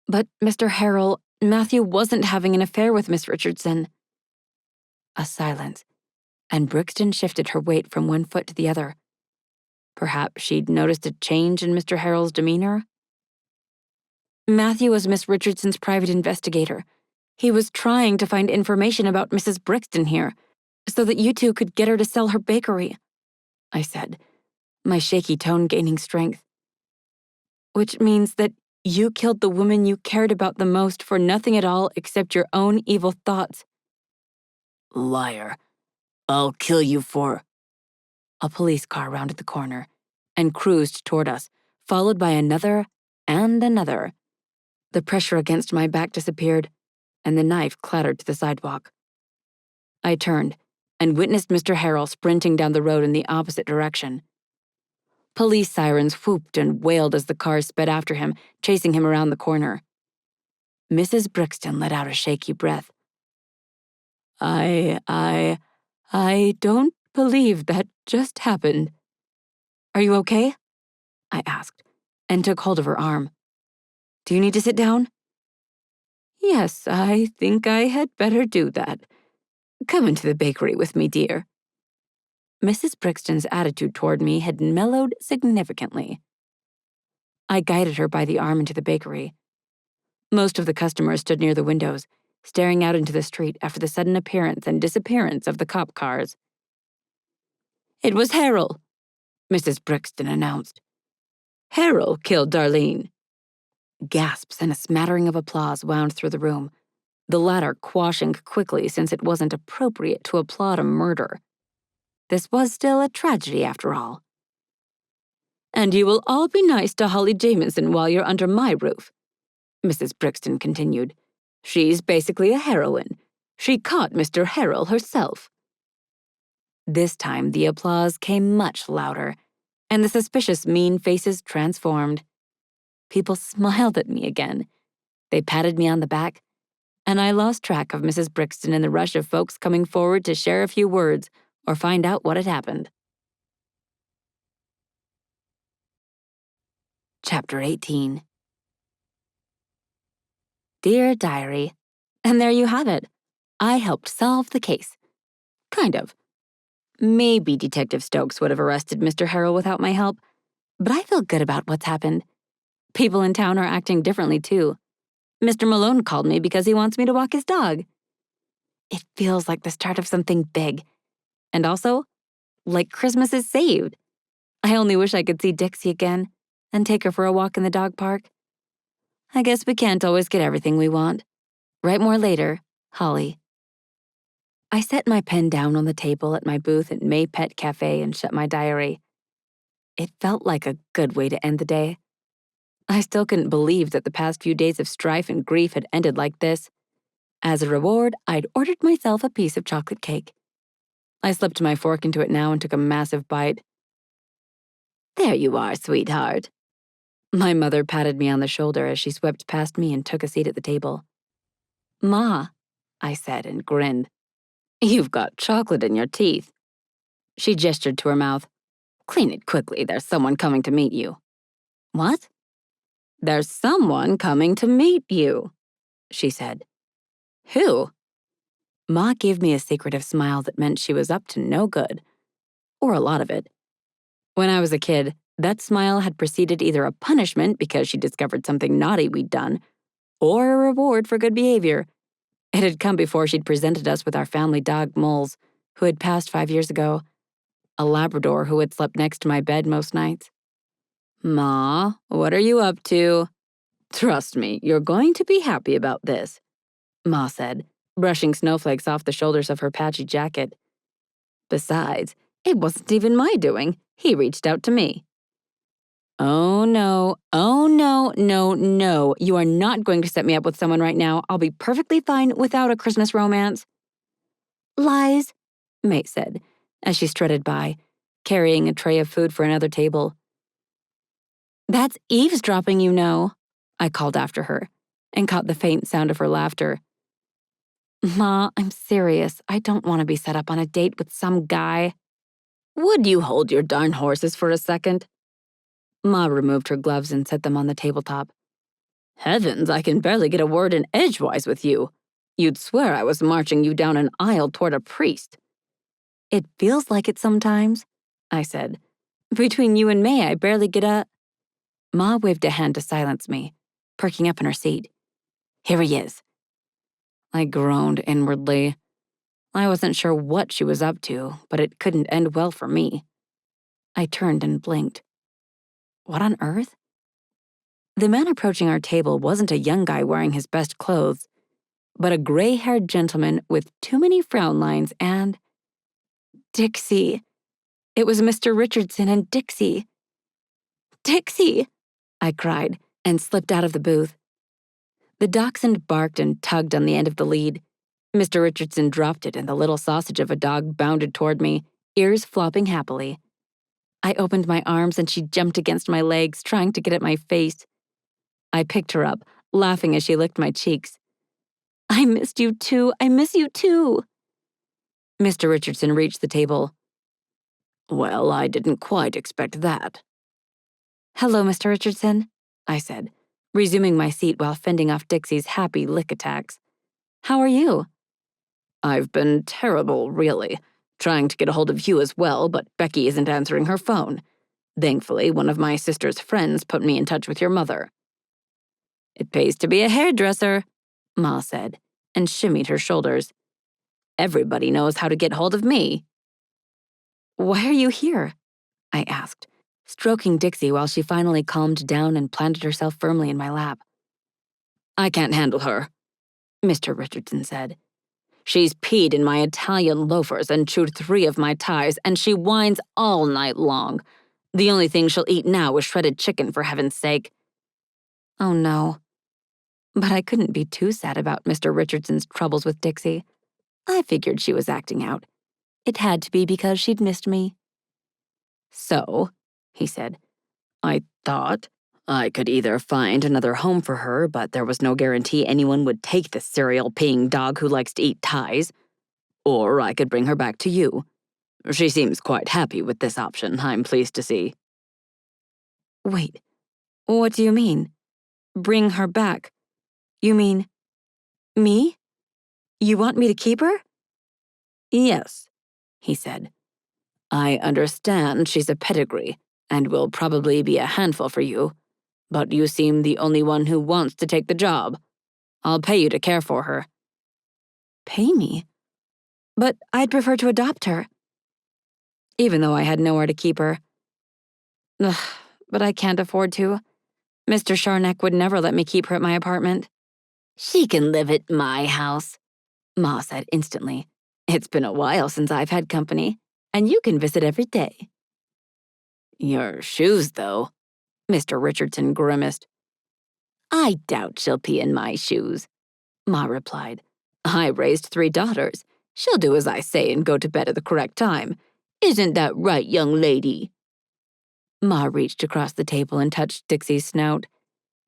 "But, Mr. Harrell, Matthew wasn't having an affair with Miss Richardson." A silence, and Brixton shifted her weight from one foot to the other. Perhaps she'd noticed a change in Mr. Harrell's demeanor. "Matthew was Miss Richardson's private investigator. He was trying to find information about Mrs. Brixton here, so that you two could get her to sell her bakery," I said, my shaky tone gaining strength. "Which means that you killed the woman you cared about the most for nothing at all except your own evil thoughts." "Liar. I'll kill you for—" A police car rounded the corner and cruised toward us, followed by another and another. The pressure against my back disappeared, and the knife clattered to the sidewalk. I turned and witnessed Mr. Harrell sprinting down the road in the opposite direction. Police sirens whooped and wailed as the cars sped after him, chasing him around the corner. Mrs. Brixton let out a shaky breath. I don't believe that just happened." "Are you okay?" I asked, and took hold of her arm. "Do you need to sit down?" "Yes, I think I had better do that. Come into the bakery with me, dear." Mrs. Brixton's attitude toward me had mellowed significantly. I guided her by the arm into the bakery. Most of the customers stood near the windows, staring out into the street after the sudden appearance and disappearance of the cop cars. It was Harold, Mrs. Brixton announced. Harold killed Darlene. Gasps and a smattering of applause wound through the room, the latter quashing quickly since it wasn't appropriate to applaud a murder. This was still a tragedy after all. And you will all be nice to Holly Jamieson while you're under my roof, Mrs. Brixton continued. She's basically a heroine. She caught Mr. Harold herself. This time the applause came much louder, and the suspicious mean faces transformed. People smiled at me again. They patted me on the back, and I lost track of Mrs. Brixton in the rush of folks coming forward to share a few words or find out what had happened. Chapter 18. Dear Diary, and there you have it. I helped solve the case. Kind of. Maybe Detective Stokes would have arrested Mr. Harrell without my help, but I feel good about what's happened. People in town are acting differently, too. Mr. Malone called me because he wants me to walk his dog. It feels like the start of something big. And also, like Christmas is saved. I only wish I could see Dixie again and take her for a walk in the dog park. I guess we can't always get everything we want. Write more later, Holly. I set my pen down on the table at my booth at May Pet Cafe and shut my diary. It felt like a good way to end the day. I still couldn't believe that the past few days of strife and grief had ended like this. As a reward, I'd ordered myself a piece of chocolate cake. I slipped my fork into it now and took a massive bite. There you are, sweetheart. My mother patted me on the shoulder as she swept past me and took a seat at the table. Ma, I said and grinned. You've got chocolate in your teeth. She gestured to her mouth. Clean it quickly, there's someone coming to meet you. What? There's someone coming to meet you, she said. Who? Ma gave me a secretive smile that meant she was up to no good. Or a lot of it. When I was a kid, that smile had preceded either a punishment because she discovered something naughty we'd done, or a reward for good behavior. It had come before she'd presented us with our family dog, Moles, who had passed 5 years ago, a Labrador who had slept next to my bed most nights. Ma, what are you up to? Trust me, you're going to be happy about this, Ma said, brushing snowflakes off the shoulders of her patchy jacket. Besides, it wasn't even my doing. He reached out to me. Oh no, no. You are not going to set me up with someone right now. I'll be perfectly fine without a Christmas romance. Lies, Mate said, as she strutted by, carrying a tray of food for another table. That's eavesdropping, you know, I called after her, and caught the faint sound of her laughter. Ma, I'm serious. I don't want to be set up on a date with some guy. Would you hold your darn horses for a second? Ma removed her gloves and set them on the tabletop. Heavens, I can barely get a word in edgewise with you. You'd swear I was marching you down an aisle toward a priest. It feels like it sometimes, I said. Between you and May, I barely get a... Ma waved a hand to silence me, perking up in her seat. Here he is. I groaned inwardly. I wasn't sure what she was up to, but it couldn't end well for me. I turned and blinked. What on earth? The man approaching our table wasn't a young guy wearing his best clothes, but a gray-haired gentleman with too many frown lines and... Dixie. It was Mr. Richardson and Dixie. Dixie! I cried and slipped out of the booth. The dachshund barked and tugged on the end of the lead. Mr. Richardson dropped it and the little sausage of a dog bounded toward me, ears flopping happily. I opened my arms and she jumped against my legs, trying to get at my face. I picked her up, laughing as she licked my cheeks. I missed you too. I miss you too. Mr. Richardson reached the table. Well, I didn't quite expect that. Hello, Mr. Richardson, I said, resuming my seat while fending off Dixie's happy lick attacks. How are you? I've been terrible, really. Trying to get a hold of you as well, but Becky isn't answering her phone. Thankfully, one of my sister's friends put me in touch with your mother. It pays to be a hairdresser, Ma said, and shimmied her shoulders. Everybody knows how to get hold of me. Why are you here? I asked, stroking Dixie while she finally calmed down and planted herself firmly in my lap. I can't handle her, Mr. Richardson said. She's peed in my Italian loafers and chewed 3 of my ties, and she whines all night long. The only thing she'll eat now is shredded chicken, for heaven's sake. Oh no. But I couldn't be too sad about Mr. Richardson's troubles with Dixie. I figured she was acting out. It had to be because she'd missed me. So, he said, I thought I could either find another home for her, but there was no guarantee anyone would take the cereal-peeing dog who likes to eat ties, or I could bring her back to you. She seems quite happy with this option, I'm pleased to see. Wait, what do you mean? Bring her back? You mean me? You want me to keep her? Yes, he said. I understand she's a pedigree and will probably be a handful for you, but you seem the only one who wants to take the job. I'll pay you to care for her. Pay me? But I'd prefer to adopt her. Even though I had nowhere to keep her. Ugh, but I can't afford to. Mr. Sharnack would never let me keep her at my apartment. She can live at my house, Ma said instantly. It's been a while since I've had company, and you can visit every day. Your shoes, though, Mr. Richardson grimaced. I doubt she'll pee in my shoes, Ma replied. I raised 3 daughters. She'll do as I say and go to bed at the correct time. Isn't that right, young lady? Ma reached across the table and touched Dixie's snout.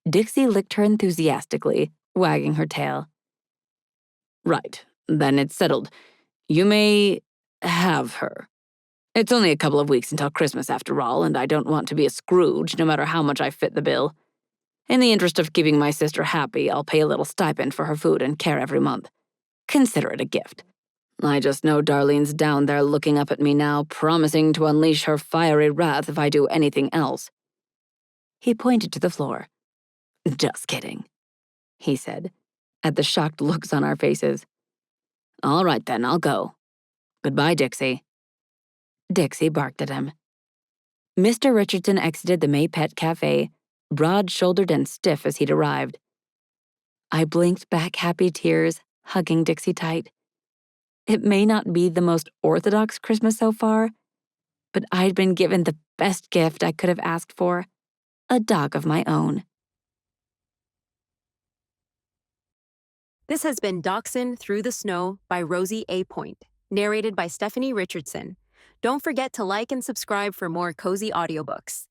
Dixie licked her enthusiastically, wagging her tail. Right, then it's settled. You may have her. It's only a couple of weeks until Christmas after all, and I don't want to be a Scrooge no matter how much I fit the bill. In the interest of keeping my sister happy, I'll pay a little stipend for her food and care every month. Consider it a gift. I just know Darlene's down there looking up at me now, promising to unleash her fiery wrath if I do anything else. He pointed to the floor. Just kidding, he said, at the shocked looks on our faces. All right then, I'll go. Goodbye, Dixie. Dixie barked at him. Mr. Richardson exited the May Pet Cafe, broad-shouldered and stiff as he'd arrived. I blinked back happy tears, hugging Dixie tight. It may not be the most orthodox Christmas so far, but I'd been given the best gift I could have asked for, a dog of my own. This has been Dachshund Through the Snow by Rosie A. Point, narrated by Stephanie Richardson. Don't forget to like and subscribe for more cozy audiobooks.